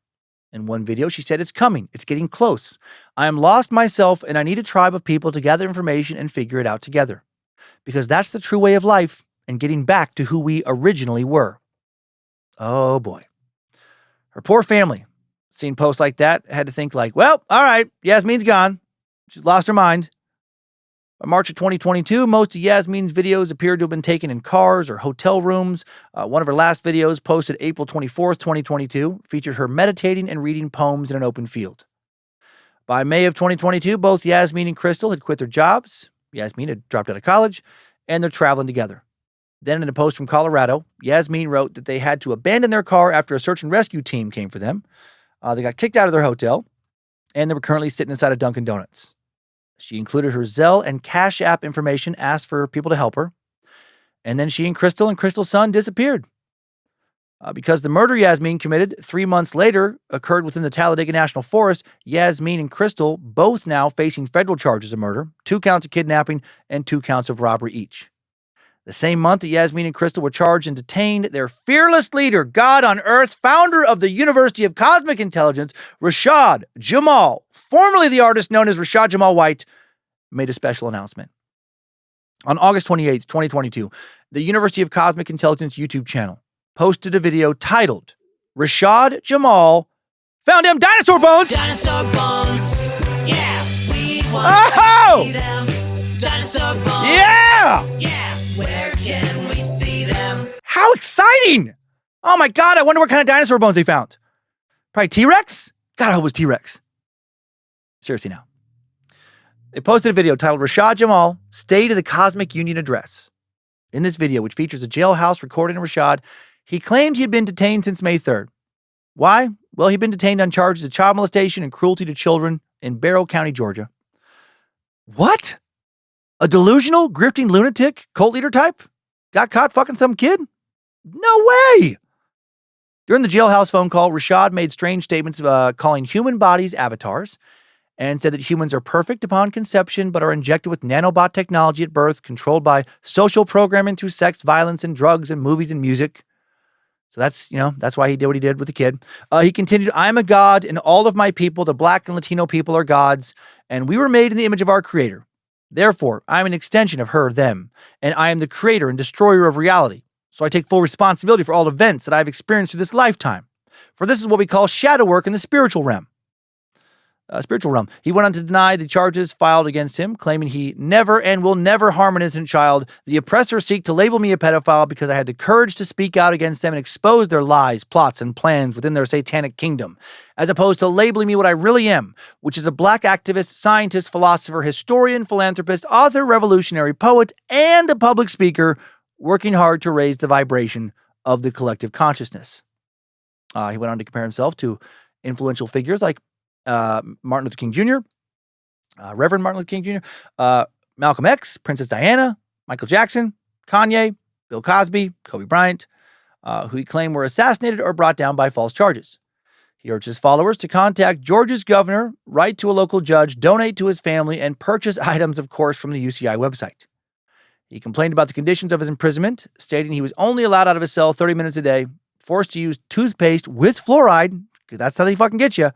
In one video, she said, "It's coming. It's getting close. I am lost myself, and I need a tribe of people to gather information and figure it out together. Because that's the true way of life and getting back to who we originally were." Oh, boy. Her poor family, seeing posts like that, had to think like, well, all right, Yasmin's gone. She's lost her mind. By March of 2022, most of Yasmin's videos appeared to have been taken in cars or hotel rooms. One of her last videos, posted April 24th, 2022, featured her meditating and reading poems in an open field. By May of 2022, both Yasmin and Crystal had quit their jobs. Yasmin had dropped out of college, and they're traveling together. Then in a post from Colorado, Yasmin wrote that they had to abandon their car after a search and rescue team came for them. They got kicked out of their hotel, and they were currently sitting inside a Dunkin' Donuts. She included her Zelle and Cash App information, asked for people to help her. And then she and Crystal's son disappeared. Because the murder Yasmin committed 3 months later occurred within the Talladega National Forest, Yasmin and Crystal both now facing federal charges of murder, 2 counts of kidnapping, and 2 counts of robbery each. The same month that Yasmin and Crystal were charged and detained, their fearless leader, God on Earth, founder of the University of Cosmic Intelligence, Rashad Jamal, formerly the artist known as Rashad Jamal White, made a special announcement. On August 28th, 2022, the University of Cosmic Intelligence YouTube channel posted a video titled, "Rashad Jamal Found Them Dinosaur Bones!" Dinosaur bones, yeah, we want Oh! to see them. Dinosaur bones, Yeah! yeah, where can we see them? How exciting! Oh my God, I wonder what kind of dinosaur bones they found. Probably T-Rex? God, I hope it was T-Rex. Seriously now. They posted a video titled Rashad Jamal, State of the Cosmic Union Address. In this video, which features a jailhouse recording of Rashad, he claimed he had been detained since May 3rd. Why? Well, he'd been detained on charges of child molestation and cruelty to children in Barrow County, Georgia. What? A delusional, grifting lunatic, cult leader type? Got caught fucking some kid? No way! During the jailhouse phone call, Rashad made strange statements calling human bodies avatars, and said that humans are perfect upon conception but are injected with nanobot technology at birth, controlled by social programming through sex, violence, and drugs, and movies and music. So that's why he did what he did with the kid. He continued, "I am a god, and all of my people, the Black and Latino people, are gods, and we were made in the image of our Creator. Therefore, I am an extension of her, them, and I am the creator and destroyer of reality. So I take full responsibility for all events that I've experienced through this lifetime. For this is what we call shadow work in the spiritual realm." He went on to deny the charges filed against him, claiming he never and will never harm an innocent child. The oppressors seek to label me a pedophile because I had the courage to speak out against them and expose their lies, plots, and plans within their satanic kingdom, as opposed to labeling me what I really am, which is a Black activist, scientist, philosopher, historian, philanthropist, author, revolutionary poet, and a public speaker working hard to raise the vibration of the collective consciousness. He went on to compare himself to influential figures like Martin Luther King Jr., Reverend Martin Luther King Jr., Malcolm X, Princess Diana, Michael Jackson, Kanye, Bill Cosby, Kobe Bryant, who he claimed were assassinated or brought down by false charges. He urged his followers to contact Georgia's governor, write to a local judge, donate to his family, and purchase items, of course, from the UCI website. He complained about the conditions of his imprisonment, stating he was only allowed out of his cell 30 minutes a day, forced to use toothpaste with fluoride, because that's how they fucking get you,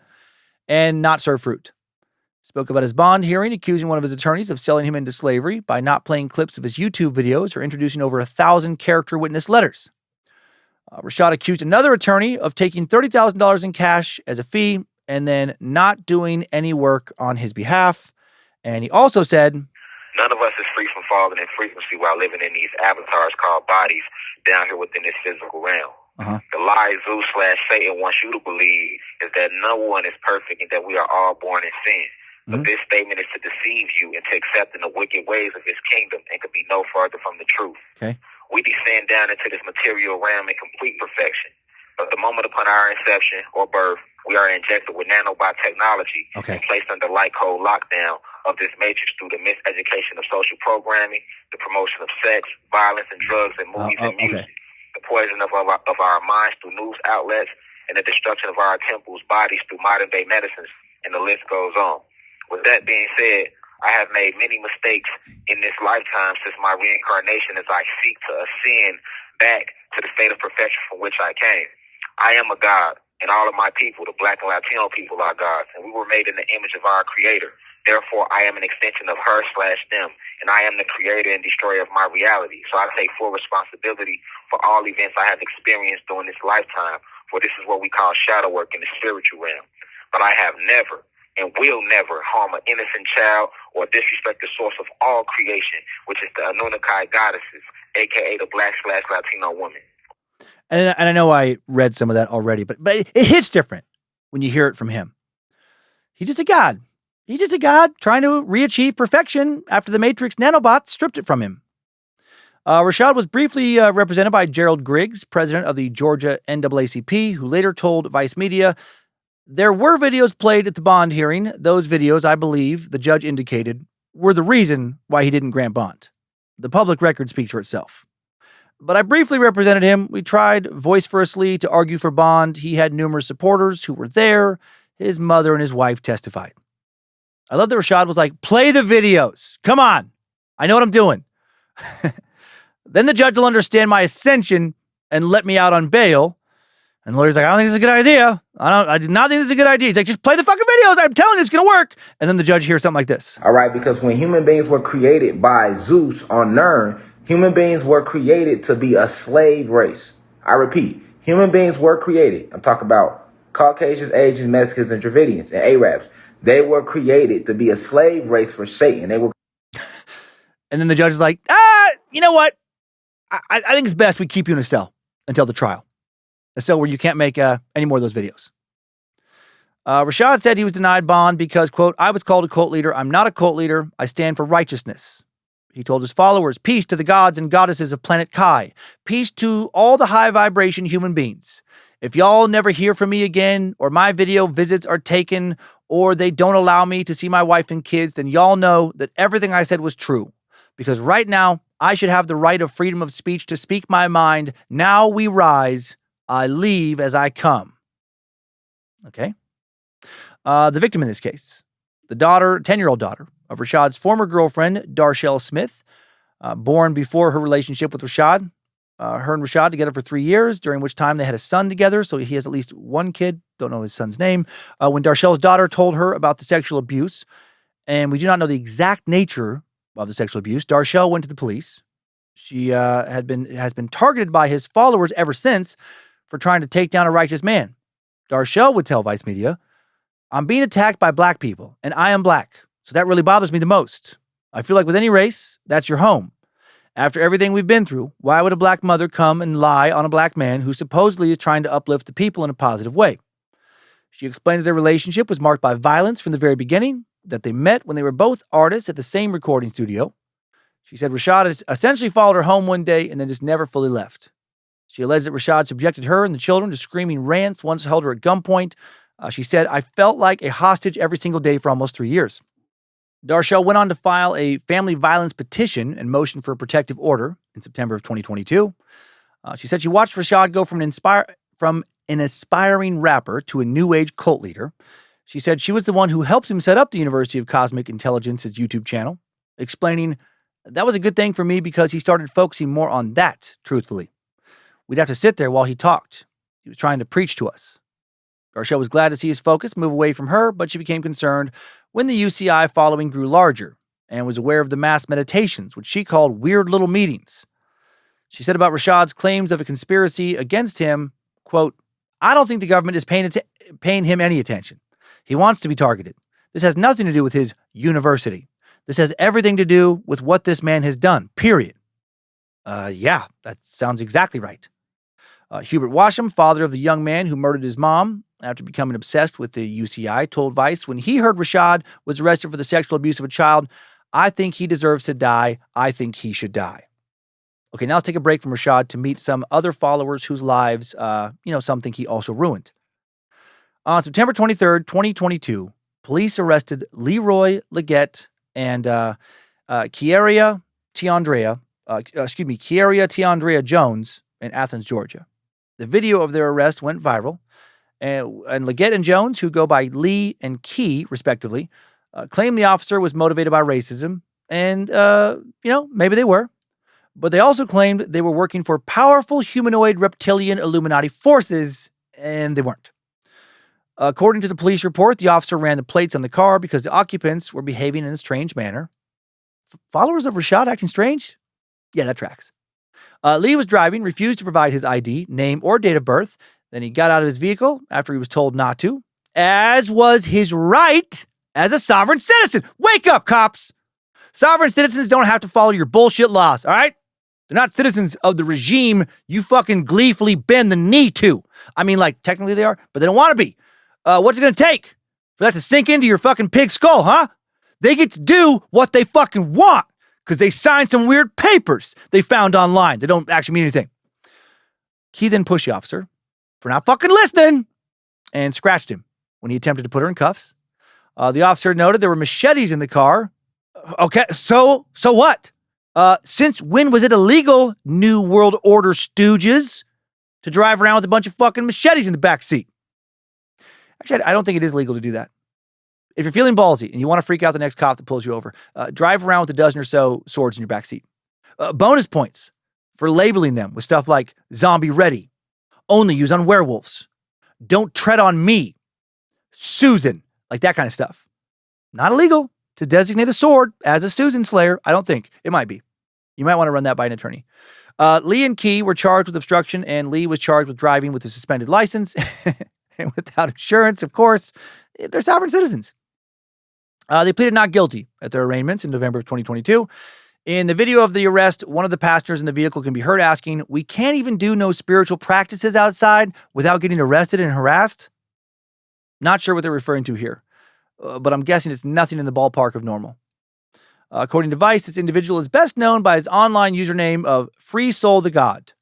and not serve fruit. Spoke about his bond hearing, accusing one of his attorneys of selling him into slavery by not playing clips of his YouTube videos or introducing over 1,000 character witness letters. Rashad accused another attorney of taking $30,000 in cash as a fee and then not doing any work on his behalf. And he also said, "None of us is free from falling in frequency while living in these avatars called bodies down here within this physical realm. The lie Zeus/Satan wants you to believe is that no one is perfect and that we are all born in sin. But this statement is to deceive you and to accept in the wicked ways of his kingdom and could be no farther from the truth. Okay. We descend down into this material realm in complete perfection. But the moment upon our inception or birth, we are injected with nanobot technology and placed under light code lockdown of this matrix through the miseducation of social programming, the promotion of sex, violence, and drugs in movies and music, the poison of our minds through news outlets, and the destruction of our temples, bodies through modern-day medicines, and the list goes on. With that being said, I have made many mistakes in this lifetime since my reincarnation as I seek to ascend back to the state of perfection from which I came. I am a God, and all of my people, the Black and Latino people, are gods, and we were made in the image of our Creator. Therefore, I am an extension of her/them, and I am the creator and destroyer of my reality. So I take full responsibility for all events I have experienced during this lifetime, for this is what we call shadow work in the spiritual realm. But I have never and will never harm an innocent child or disrespect the source of all creation, which is the Anunnaki goddesses, a.k.a. the Black/Latino woman. And I know I read some of that already, but it hits different when you hear it from him. He's just a god. He's just a god trying to re-achieve perfection after the Matrix nanobots stripped it from him. Rashad was briefly represented by Gerald Griggs, president of the Georgia NAACP, who later told Vice Media, "There were videos played at the bond hearing. Those videos, I believe, the judge indicated, were the reason why he didn't grant bond. The public record speaks for itself. But I briefly represented him. We tried vociferously to argue for bond. He had numerous supporters who were there. His mother and his wife testified." I love that Rashad was like, play the videos. Come on. I know what I'm doing. Then the judge will understand my ascension and let me out on bail. And the lawyer's like, I don't think this is a good idea. I do not think this is a good idea. He's like, just play the fucking videos. I'm telling you, it's going to work. And then the judge hears something like this. All right, because when human beings were created by Zeus on Nern, human beings were created to be a slave race. I repeat, human beings were created. I'm talking about Caucasians, Asians, Mexicans, and Dravidians, and Arabs. They were created to be a slave race for Satan. They were. And then the judge is like, you know what? I think it's best we keep you in a cell until the trial. A cell where you can't make any more of those videos. Rashad said he was denied bond because, quote, I was called a cult leader. I'm not a cult leader. I stand for righteousness. He told his followers, peace to the gods and goddesses of planet Kai. Peace to all the high vibration human beings. If y'all never hear from me again, or my video visits are taken, or they don't allow me to see my wife and kids, then y'all know that everything I said was true. Because right now, I should have the right of freedom of speech to speak my mind. Now we rise. I leave as I come. Okay. The victim in this case, the daughter, 10-year-old daughter of Rashad's former girlfriend, Darshell Smith, born before her relationship with Rashad. Her and Rashad together for 3 years, during which time they had a son together. So he has at least one kid. Don't know his son's name. When Darshell's daughter told her about the sexual abuse, and we do not know the exact nature of the sexual abuse, Darshell went to the police. She has been targeted by his followers ever since for trying to take down a righteous man. Darshell would tell Vice Media, I'm being attacked by black people, and I am black. So that really bothers me the most. I feel like with any race, that's your home. After everything we've been through, why would a black mother come and lie on a black man who supposedly is trying to uplift the people in a positive way? She explained that their relationship was marked by violence from the very beginning, that they met when they were both artists at the same recording studio. She said Rashad essentially followed her home one day and then just never fully left. She alleged that Rashad subjected her and the children to screaming rants, once held her at gunpoint. She said, I felt like a hostage every single day for almost 3 years. Darshell went on to file a family violence petition and motion for a protective order in September of 2022. She said she watched Rashad go from an aspiring rapper to a new age cult leader. She said she was the one who helped him set up the University of Cosmic Intelligence's YouTube channel, explaining, "That was a good thing for me because he started focusing more on that, truthfully. We'd have to sit there while he talked. He was trying to preach to us." Darshell was glad to see his focus move away from her, but she became concerned when the UCI following grew larger and was aware of the mass meditations, which she called weird little meetings. She said about Rashad's claims of a conspiracy against him, quote, "I don't think the government is paying him any attention. He wants to be targeted. This has nothing to do with his university. This has everything to do with what this man has done, period." Yeah, that sounds exactly right. Hubert Washam, father of the young man who murdered his mom after becoming obsessed with the UCI, told Vice when he heard Rashad was arrested for the sexual abuse of a child, "I think he deserves to die. I think he should die." Okay, now let's take a break from Rashad to meet some other followers whose lives, some think he also ruined. On September 23rd, 2022, police arrested Leroy Leggett and Kiaria Tiandrea Jones in Athens, Georgia. The video of their arrest went viral, and Leggett and Jones, who go by Lee and Key, respectively, claimed the officer was motivated by racism, and, maybe they were. But they also claimed they were working for powerful humanoid reptilian Illuminati forces, and they weren't. According to the police report, the officer ran the plates on the car because the occupants were behaving in a strange manner. Followers of Rashad acting strange? Yeah, that tracks. Lee was driving, refused to provide his ID, name, or date of birth. Then he got out of his vehicle after he was told not to, as was his right as a sovereign citizen. Wake up, cops! Sovereign citizens don't have to follow your bullshit laws, all right? They're not citizens of the regime you fucking gleefully bend the knee to. I mean, like, technically they are, but they don't want to be. What's it going to take for that to sink into your fucking pig skull, huh? They get to do what they fucking want because they signed some weird papers they found online. They don't actually mean anything. He then pushed the officer for not fucking listening and scratched him when he attempted to put her in cuffs. The officer noted there were machetes in the car. Okay, so what? Since when was it illegal, New World Order stooges, to drive around with a bunch of fucking machetes in the back seat? Actually, I don't think it is legal to do that. If you're feeling ballsy and you want to freak out the next cop that pulls you over, drive around with a dozen or so swords in your back seat. Bonus points for labeling them with stuff like zombie ready, only use on werewolves, don't tread on me, Susan, like that kind of stuff. Not illegal to designate a sword as a Susan Slayer. I don't think. It might be. You might want to run that by an attorney. Lee and Key were charged with obstruction, and Lee was charged with driving with a suspended license and without insurance, of course. They're sovereign citizens. They pleaded not guilty at their arraignments in November of 2022. In the video of the arrest, one of the passengers in the vehicle can be heard asking, "We can't even do no spiritual practices outside without getting arrested and harassed?" Not sure what they're referring to here, but I'm guessing it's nothing in the ballpark of normal. According to Vice, this individual is best known by his online username of Free Soul the God,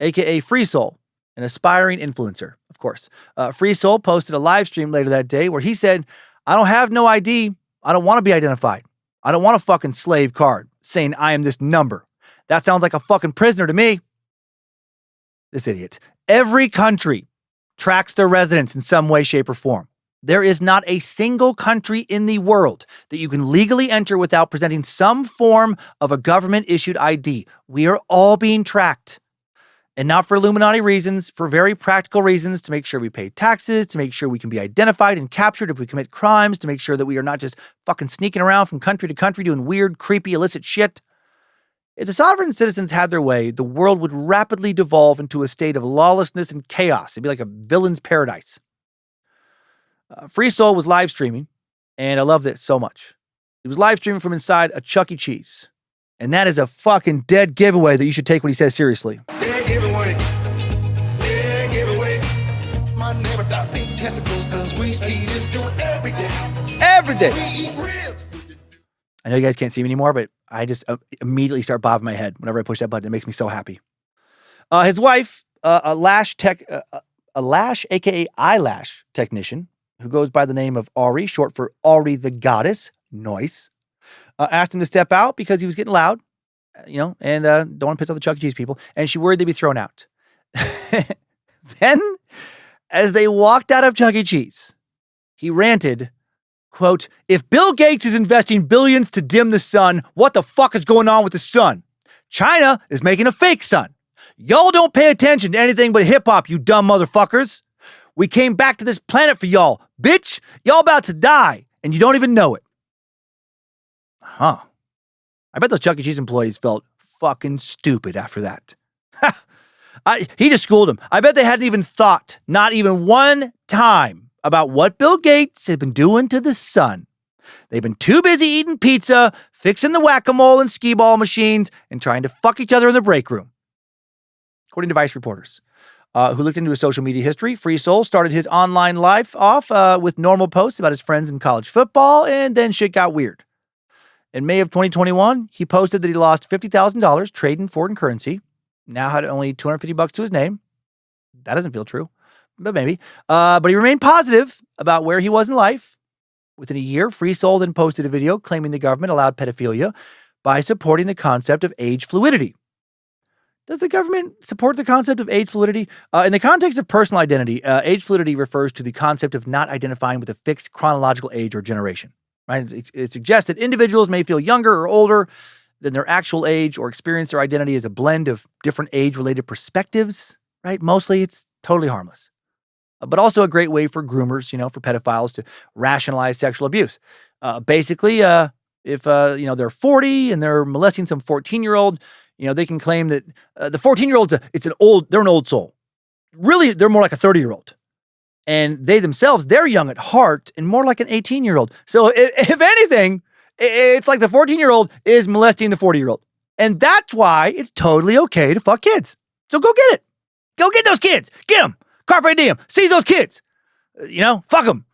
aka Free Soul, an aspiring influencer, of course. Free Soul posted a live stream later that day where he said, "I don't have no ID. I don't want to be identified. I don't want a fucking slave card saying I am this number. That sounds like a fucking prisoner to me." This idiot. Every country tracks their residents in some way, shape, or form. There is not a single country in the world that you can legally enter without presenting some form of a government-issued ID. We are all being tracked. And not for Illuminati reasons, for very practical reasons, to make sure we pay taxes, to make sure we can be identified and captured if we commit crimes, to make sure that we are not just fucking sneaking around from country to country doing weird, creepy, illicit shit. If the sovereign citizens had their way, the world would rapidly devolve into a state of lawlessness and chaos. It'd be like a villain's paradise. Free Soul was live streaming, and I love this so much. He was live streaming from inside a Chuck E. Cheese. And that is a fucking dead giveaway that you should take what he says seriously. Dead giveaway. Dead giveaway. My neighbor got big testicles because we see this dude every day. Every day. We eat ribs. I know you guys can't see me anymore, but I just immediately start bobbing my head whenever I push that button. It makes me so happy. His wife, a lash, aka eyelash technician, who goes by the name of Ari, short for Ari the Goddess, nice, asked him to step out because he was getting loud, and don't want to piss off the Chuck E. Cheese people. And she worried they'd be thrown out. Then, as they walked out of Chuck E. Cheese, he ranted, quote, "If Bill Gates is investing billions to dim the sun, what the fuck is going on with the sun? China is making a fake sun. Y'all don't pay attention to anything but hip-hop, you dumb motherfuckers. We came back to this planet for y'all. Bitch, y'all about to die, and you don't even know it." Huh. I bet those Chuck E. Cheese employees felt fucking stupid after that. He just schooled them. I bet they hadn't even thought, not even one time, about what Bill Gates had been doing to the sun. They've been too busy eating pizza, fixing the whack-a-mole and skee-ball machines, and trying to fuck each other in the break room. According to Vice reporters, who looked into his social media history, Free Soul started his online life off with normal posts about his friends in college football, and then shit got weird. In May of 2021, he posted that he lost $50,000 trading foreign currency, now had only $250 to his name. That doesn't feel true, but maybe. But he remained positive about where he was in life. Within a year, Free Soul then posted a video claiming the government allowed pedophilia by supporting the concept of age fluidity. Does the government support the concept of age fluidity? In the context of personal identity, age fluidity refers to the concept of not identifying with a fixed chronological age or generation. Right? It suggests that individuals may feel younger or older than their actual age or experience their identity as a blend of different age-related perspectives. Right? Mostly, it's totally harmless. But also a great way for groomers, for pedophiles to rationalize sexual abuse. Basically, if they're 40 and they're molesting some 14-year-old, they can claim that the 14-year-old's they're an old soul. Really, they're more like a 30-year-old. And they themselves, they're young at heart and more like an 18-year-old. So if anything, it's like the 14-year-old is molesting the 40-year-old. And that's why it's totally okay to fuck kids. So go get it. Go get those kids. Get them. Carpe diem. Seize those kids. Fuck them.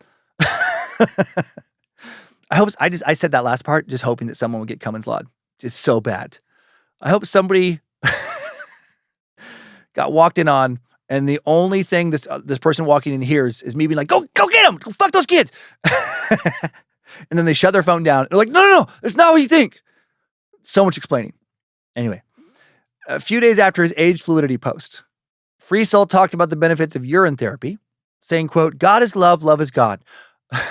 I said that last part just hoping that someone would get Cummins Lawed. Just so bad. I hope somebody got walked in on, and the only thing this person walking in hears is me being like, go get them. Go fuck those kids. And then they shut their phone down. They're like, no, it's not what you think. So much explaining. Anyway, a few days after his age fluidity post, Free Soul talked about the benefits of urine therapy, saying, quote, "God is love, love is God.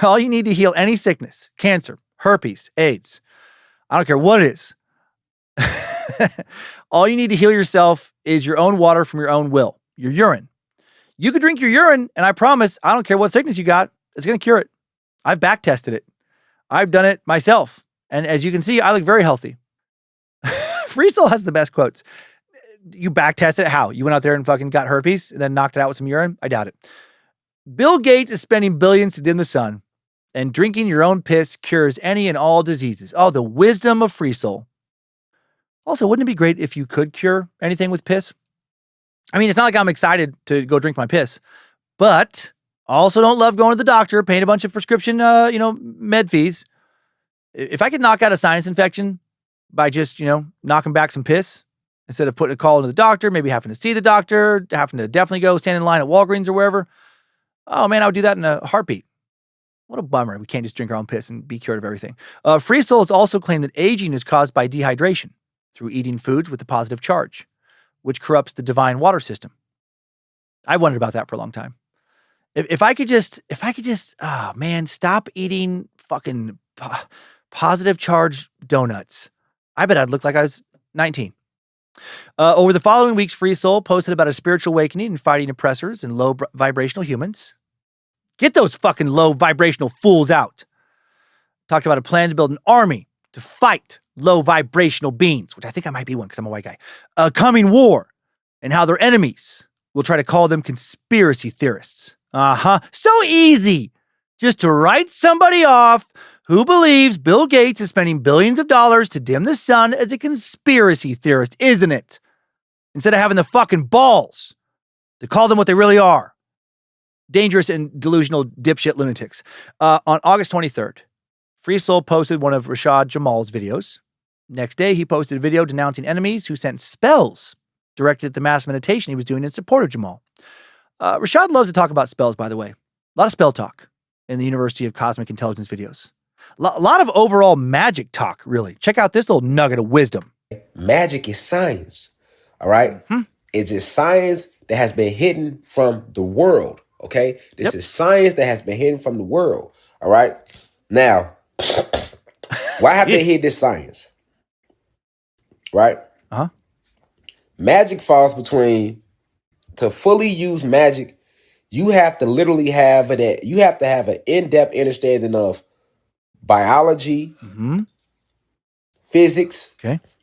All you need to heal any sickness, cancer, herpes, AIDS, I don't care what it is. All you need to heal yourself is your own water from your own will, your urine. You could drink your urine, and I promise, I don't care what sickness you got, it's going to cure it. I've back tested it. I've done it myself. And as you can see, I look very healthy." Free Soul has the best quotes. You back tested it? How? You went out there and fucking got herpes and then knocked it out with some urine? I doubt it. Bill Gates is spending billions to dim the sun, and drinking your own piss cures any and all diseases. Oh, the wisdom of Free Soul. Also, wouldn't it be great if you could cure anything with piss? I mean, it's not like I'm excited to go drink my piss, but I also don't love going to the doctor, paying a bunch of prescription, med fees. If I could knock out a sinus infection by just, knocking back some piss, instead of putting a call into the doctor, maybe having to see the doctor, having to definitely go stand in line at Walgreens or wherever. Oh man, I would do that in a heartbeat. What a bummer. We can't just drink our own piss and be cured of everything. Free Soul has also claimed that aging is caused by dehydration through eating foods with a positive charge, which corrupts the divine water system. I wondered about that for a long time. If I could just, stop eating fucking positive charged donuts. I bet I'd look like I was 19. Over the following weeks, Free Soul posted about a spiritual awakening and fighting oppressors and low vibrational humans. Get those fucking low vibrational fools out. Talked about a plan to build an army to fight low vibrational beings, which I think I might be one because I'm a white guy. A coming war, and how their enemies will try to call them conspiracy theorists. So easy. Just to write somebody off who believes Bill Gates is spending billions of dollars to dim the sun as a conspiracy theorist, isn't it? Instead of having the fucking balls to call them what they really are. Dangerous and delusional dipshit lunatics. On August 23rd, Free Soul posted one of Rashad Jamal's videos. Next day, he posted a video denouncing enemies who sent spells directed at the mass meditation he was doing in support of Jamal. Rashad loves to talk about spells, by the way. A lot of spell talk in the University of Cosmic Intelligence videos. A lot of overall magic talk, really. Check out this little nugget of wisdom. Magic is science, all right? It's just science that has been hidden from the world, okay? This is science that has been hidden from the world, all right? Now, why have they hid this science? Right? Magic falls between, to fully use magic, you have to literally have it. You have to have an in-depth understanding of biology, physics,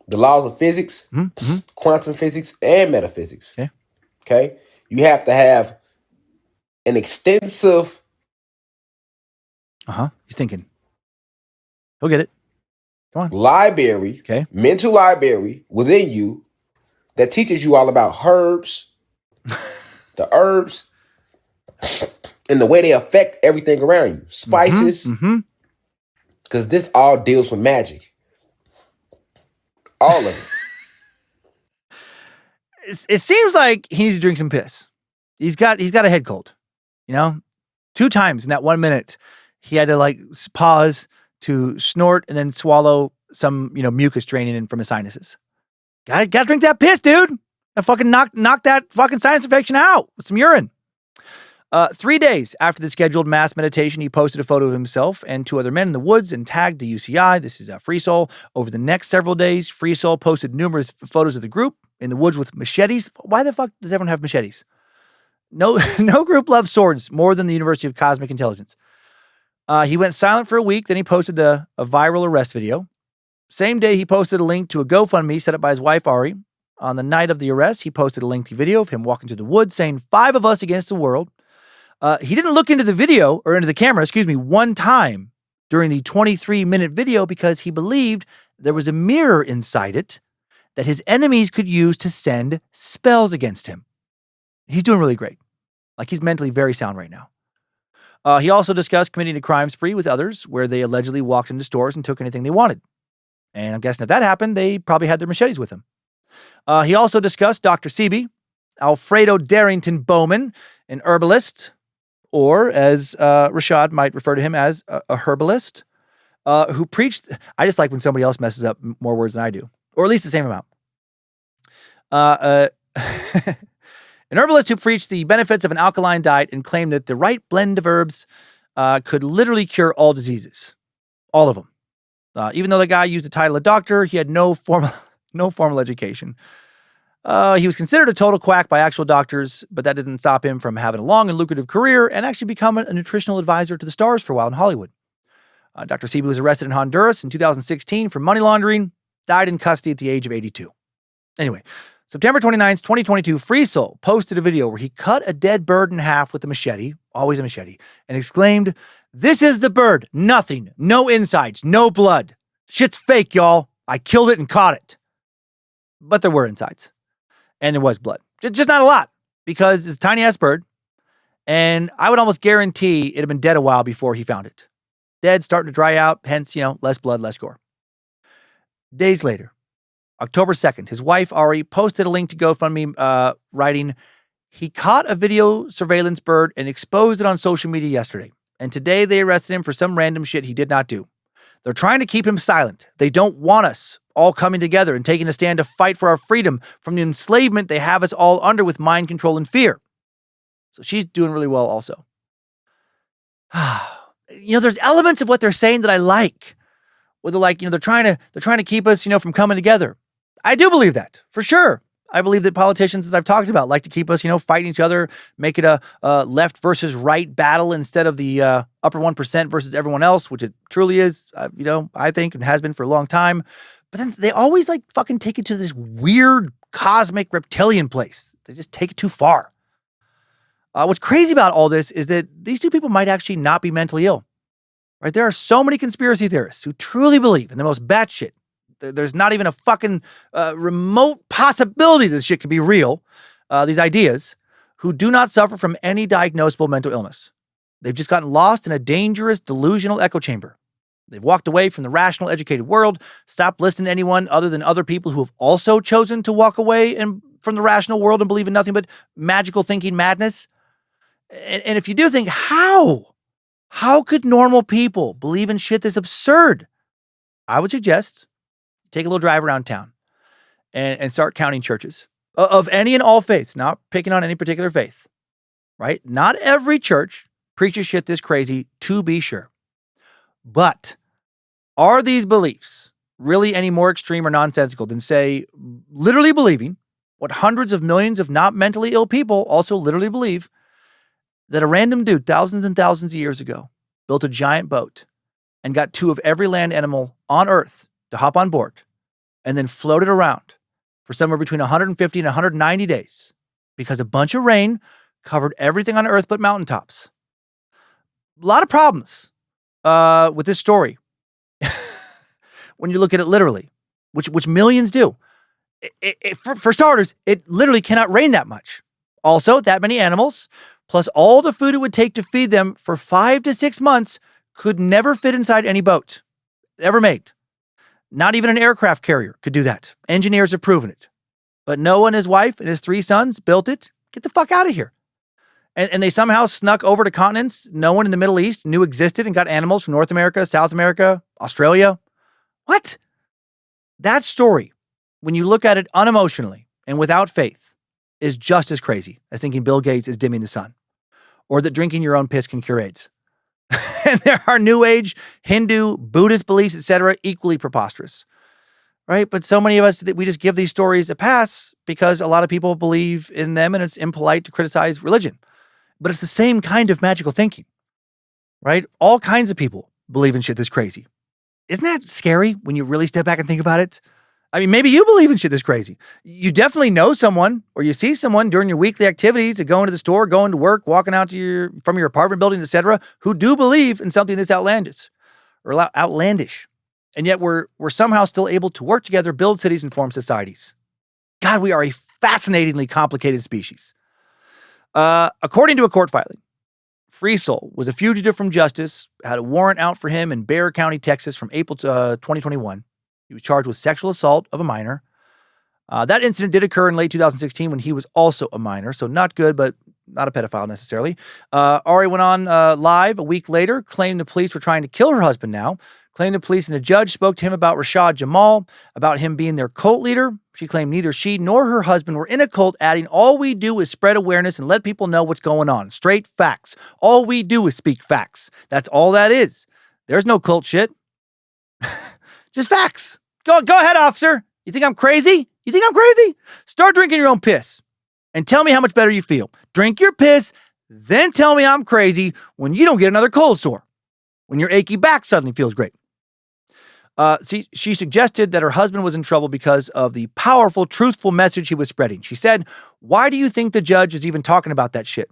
the laws of physics, quantum physics, and metaphysics. Okay. You have to have an extensive. He's thinking. He'll get it. Come on. Library. Mental library within you that teaches you all about herbs, the herbs, and the way they affect everything around you. Spices. Because this all deals with magic. All of it. It seems like he needs to drink some piss. He's got a head cold. 2 times in that 1 minute, he had to like pause to snort and then swallow some mucus draining in from his sinuses. Gotta drink that piss, dude. And fucking knock that fucking sinus infection out with some urine. 3 days after the scheduled mass meditation, he posted a photo of himself and 2 other men in the woods and tagged the UCI. This is Free Soul. Over the next several days, Free Soul posted numerous photos of the group in the woods with machetes. Why the fuck does everyone have machetes? No group loves swords more than the University of Cosmic Intelligence. He went silent for a week. Then he posted a viral arrest video. Same day, he posted a link to a GoFundMe set up by his wife, Ari. On the night of the arrest, he posted a lengthy video of him walking through the woods saying, 5 of us against the world. He didn't look into the video, or into the camera, one time during the 23-minute video because he believed there was a mirror inside it that his enemies could use to send spells against him. He's doing really great. Like, he's mentally very sound right now. He also discussed committing a crime spree with others where they allegedly walked into stores and took anything they wanted. And I'm guessing if that happened, they probably had their machetes with them. He also discussed Dr. Sebi, Alfredo Darrington Bowman, an herbalist, or as Rashad might refer to him as a herbalist, who preached. I just like when somebody else messes up more words than I do, or at least the same amount. An herbalist who preached the benefits of an alkaline diet and claimed that the right blend of herbs could literally cure all diseases, all of them. Even though the guy used the title of doctor, he had no formal education. He was considered a total quack by actual doctors, but that didn't stop him from having a long and lucrative career and actually becoming a nutritional advisor to the stars for a while in Hollywood. Dr. Sebi was arrested in Honduras in 2016 for money laundering, died in custody at the age of 82. Anyway, September 29th, 2022, Free Soul posted a video where he cut a dead bird in half with a machete, always a machete, and exclaimed, "This is the bird. Nothing. No insides. No blood. Shit's fake, y'all. I killed it and caught it." But there were insides. And there was blood. Just not a lot, because it's a tiny-ass bird, and I would almost guarantee it had been dead a while before he found it. Dead, starting to dry out, hence, less blood, less gore. Days later, October 2nd, his wife, Ari, posted a link to GoFundMe, writing, "He caught a video surveillance bird and exposed it on social media yesterday, and today they arrested him for some random shit he did not do. They're trying to keep him silent. They don't want us all coming together and taking a stand to fight for our freedom from the enslavement they have us all under with mind control and fear." So she's doing really well also. There's elements of what they're saying that I like. Where they're like, they're trying to keep us, from coming together. I do believe that, for sure. I believe that politicians, as I've talked about, like to keep us, fighting each other, make it a left versus right battle instead of the upper 1% versus everyone else, which it truly is, I think, and has been for a long time. But then they always fucking take it to this weird cosmic reptilian place. They just take it too far. What's crazy about all this is that these 2 people might actually not be mentally ill. Right? There are so many conspiracy theorists who truly believe in the most batshit. There's not even a fucking remote possibility this shit could be real, these ideas, who do not suffer from any diagnosable mental illness. They've just gotten lost in a dangerous, delusional echo chamber. They've walked away from the rational, educated world, stopped listening to anyone other than other people who have also chosen to walk away from the rational world and believe in nothing but magical thinking madness. And if you do think, how? How could normal people believe in shit this absurd? I would suggest take a little drive around town and start counting churches of any and all faiths, not picking on any particular faith, right? Not every church preaches shit this crazy, to be sure. But are these beliefs really any more extreme or nonsensical than, say, literally believing what hundreds of millions of not mentally ill people also literally believe, that a random dude thousands and thousands of years ago built a giant boat and got 2 of every land animal on Earth to hop on board and then floated around for somewhere between 150 and 190 days because a bunch of rain covered everything on Earth but mountaintops. A lot of problems with this story when you look at it literally, which millions do. For starters, it literally cannot rain that much. Also, that many animals, plus all the food it would take to feed them for 5 to 6 months, could never fit inside any boat ever made. Not even an aircraft carrier could do that. Engineers have proven it. But Noah and his wife and his 3 sons built it. Get the fuck out of here. And they somehow snuck over to continents no one in the Middle East knew existed and got animals from North America, South America, Australia. What? That story, when you look at it unemotionally and without faith, is just as crazy as thinking Bill Gates is dimming the sun, or that drinking your own piss can cure AIDS. And there are New Age, Hindu, Buddhist beliefs, etc., equally preposterous, right? But so many of us, we just give these stories a pass because a lot of people believe in them and it's impolite to criticize religion. But it's the same kind of magical thinking, right? All kinds of people believe in shit that's crazy. Isn't that scary when you really step back and think about it? I mean, maybe you believe in shit that's crazy. You definitely know someone or you see someone during your weekly activities of going to the store, going to work, walking out to from your apartment building, etc., who do believe in something that's outlandish. And yet we're somehow still able to work together, build cities, and form societies. God, we are a fascinatingly complicated species. According to a court filing, Free Soul was a fugitive from justice, had a warrant out for him in Bexar County, Texas from April 2021. He was charged with sexual assault of a minor. That incident did occur in late 2016 when he was also a minor, so not good, but not a pedophile necessarily. Ari went on live a week later, claimed the police were trying to kill her husband now, claimed the police and a judge spoke to him about Rashad Jamal, about him being their cult leader. She claimed neither she nor her husband were in a cult, adding, all we do is spread awareness and let people know what's going on. Straight facts. All we do is speak facts. That's all that is. There's no cult shit. Just facts. Go ahead, officer. You think I'm crazy? You think I'm crazy? Start drinking your own piss and tell me how much better you feel. Drink your piss, then tell me I'm crazy when you don't get another cold sore, when your achy back suddenly feels great. She suggested that her husband was in trouble because of the powerful, truthful message he was spreading. She said, why do you think the judge is even talking about that shit?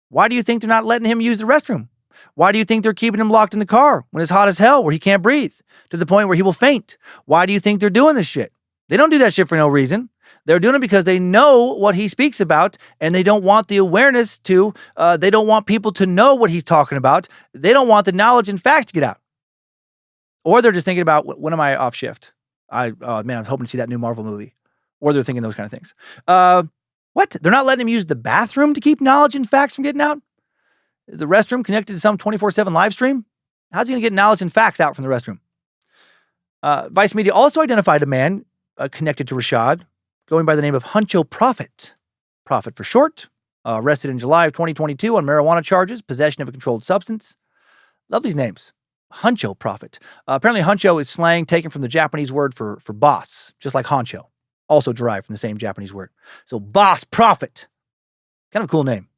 Why do you think they're not letting him use the restroom? Why do you think they're keeping him locked in the car when it's hot as hell, where he can't breathe, to the point where he will faint? Why do you think they're doing this shit? They don't do that shit for no reason. They're doing it because they know what he speaks about, and they don't want the awareness to, they don't want people to know what he's talking about. They don't want the knowledge and facts to get out. Or they're just thinking about, when am I off shift? I'm hoping to see that new Marvel movie. Or they're thinking those kind of things. What? They're not letting him use the bathroom to keep knowledge and facts from getting out? Is the restroom connected to some 24/7 live stream? How's he going to get knowledge and facts out from the restroom? Vice Media also identified a man connected to Rashad, going by the name of Huncho Prophet. Prophet for short. Arrested in July of 2022 on marijuana charges, possession of a controlled substance. Love these names. Huncho Prophet. Apparently Huncho is slang taken from the Japanese word for boss, just like honcho, also derived from the same Japanese word. So boss prophet. Kind of a cool name.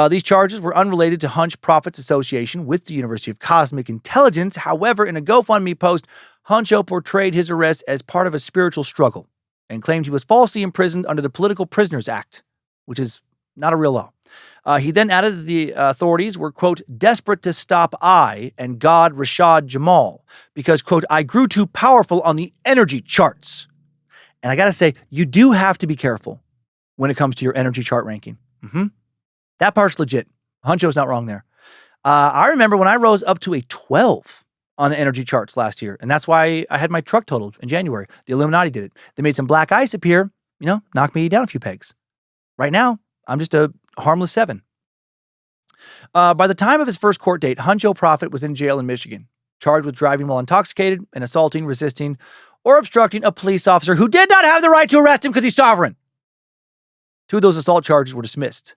These charges were unrelated to Hunch Prophet's association with the University of Cosmic Intelligence. However, in a GoFundMe post, Huncho portrayed his arrest as part of a spiritual struggle and claimed he was falsely imprisoned under the Political Prisoners Act, which is not a real law. He then added that the authorities were, quote, desperate to stop I and God Rashad Jamal because, quote, I grew too powerful on the energy charts. And I got to say, you do have to be careful when it comes to your energy chart ranking. That part's legit. Huncho's not wrong there. I remember when I rose up to a 12 on the energy charts last year, and that's why I had my truck totaled in January. The Illuminati did it. They made some black ice appear, knocked me down a few pegs. Right now, I'm just a harmless 7. By the time of his first court date, Huncho Prophet was in jail in Michigan, charged with driving while intoxicated and assaulting, resisting, or obstructing a police officer who did not have the right to arrest him because he's sovereign. 2 of those assault charges were dismissed.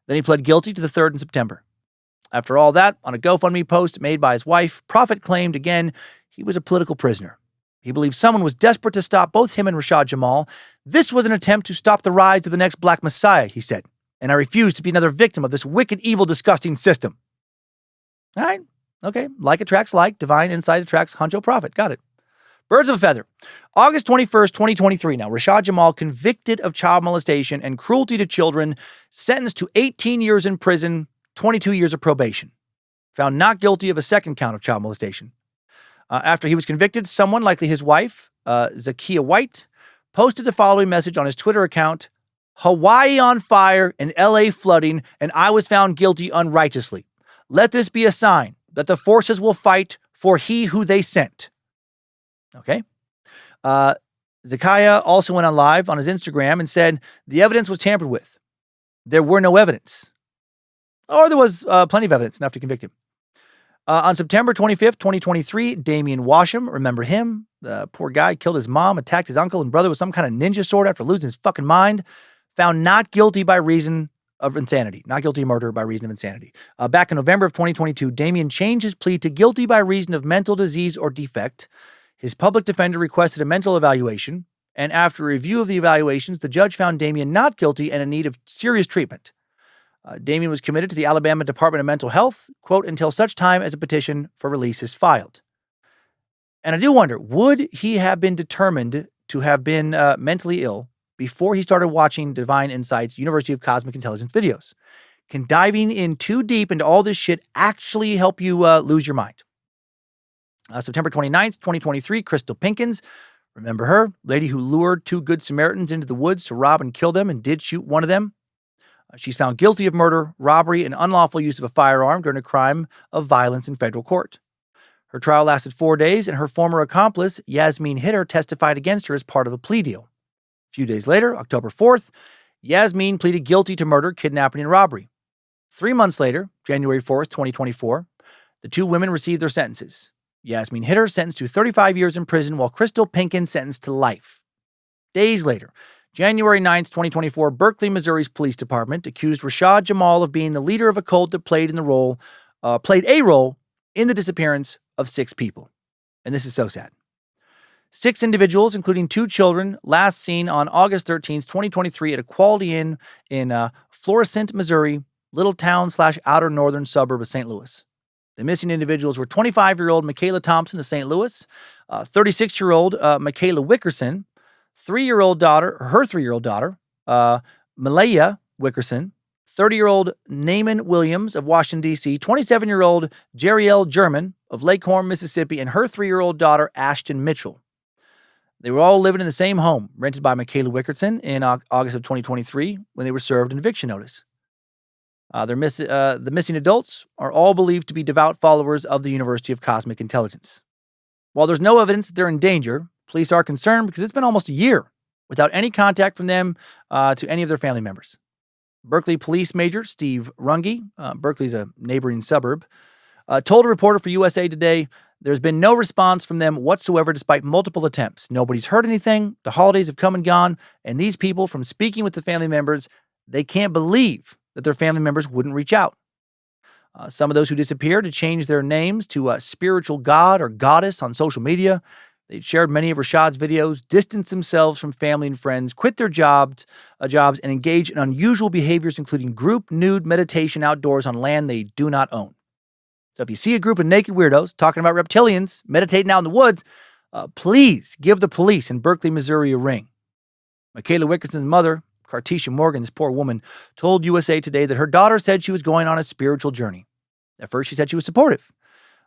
Then he pled guilty to the 3rd in September. After all that, on a GoFundMe post made by his wife, Prophet claimed again he was a political prisoner. He believed someone was desperate to stop both him and Rashad Jamal. This was an attempt to stop the rise of the next black messiah, he said, and I refuse to be another victim of this wicked, evil, disgusting system. All right, okay, like attracts like, divine insight attracts Huncho Prophet, got it. Birds of a feather. August 21st, 2023. Now, Rashad Jamal, convicted of child molestation and cruelty to children, sentenced to 18 years in prison, 22 years of probation. Found not guilty of a second count of child molestation. After he was convicted, someone, likely his wife, Zakiya White, posted the following message on his Twitter account: Hawaii on fire and LA flooding, and I was found guilty unrighteously. Let this be a sign that the forces will fight for he who they sent. Okay. Zakiya also went on live on his Instagram and said the evidence was tampered with. There were no evidence. Or there was plenty of evidence enough to convict him. On September 25th, 2023, Damian Washam, remember him? The poor guy killed his mom, attacked his uncle and brother with some kind of ninja sword after losing his fucking mind. Found not guilty by reason of insanity. Not guilty of murder by reason of insanity. Back in November of 2022, Damian changed his plea to guilty by reason of mental disease or defect. His public defender requested a mental evaluation, and after review of the evaluations, the judge found Damian not guilty and in need of serious treatment. Damian was committed to the Alabama Department of Mental Health, quote, until such time as a petition for release is filed. And I do wonder, would he have been determined to have been mentally ill before he started watching Divine Insight's University of Cosmic Intelligence videos? Can diving in too deep into all this shit actually help you lose your mind? September 29th, 2023, Crystal Pinkins, remember her? Lady who lured 2 good Samaritans into the woods to rob and kill them and did shoot one of them. She's found guilty of murder, robbery, and unlawful use of a firearm during a crime of violence in federal court. Her trial lasted 4 days, and her former accomplice, Yasmin Hitter, testified against her as part of a plea deal. A few days later, October 4th, Yasmin pleaded guilty to murder, kidnapping, and robbery. 3 months later, January 4th, 2024, the 2 women received their sentences. Yasmin Hitter sentenced to 35 years in prison, while Crystal Pinkins sentenced to life. Days later, January 9th, 2024, Berkeley, Missouri's police department accused Rashad Jamal of being the leader of a cult that played a role in the disappearance of 6 people. And this is so sad. 6 individuals, including 2 children, last seen on August 13th, 2023 at a Quality Inn in Florissant, Missouri, little town/outer northern suburb of St. Louis. The missing individuals were 25-year-old Michaela Thompson of St. Louis, 36-year-old Michaela Wickerson, her 3-year-old daughter, Malaya Wickerson, 30-year-old Naaman Williams of Washington, D.C., 27-year-old Jeriel German of Lake Horn, Mississippi, and her 3-year-old daughter, Ashton Mitchell. They were all living in the same home, rented by Michaela Wickerson in August of 2023 when they were served an eviction notice. The missing adults are all believed to be devout followers of the University of Cosmic Intelligence. While there's no evidence that they're in danger, police are concerned because it's been almost a year without any contact from them to any of their family members. Berkeley Police Major Steve Runge, Berkeley's a neighboring suburb, told a reporter for USA Today, there's been no response from them whatsoever despite multiple attempts. Nobody's heard anything. The holidays have come and gone, and these people, from speaking with the family members, they can't believe that their family members wouldn't reach out. Some of those who disappeared had changed their names to a spiritual god or goddess on social media. They'd shared many of Rashad's videos, distanced themselves from family and friends, quit their jobs, and engaged in unusual behaviors, including group nude meditation outdoors on land they do not own. So if you see a group of naked weirdos talking about reptilians meditating out in the woods, please give the police in Berkeley, Missouri a ring. Michaela Wickerson's mother, Cartisha Morgan, this poor woman, told USA Today that her daughter said she was going on a spiritual journey. At first, she said she was supportive,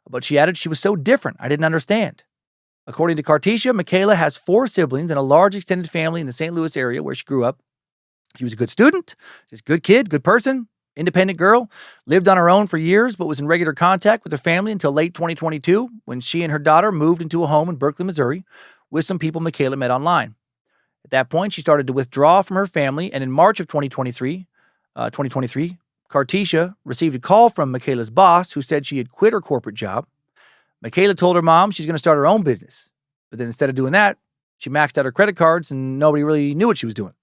but she added she was so different, I didn't understand. According to Cartisha, Michaela has 4 siblings and a large extended family in the St. Louis area where she grew up. She was a good student, she's a good kid, good person, independent girl, lived on her own for years, but was in regular contact with her family until late 2022 when she and her daughter moved into a home in Berkeley, Missouri with some people Michaela met online. At that point, she started to withdraw from her family, and in March of 2023, Cartesia received a call from Michaela's boss who said she had quit her corporate job. Michaela told her mom she's going to start her own business. But then instead of doing that, she maxed out her credit cards and nobody really knew what she was doing.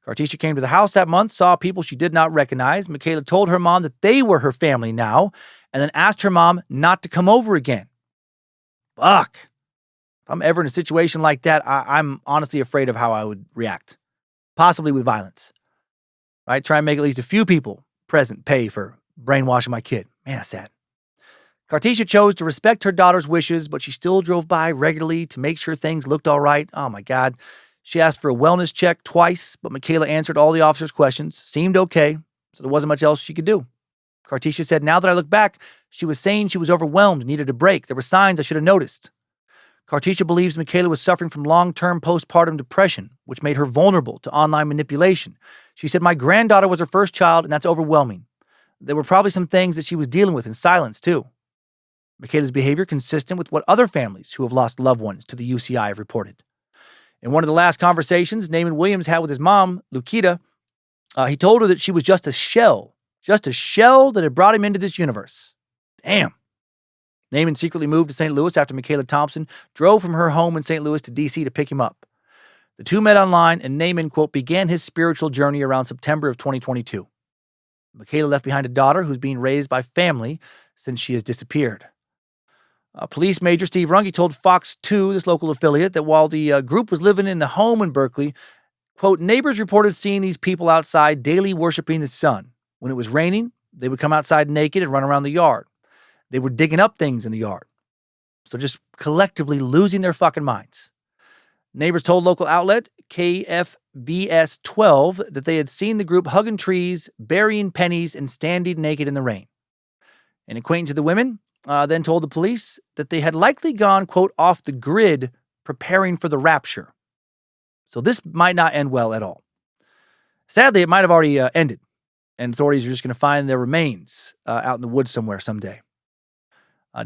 Cartesia came to the house that month, saw people she did not recognize. Michaela told her mom that they were her family now, and then asked her mom not to come over again. Fuck. If I'm ever in a situation like that, I'm honestly afraid of how I would react. Possibly with violence. Right? Try and make at least a few people present pay for brainwashing my kid. Man, that's sad. Cartesia chose to respect her daughter's wishes, but she still drove by regularly to make sure things looked all right. Oh my God. She asked for a wellness check twice, but Michaela answered all the officer's questions, seemed okay, so there wasn't much else she could do. Cartesia said, now that I look back, she was saying she was overwhelmed, needed a break. There were signs I should have noticed. Cartesia believes Michaela was suffering from long-term postpartum depression, which made her vulnerable to online manipulation. She said, my granddaughter was her first child, and that's overwhelming. There were probably some things that she was dealing with in silence, too. Michaela's behavior consistent with what other families who have lost loved ones to the UCI have reported. In one of the last conversations Naaman Williams had with his mom, Lukita, he told her that she was just a shell that had brought him into this universe. Damn. Naaman secretly moved to St. Louis after Michaela Thompson drove from her home in St. Louis to D.C. to pick him up. The two met online, and Naaman, quote, began his spiritual journey around September of 2022. Michaela left behind a daughter who's being raised by family since she has disappeared. Police Major Steve Runge told Fox 2, this local affiliate, that while the group was living in the home in Berkeley, quote, neighbors reported seeing these people outside daily worshiping the sun. When it was raining, they would come outside naked and run around the yard. They were digging up things in the yard. So just collectively losing their fucking minds. Neighbors told local outlet KFVS 12 that they had seen the group hugging trees, burying pennies, and standing naked in the rain. An acquaintance of the women then told the police that they had likely gone, quote, off the grid, preparing for the rapture. So this might not end well at all. Sadly, it might have already ended, and authorities are just going to find their remains out in the woods somewhere someday.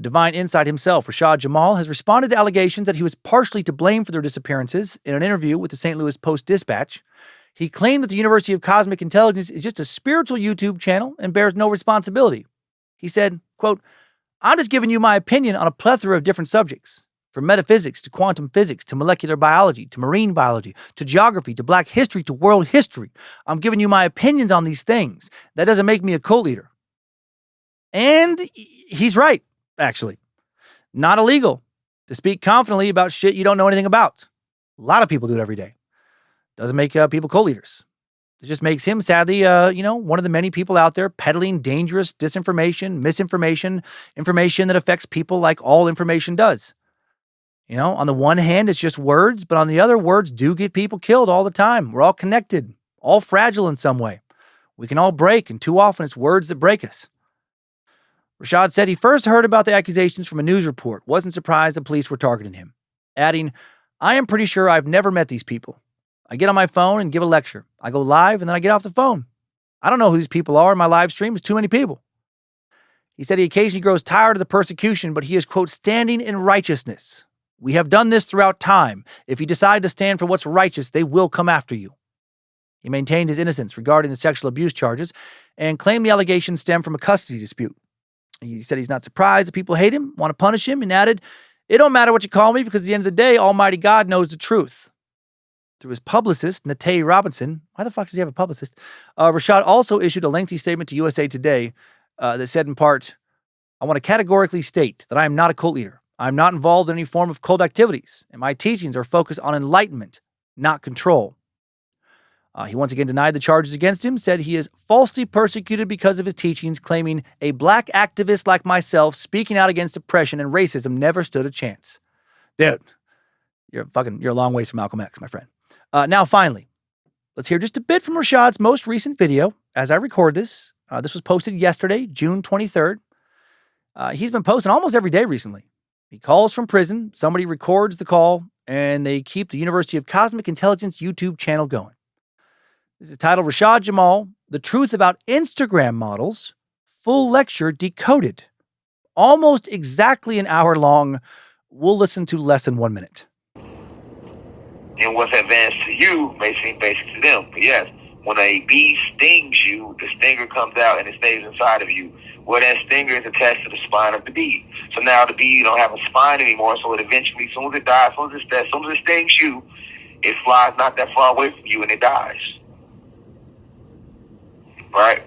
Divine Insight himself, Rashad Jamal, has responded to allegations that he was partially to blame for their disappearances in an interview with the St. Louis Post-Dispatch. He claimed that the University of Cosmic Intelligence is just a spiritual YouTube channel and bears no responsibility. He said, quote, I'm just giving you my opinion on a plethora of different subjects, from metaphysics to quantum physics to molecular biology to marine biology to geography to black history to world history. I'm giving you my opinions on these things. That doesn't make me a cult leader. And he's right, actually. Not illegal to speak confidently about shit you don't know anything about. A lot of people do it every day. Doesn't make people cult leaders. It just makes him, sadly, one of the many people out there peddling dangerous disinformation, misinformation, information that affects people like all information does. You know, on the one hand, it's just words, but on the other, words do get people killed all the time. We're all connected, all fragile in some way. We can all break, and too often it's words that break us. Rashad said he first heard about the accusations from a news report, wasn't surprised the police were targeting him, adding, I am pretty sure I've never met these people. I get on my phone and give a lecture. I go live and then I get off the phone. I don't know who these people are in my live stream. It's too many people. He said he occasionally grows tired of the persecution, but he is, quote, standing in righteousness. We have done this throughout time. If you decide to stand for what's righteous, they will come after you. He maintained his innocence regarding the sexual abuse charges and claimed the allegations stem from a custody dispute. He said he's not surprised that people hate him, want to punish him, and added, it don't matter what you call me because at the end of the day, Almighty God knows the truth. Through his publicist, Natay Robinson, why the fuck does he have a publicist? Rashad also issued a lengthy statement to USA Today that said in part, I want to categorically state that I am not a cult leader. I am not involved in any form of cult activities, and my teachings are focused on enlightenment, not control. He once again denied the charges against him, said he is falsely persecuted because of his teachings, claiming a black activist like myself speaking out against oppression and racism never stood a chance. Dude, you're a long ways from Malcolm X, my friend. Now, finally, let's hear just a bit from Rashad's most recent video. As I record this, this was posted yesterday, June 23rd. He's been posting almost every day recently. He calls from prison, somebody records the call, and they keep the University of Cosmic Intelligence YouTube channel going. This is titled Rashad Jamal, The Truth About Instagram Models, Full Lecture Decoded. Almost exactly an hour long. We'll listen to less than 1 minute. And what's advanced to you may seem basic to them. But yes, When a bee stings you, the stinger comes out and it stays inside of you. Well, that stinger is attached to the spine of the bee. So now the bee don't have a spine anymore, so it eventually, as soon as it dies, as soon as it stings you, it flies not that far away from you and it dies. Right?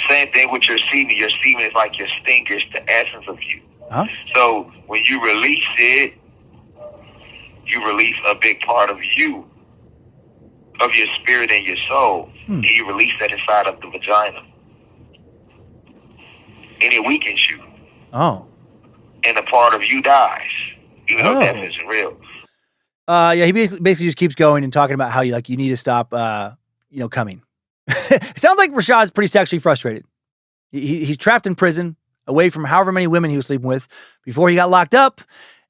Same thing with your semen. Your semen is like your stinger. It's the essence of you. Huh? So when you release it, you release a big part of you, of your spirit and your soul. And you release that inside of the vagina. And it weakens you. Oh. And a part of you dies. Even though death isn't real. Yeah, he basically just keeps going and talking about how you need to stop coming. It sounds like Rashad's pretty sexually frustrated. He's trapped in prison, away from however many women he was sleeping with before he got locked up.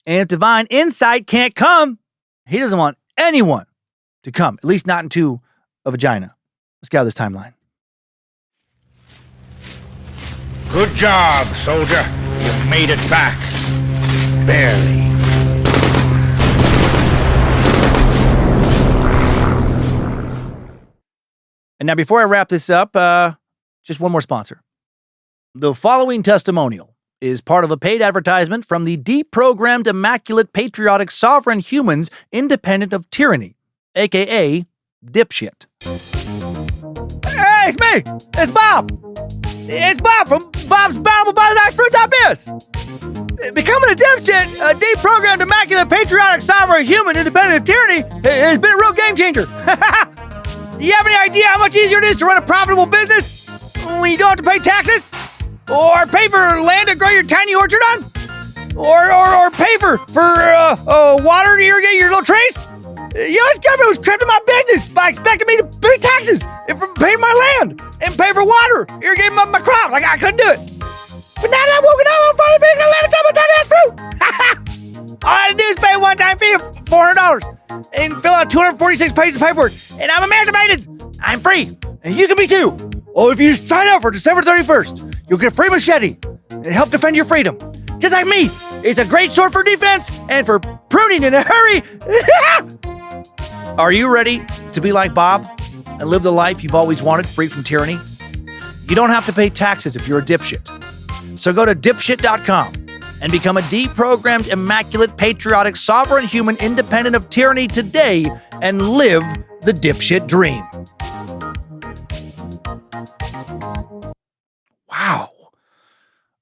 And if divine insight can't come, he doesn't want anyone to come, at least not into a vagina. Let's get out of this timeline. Good job, soldier. You made it back. Barely. And now before I wrap this up, just one more sponsor. The following testimonial is part of a paid advertisement from the deprogrammed, immaculate, patriotic, sovereign humans independent of tyranny, a.k.a. dipshit. Hey, it's me! It's Bob! It's Bob from Bob's Bound by the Fruit Top Biz! Becoming a dipshit, a deprogrammed, immaculate, patriotic, sovereign human independent of tyranny has been a real game changer. You have any idea how much easier it is to run a profitable business when you don't have to pay taxes? Or pay for land to grow your tiny orchard on? Or pay for water to irrigate your little trees? This government was crimping my business by expecting me to pay taxes and pay my land and pay for water, irrigating my crops. Like, I couldn't do it. But now that I'm woken up, I'm finally paying a land and someone fruit. All I had to do is pay a one-time fee of $400 and fill out 246 pages of paperwork. And I'm emancipated. I'm free. And you can be too. Oh, if you sign up for December 31st, you'll get a free machete and help defend your freedom. Just like me. It's a great sword for defense and for pruning in a hurry. Are you ready to be like Bob and live the life you've always wanted, free from tyranny? You don't have to pay taxes if you're a dipshit. So go to dipshit.com and become a deprogrammed, immaculate, patriotic, sovereign human independent of tyranny today and live the dipshit dream. Wow.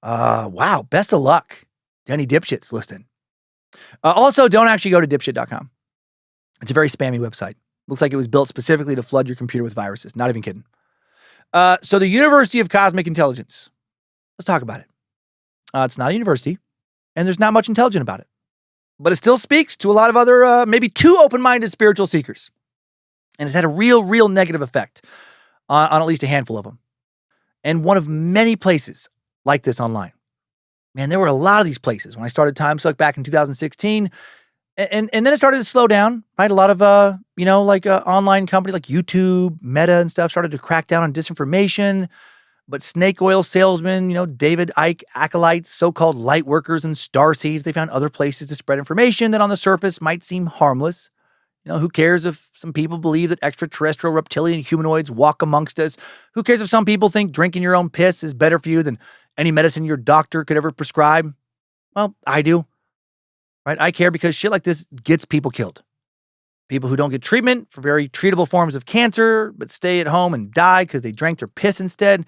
Wow. Best of luck to any dipshits listening. Also, don't actually go to dipshit.com. It's a very spammy website. Looks like it was built specifically to flood your computer with viruses. Not even kidding. So the University of Cosmic Intelligence. Let's talk about it. It's not a university, and there's not much intelligent about it. But it still speaks to a lot of other, maybe too open-minded spiritual seekers. And it's had a real negative effect on at least a handful of them. And one of many places like this online. Man, there were a lot of these places when I started Timesuck back in 2016. And then it started to slow down, right? A lot of, online company like YouTube, Meta and stuff started to crack down on disinformation. But snake oil salesmen, David Icke acolytes, so-called light workers and starseeds, they found other places to spread information that on the surface might seem harmless. Who cares if some people believe that extraterrestrial reptilian humanoids walk amongst us? Who cares if some people think drinking your own piss is better for you than any medicine your doctor could ever prescribe? Well, I do. Right? I care because shit like this gets people killed. People who don't get treatment for very treatable forms of cancer, but stay at home and die because they drank their piss instead.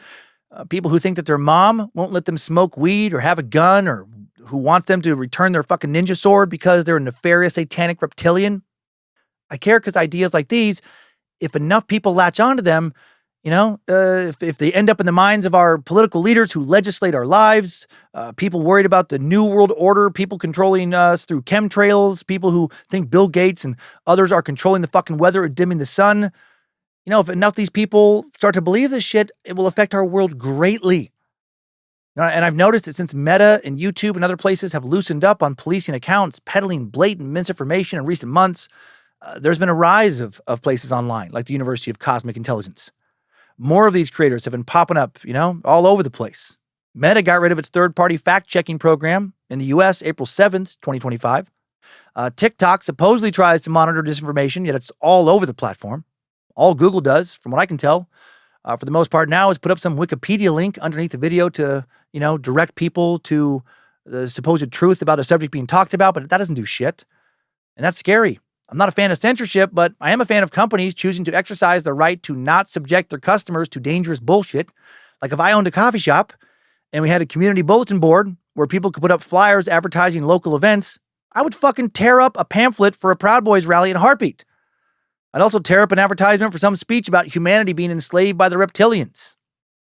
People who think that their mom won't let them smoke weed or have a gun, or who want them to return their fucking ninja sword because they're a nefarious satanic reptilian. I care because ideas like these, if enough people latch onto them, if they end up in the minds of our political leaders who legislate our lives, people worried about the new world order, people controlling us through chemtrails, people who think Bill Gates and others are controlling the fucking weather or dimming the sun. If enough of these people start to believe this shit, it will affect our world greatly. And I've noticed that since Meta and YouTube and other places have loosened up on policing accounts peddling blatant misinformation in recent months, there's been a rise of places online like the University of Cosmic Intelligence. More of these creators have been popping up, all over the place. Meta got rid of its third-party fact-checking program in the U.S. April 7th, 2025. TikTok supposedly tries to monitor disinformation, yet it's all over the platform. All Google does, from what I can tell, for the most part now, is put up some Wikipedia link underneath the video to, direct people to the supposed truth about a subject being talked about, but that doesn't do shit. And that's scary. I'm not a fan of censorship, but I am a fan of companies choosing to exercise the right to not subject their customers to dangerous bullshit. Like if I owned a coffee shop and we had a community bulletin board where people could put up flyers advertising local events, I would fucking tear up a pamphlet for a Proud Boys rally in a heartbeat. I'd also tear up an advertisement for some speech about humanity being enslaved by the Reptilians.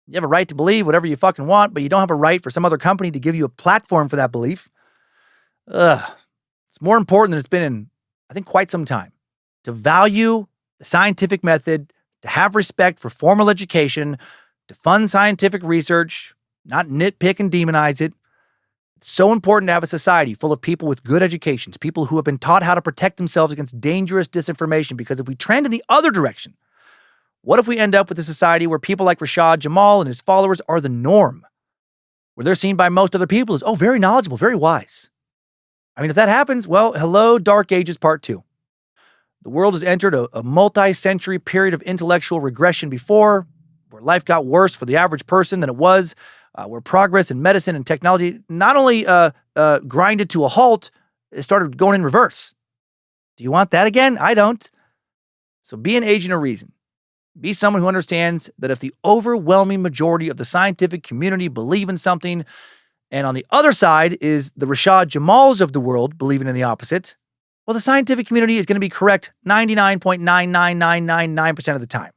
You have a right to believe whatever you fucking want, but you don't have a right for some other company to give you a platform for that belief. It's more important than it's been in, I think, quite some time, to value the scientific method, to have respect for formal education, to fund scientific research, not nitpick and demonize it. It's so important to have a society full of people with good educations, people who have been taught how to protect themselves against dangerous disinformation, because if we trend in the other direction, what if we end up with a society where people like Rashad Jamal and his followers are the norm, where they're seen by most other people as, very knowledgeable, very wise? I mean, if that happens, well, hello, Dark Ages Part 2. The world has entered a multi-century period of intellectual regression before, where life got worse for the average person than it was, where progress in medicine and technology not only grinded to a halt, it started going in reverse. Do you want that again? I don't. So be an agent of reason. Be someone who understands that if the overwhelming majority of the scientific community believe in something, and on the other side is the Rashad Jamals of the world believing in the opposite, well, the scientific community is going to be correct 99.99999% of the time.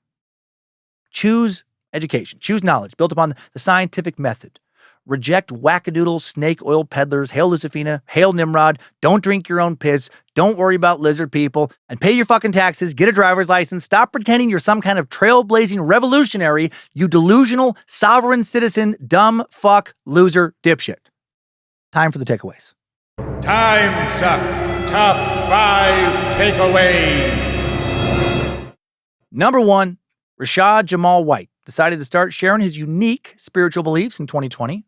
Choose education. Choose knowledge built upon the scientific method. Reject wackadoodle, snake oil peddlers. Hail Lucifina. Hail Nimrod. Don't drink your own piss. Don't worry about lizard people. And pay your fucking taxes. Get a driver's license. Stop pretending you're some kind of trailblazing revolutionary, you delusional, sovereign citizen, dumb, fuck, loser, dipshit. Time for the takeaways. Timesuck. Top 5 takeaways. Number 1, Rashad Jamal White decided to start sharing his unique spiritual beliefs in 2020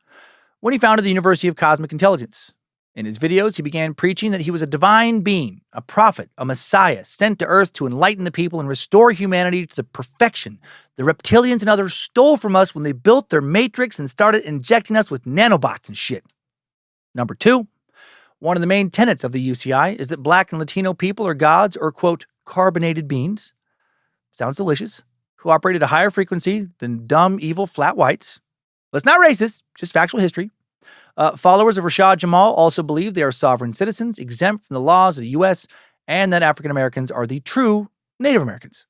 when he founded the University of Cosmic Intelligence. In his videos, he began preaching that he was a divine being, a prophet, a messiah sent to Earth to enlighten the people and restore humanity to the perfection the reptilians and others stole from us when they built their matrix and started injecting us with nanobots and shit. Number 2, one of the main tenets of the UCI is that Black and Latino people are gods or, quote, carbonated beings. Sounds delicious. Who operate at a higher frequency than dumb, evil, flat whites. That's not racist, just factual history. Followers of Rashad Jamal also believe they are sovereign citizens, exempt from the laws of the U.S., and that African Americans are the true Native Americans.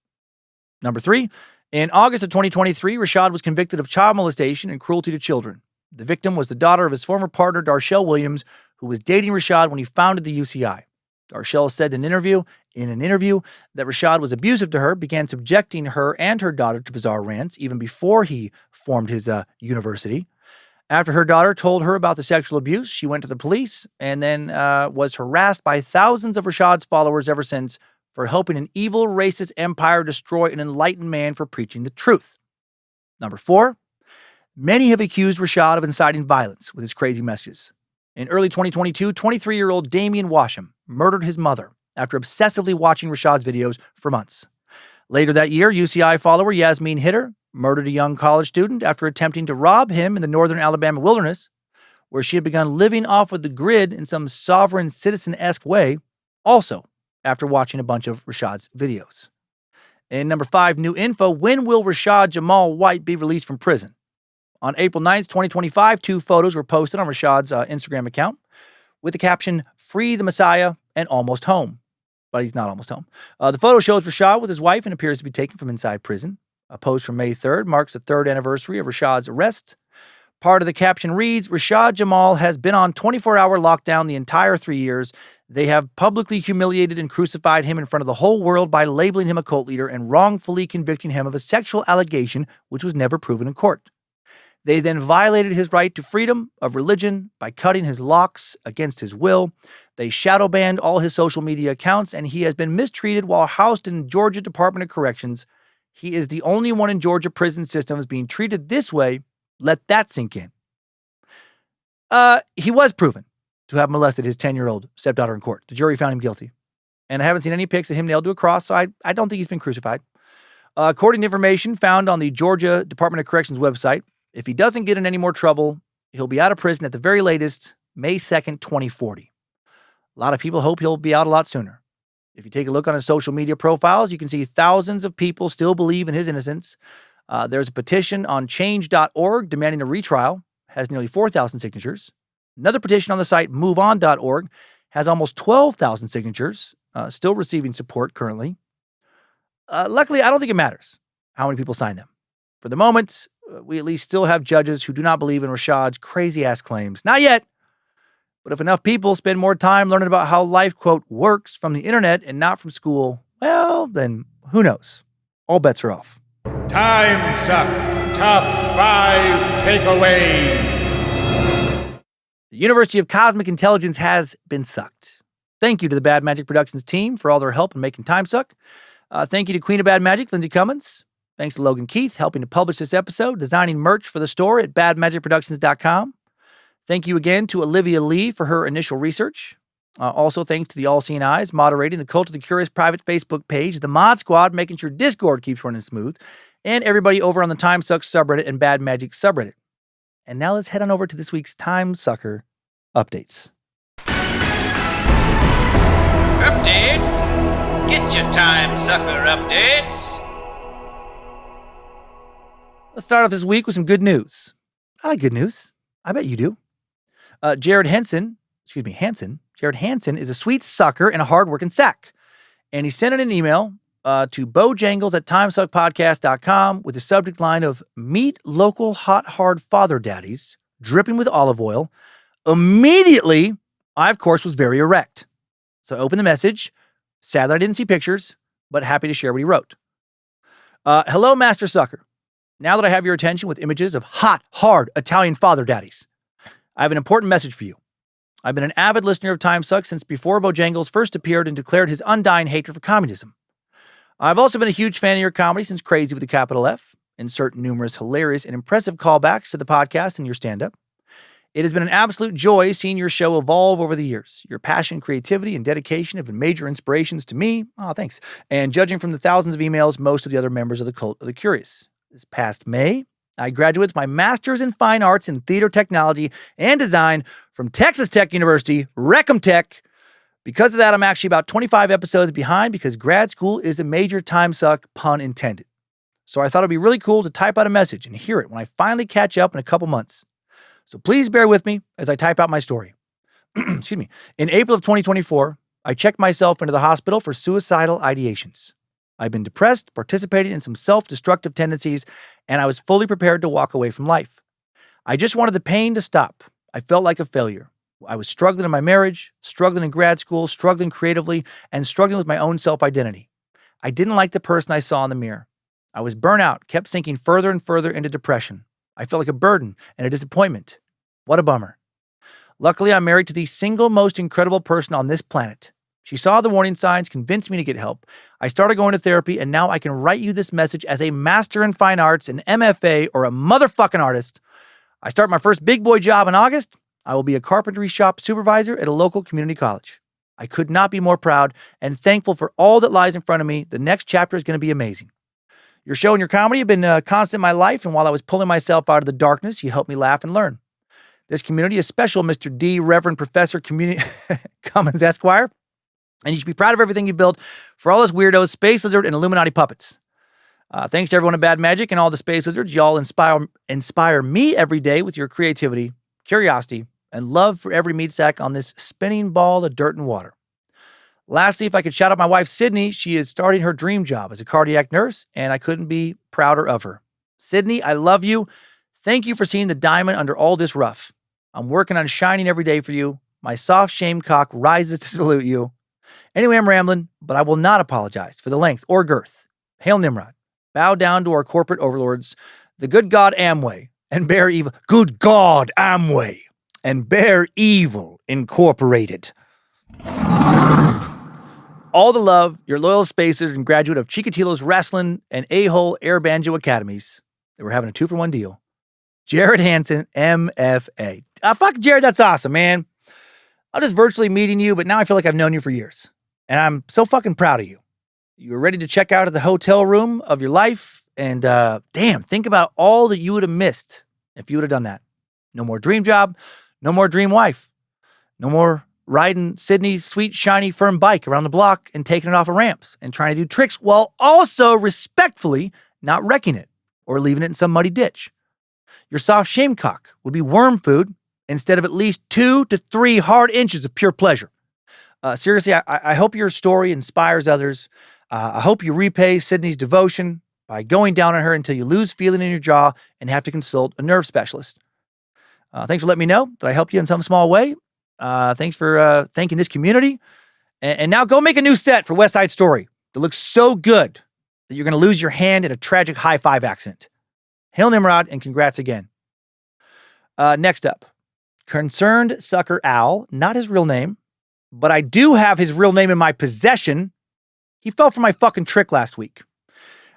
Number 3, in August of 2023, Rashad was convicted of child molestation and cruelty to children. The victim was the daughter of his former partner, Darshell Williams, who was dating Rashad when he founded the UCI. Darshell said in an interview that Rashad was abusive to her, began subjecting her and her daughter to bizarre rants even before he formed his university. After her daughter told her about the sexual abuse, she went to the police and then was harassed by thousands of Rashad's followers ever since for helping an evil, racist empire destroy an enlightened man for preaching the truth. Number 4, many have accused Rashad of inciting violence with his crazy messages. In early 2022, 23-year-old Damian Washam murdered his mother after obsessively watching Rashad's videos for months. Later that year, UCI follower Yasmin Hitter murdered a young college student after attempting to rob him in the northern Alabama wilderness, where she had begun living off of the grid in some sovereign citizen-esque way, also after watching a bunch of Rashad's videos. And number 5, new info, when will Rashad Jamal White be released from prison? On April 9th, 2025, 2 photos were posted on Rashad's Instagram account with the caption, "Free the Messiah and almost home." But he's not almost home. The photo shows Rashad with his wife and appears to be taken from inside prison. A post from May 3rd marks the 3rd anniversary of Rashad's arrest. Part of the caption reads, "Rashad Jamal has been on 24-hour lockdown the entire 3 years. They have publicly humiliated and crucified him in front of the whole world by labeling him a cult leader and wrongfully convicting him of a sexual allegation which was never proven in court. They then violated his right to freedom of religion by cutting his locks against his will. They shadow banned all his social media accounts, and he has been mistreated while housed in Georgia Department of Corrections. He is the only one in Georgia prison systems being treated this way. Let that sink in." He was proven to have molested his 10-year-old stepdaughter in court. The jury found him guilty. And I haven't seen any pics of him nailed to a cross, so I don't think he's been crucified. According to information found on the Georgia Department of Corrections website, if he doesn't get in any more trouble, he'll be out of prison at the very latest May 2nd, 2040. A lot of people hope he'll be out a lot sooner. If you take a look on his social media profiles, you can see thousands of people still believe in his innocence. There's a petition on change.org demanding a retrial, has nearly 4,000 signatures. Another petition on the site moveon.org has almost 12,000 signatures, still receiving support currently. Luckily, I don't think it matters how many people sign them. For the moment, we at least still have judges who do not believe in Rashad's crazy-ass claims. Not yet. But if enough people spend more time learning about how life, quote, works from the internet and not from school, well, then who knows? All bets are off. Timesuck Top 5 Takeaways. The University of Cosmic Intelligence has been sucked. Thank you to the Bad Magic Productions team for all their help in making Timesuck. Thank you to Queen of Bad Magic, Lindsay Cummins. Thanks to Logan Keith helping to publish this episode, designing merch for the store at badmagicproductions.com. Thank you again to Olivia Lee for her initial research. Also, thanks to the All-Seeing Eyes moderating the Cult of the Curious private Facebook page, the Mod Squad making sure Discord keeps running smooth, and everybody over on the Timesuck subreddit and Bad Magic subreddit. And now let's head on over to this week's Timesucker updates. Updates? Get your Timesucker updates. Let's start off this week with some good news. I like good news. I bet you do. Jared Hansen is a sweet sucker and a hardworking sack. And he sent in an email to bojangles@timesuckpodcast.com with the subject line of meet local hot hard father daddies dripping with olive oil. Immediately, I, of course, was very erect. So I opened the message. Sad that I didn't see pictures, but happy to share what he wrote. Hello, Master Sucker. Now that I have your attention with images of hot, hard Italian father daddies, I have an important message for you. I've been an avid listener of Timesuck since before Bojangles first appeared and declared his undying hatred for communism. I've also been a huge fan of your comedy since Crazy with a capital F. Insert numerous hilarious and impressive callbacks to the podcast and your stand-up. It has been an absolute joy seeing your show evolve over the years. Your passion, creativity, and dedication have been major inspirations to me. Oh, thanks. And judging from the thousands of emails, most of the other members of the Cult of the Curious. This past May, I graduated with my Master's in Fine Arts in Theater Technology and Design from Texas Tech University, Reckham Tech. Because of that, I'm actually about 25 episodes behind because grad school is a major Timesuck, pun intended. So I thought it'd be really cool to type out a message and hear it when I finally catch up in a couple months. So please bear with me as I type out my story. Excuse me. In April of 2024, I checked myself into the hospital for suicidal ideations. I've been depressed, participating in some self-destructive tendencies, and I was fully prepared to walk away from life. I just wanted the pain to stop. I felt like a failure. I was struggling in my marriage, struggling in grad school, struggling creatively, and struggling with my own self-identity. I didn't like the person I saw in the mirror. I was burnt out, kept sinking further and further into depression. I felt like a burden and a disappointment. What a bummer. Luckily, I'm married to the single most incredible person on this planet. She saw the warning signs, convinced me to get help. I started going to therapy, and now I can write you this message as a Master in Fine Arts, an MFA, or a motherfucking artist. I start my first big boy job in August. I will be a carpentry shop supervisor at a local community college. I could not be more proud and thankful for all that lies in front of me. The next chapter is going to be amazing. Your show and your comedy have been constant in my life, and while I was pulling myself out of the darkness, you helped me laugh and learn. This community is special, Mr. D, Reverend Professor Cummins Esquire. And you should be proud of everything you've built for all those weirdos, Space Lizard, and Illuminati puppets. Thanks to everyone at Bad Magic and all the Space Lizards. Y'all inspire me every day with your creativity, curiosity, and love for every meat sack on this spinning ball of dirt and water. Lastly, if I could shout out my wife, Sydney, she is starting her dream job as a cardiac nurse, and I couldn't be prouder of her. Sydney, I love you. Thank you for seeing the diamond under all this rough. I'm working on shining every day for you. My soft shame cock rises to salute you. Anyway, I'm rambling, but I will not apologize for the length or girth. Hail Nimrod. Bow down to our corporate overlords, the good God Amway, and bear evil. Good God Amway, and bear evil incorporated. All the love, your loyal spacers and graduate of Chikatilo's Wrestling and A-Hole Air Banjo Academies. They were having a 2-for-1 deal. Jared Hansen, MFA. Fuck Jared, that's awesome, man. I'm just virtually meeting you, but now I feel like I've known you for years. And I'm so fucking proud of you. You're ready to check out of the hotel room of your life. And damn, think about all that you would have missed if you would have done that. No more dream job. No more dream wife. No more riding Sydney's sweet, shiny, firm bike around the block and taking it off of ramps and trying to do tricks while also respectfully not wrecking it or leaving it in some muddy ditch. Your soft shamecock would be worm food instead of at least 2 to 3 hard inches of pure pleasure. Seriously, I hope your story inspires others. I hope you repay Sydney's devotion by going down on her until you lose feeling in your jaw and have to consult a nerve specialist. Thanks for letting me know that I helped you in some small way. Thanks for thanking this community. And now go make a new set for West Side Story that looks so good that you're going to lose your hand in a tragic high five accident. Hail Nimrod, and congrats again. Next up, Concerned Sucker Al, not his real name, but I do have his real name in my possession. He fell for my fucking trick last week.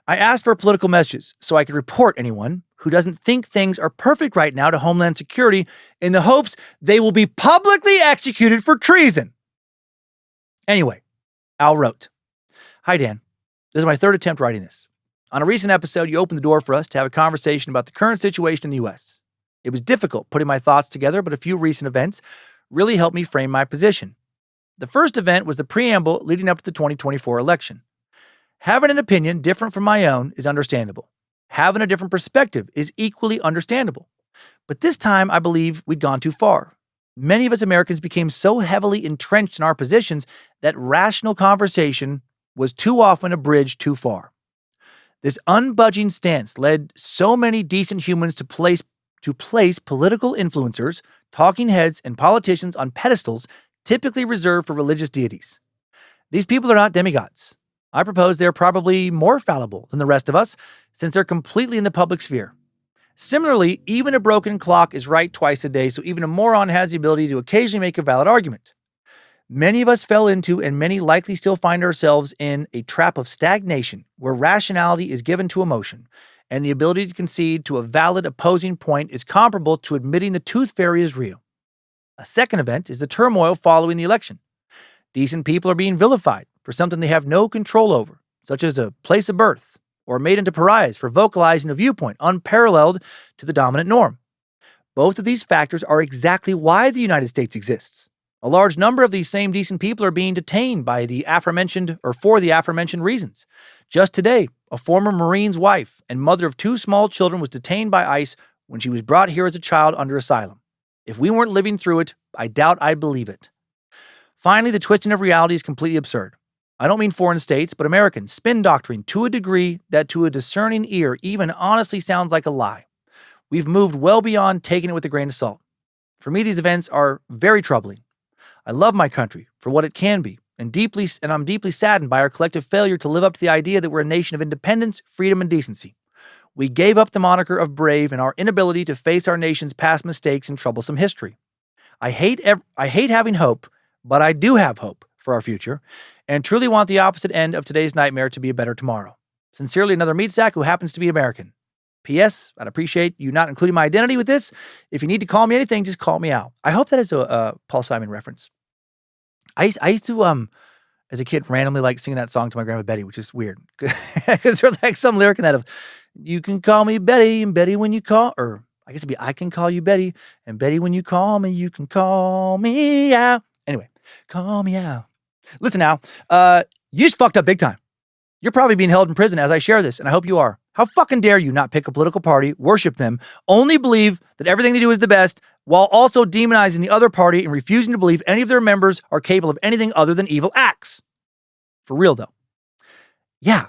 I asked for political messages so I could report anyone who doesn't think things are perfect right now to Homeland Security in the hopes they will be publicly executed for treason. Anyway, Al wrote, "Hi, Dan. This is my 3rd attempt writing this. On a recent episode, you opened the door for us to have a conversation about the current situation in the U.S. It was difficult putting my thoughts together, but a few recent events really helped me frame my position. The first event was the preamble leading up to the 2024 election. Having an opinion different from my own is understandable. Having a different perspective is equally understandable. But this time, I believe we'd gone too far. Many of us Americans became so heavily entrenched in our positions that rational conversation was too often a bridge too far. This unbudging stance led so many decent humans to place political influencers, talking heads, and politicians on pedestals typically reserved for religious deities. These people are not demigods. I propose they're probably more fallible than the rest of us, since they're completely in the public sphere. Similarly, even a broken clock is right twice a day, so even a moron has the ability to occasionally make a valid argument. Many of us fell into, and many likely still find ourselves in, a trap of stagnation, where rationality is given to emotion, and the ability to concede to a valid opposing point is comparable to admitting the tooth fairy is real. A second event is the turmoil following the election. Decent people are being vilified for something they have no control over, such as a place of birth, or made into pariahs for vocalizing a viewpoint unparalleled to the dominant norm. Both of these factors are exactly why the United States exists. A large number of these same decent people are being detained by the aforementioned or for the aforementioned reasons. Just today, a former Marine's wife and mother of 2 small children was detained by ICE when she was brought here as a child under asylum. If we weren't living through it, I doubt I'd believe it. Finally, the twisting of reality is completely absurd. I don't mean foreign states, but Americans spin doctrine to a degree that to a discerning ear even honestly sounds like a lie. We've moved well beyond taking it with a grain of salt. For me, these events are very troubling. I love my country for what it can be, and I'm deeply saddened by our collective failure to live up to the idea that we're a nation of independence, freedom, and decency. We gave up the moniker of brave in our inability to face our nation's past mistakes and troublesome history. I hate having hope, but I do have hope for our future, and truly want the opposite end of today's nightmare to be a better tomorrow. Sincerely, another meat sack who happens to be American. P.S. I'd appreciate you not including my identity with this. If you need to call me anything, just call me out. I hope that is a Paul Simon reference. I used to, as a kid, randomly like singing that song to my grandma Betty, which is weird. Because there's like some lyric in that of, you can call me Betty, and Betty when you call, or I guess it'd be, I can call you Betty, and Betty when you call me, you can call me out. Anyway, call me out. Listen now, you just fucked up big time. You're probably being held in prison as I share this, and I hope you are. How fucking dare you not pick a political party, worship them, only believe that everything they do is the best, while also demonizing the other party and refusing to believe any of their members are capable of anything other than evil acts. For real, though. Yeah,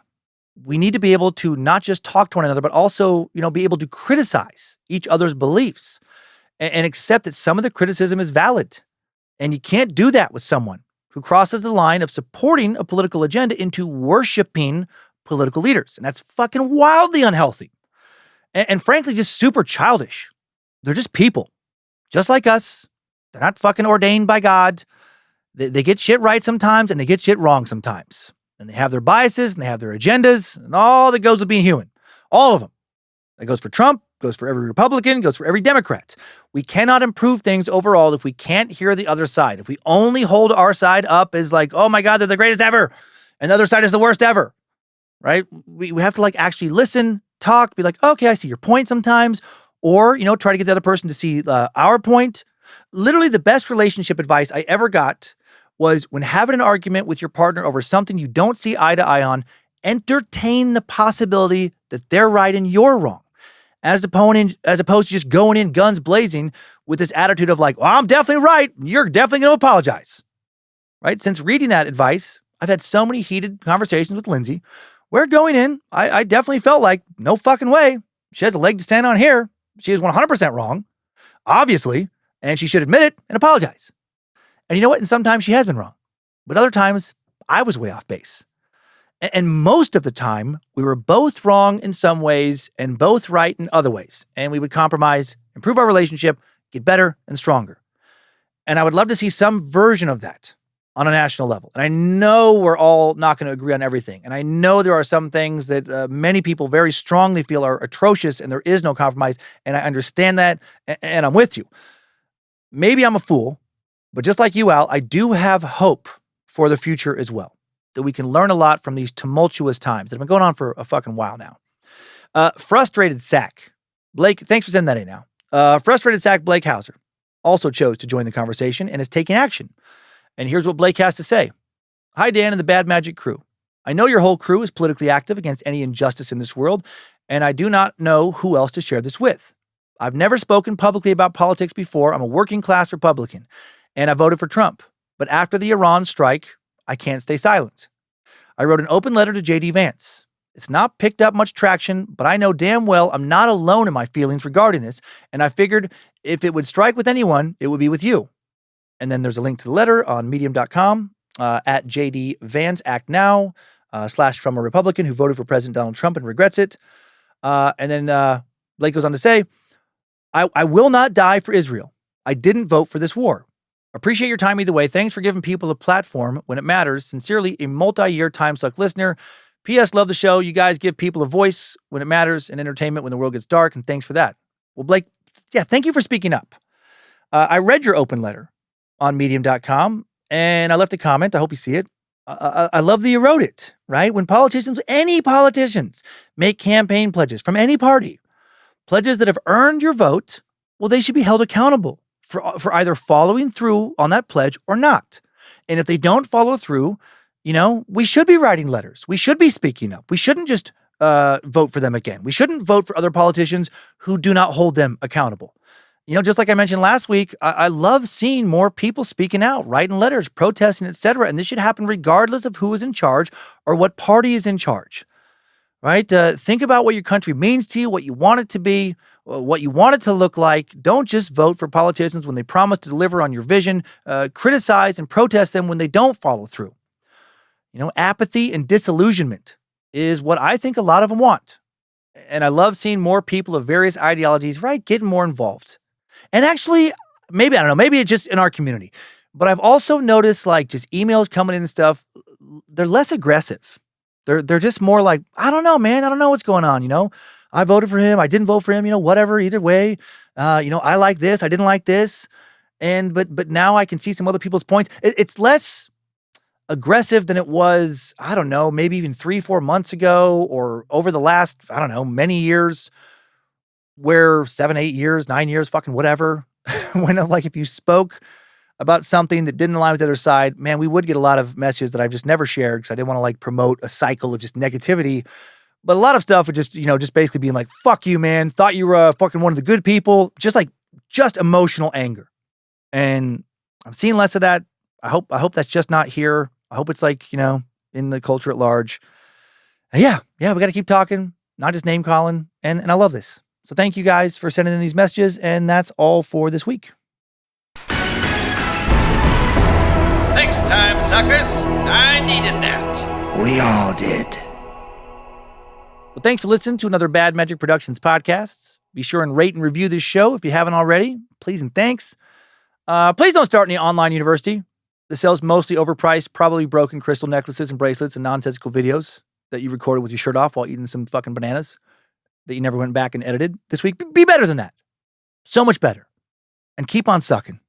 we need to be able to not just talk to one another, but also, be able to criticize each other's beliefs and accept that some of the criticism is valid. And you can't do that with someone who crosses the line of supporting a political agenda into worshiping political leaders. And that's fucking wildly unhealthy. And frankly, just super childish. They're just people. Just like us. They're not fucking ordained by God. They get shit right sometimes and they get shit wrong sometimes. And they have their biases and they have their agendas and all that goes with being human. All of them. That goes for Trump, goes for every Republican, goes for every Democrat. We cannot improve things overall if we can't hear the other side. If we only hold our side up as like, oh my God, they're the greatest ever. And the other side is the worst ever, right? We have to like actually listen, talk, be like, okay, I see your point sometimes. Or, try to get the other person to see our point. Literally the best relationship advice I ever got was when having an argument with your partner over something you don't see eye to eye on, entertain the possibility that they're right and you're wrong. As opposed to just going in guns blazing with this attitude of like, well, I'm definitely right. You're definitely going to apologize. Right? Since reading that advice, I've had so many heated conversations with Lindsay where going in, I definitely felt like no fucking way. She has a leg to stand on here. She is 100% wrong, obviously, and she should admit it and apologize. And you know what? And sometimes she has been wrong, but other times I was way off base. And most of the time, we were both wrong in some ways and both right in other ways. And we would compromise, improve our relationship, get better and stronger. And I would love to see some version of that on a national level. And I know we're all not going to agree on everything. And I know there are some things that many people very strongly feel are atrocious and there is no compromise. And I understand that. And I'm with you. Maybe I'm a fool, but just like you, Al, I do have hope for the future as well. That we can learn a lot from these tumultuous times that have been going on for a fucking while now. Frustrated Sack. Blake, thanks for sending that in now. Frustrated Sack Blake Hauser also chose to join the conversation and is taking action. And here's what Blake has to say. Hi, Dan and the Bad Magic crew. I know your whole crew is politically active against any injustice in this world, and I do not know who else to share this with. I've never spoken publicly about politics before. I'm a working class Republican, and I voted for Trump. But after the Iran strike, I can't stay silent. I wrote an open letter to J.D. Vance. It's not picked up much traction, but I know damn well I'm not alone in my feelings regarding this, and I figured if it would strike with anyone, it would be with you. And then there's a link to the letter on medium.com at J.D. Vance Act Now / from a Republican who voted for President Donald Trump and regrets it. And then Blake goes on to say, I will not die for Israel. I didn't vote for this war. Appreciate your time either way. Thanks for giving people a platform when it matters. Sincerely, a multi-year Timesuck listener. P.S. Love the show. You guys give people a voice when it matters and entertainment when the world gets dark, and thanks for that. Well, Blake, yeah, thank you for speaking up. I read your open letter on medium.com, and I left a comment. I hope you see it. I love that you wrote it, right? When politicians, any politicians, make campaign pledges from any party, pledges that have earned your vote, well, they should be held accountable for either following through on that pledge or not. And if they don't follow through, we should be writing letters. We should be speaking up. We shouldn't just vote for them again. We shouldn't vote for other politicians who do not hold them accountable. Just like I mentioned last week, I love seeing more people speaking out, writing letters, protesting, etc. And this should happen regardless of who is in charge or what party is in charge, right? Think about what your country means to you, what you want it to be, what you want it to look like. Don't just vote for politicians when they promise to deliver on your vision. Criticize and protest them when they don't follow through. Apathy and disillusionment is what I think a lot of them want. And I love seeing more people of various ideologies, right, getting more involved. And actually, maybe it's just in our community. But I've also noticed just emails coming in and stuff, they're less aggressive. They're just more like, I don't know, man. I don't know what's going on, I voted for him. I didn't vote for him, whatever, either way. I like this. I didn't like this. But now I can see some other people's points. It's less aggressive than it was, I don't know, maybe even 3-4 months ago or over the last, I don't know, many years where 7, 8 years, 9 years, fucking whatever. When if you spoke about something that didn't align with the other side, man, we would get a lot of messages that I've just never shared because I didn't want to promote a cycle of just negativity. But a lot of stuff would just, just basically being like, fuck you, man. Thought you were fucking one of the good people. Just emotional anger. And I'm seeing less of that. I hope that's just not here. I hope it's in the culture at large. Yeah, we got to keep talking, not just name calling. And I love this. So thank you guys for sending in these messages. And that's all for this week. Thanks, time suckers. I needed that. We all did. Well, thanks for listening to another Bad Magic Productions podcast. Be sure and rate and review this show if you haven't already. Please and thanks. Please don't start any online university that sells mostly overpriced, probably broken crystal necklaces and bracelets and nonsensical videos that you recorded with your shirt off while eating some fucking bananas that you never went back and edited this week. Be better than that. So much better. And keep on sucking.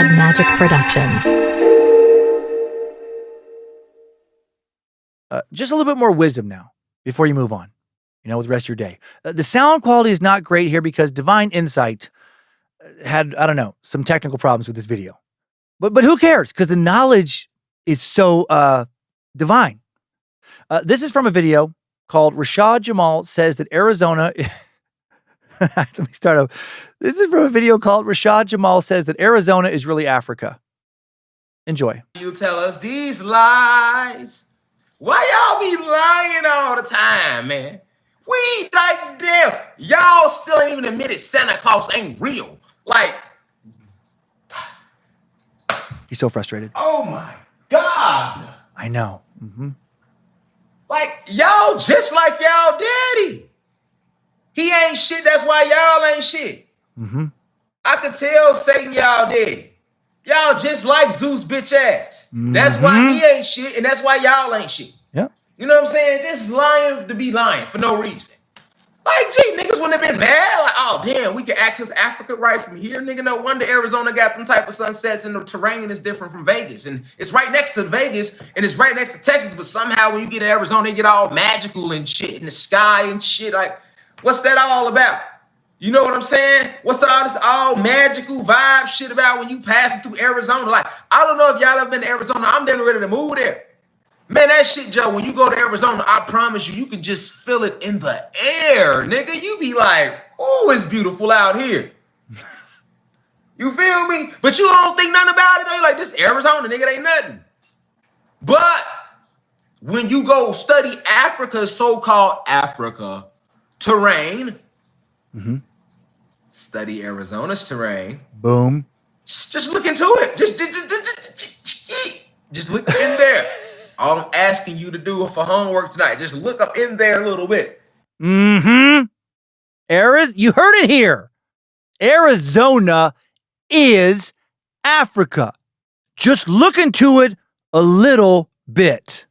Bad Magic Productions. Just a little bit more wisdom now before you move on, with the rest of your day. The sound quality is not great here because Divine Insight had, I don't know, some technical problems with this video. But who cares? Because the knowledge is so divine. This is from a video called Rashad Jamal Says That Arizona... Let me start over. This is from a video called Rashad Jamal Says That Arizona is Really Africa. Enjoy. You tell us these lies. Why y'all be lying all the time, man? We like, damn, y'all still ain't even admitted Santa Claus ain't real. Like, he's so frustrated. Oh my God. I know. Mm-hmm. Like, y'all just like y'all daddy. He ain't shit, that's why y'all ain't shit. Mm-hmm. I could tell Satan y'all daddy. Y'all just like Zeus bitch ass. That's why he ain't shit, and that's why y'all ain't shit. Yeah. You know what I'm saying? Just lying to be lying for no reason. Like, gee, niggas wouldn't have been mad. Like, oh, damn, we can access Africa right from here. Nigga, no wonder Arizona got them type of sunsets and the terrain is different from Vegas. And it's right next to Vegas and it's right next to Texas. But somehow when you get to Arizona, they get all magical and shit in the sky and shit. Like, what's that all about? You know what I'm saying? What's all this all magical vibe shit about when you passing through Arizona? Like, I don't know if y'all ever been to Arizona. I'm damn ready to move there. Man, that shit, Joe, when you go to Arizona, I promise you, you can just feel it in the air, nigga. You be like, oh, it's beautiful out here. You feel me? But you don't think nothing about it. They like, this Arizona, nigga, it ain't nothing. But when you go study Africa's so-called Africa terrain, study Arizona's terrain. Boom. Just look into it. Just look in there. All I'm asking you to do for homework tonight, just look up in there a little bit. Mm-hmm. You heard it here. Arizona is Africa. Just look into it a little bit.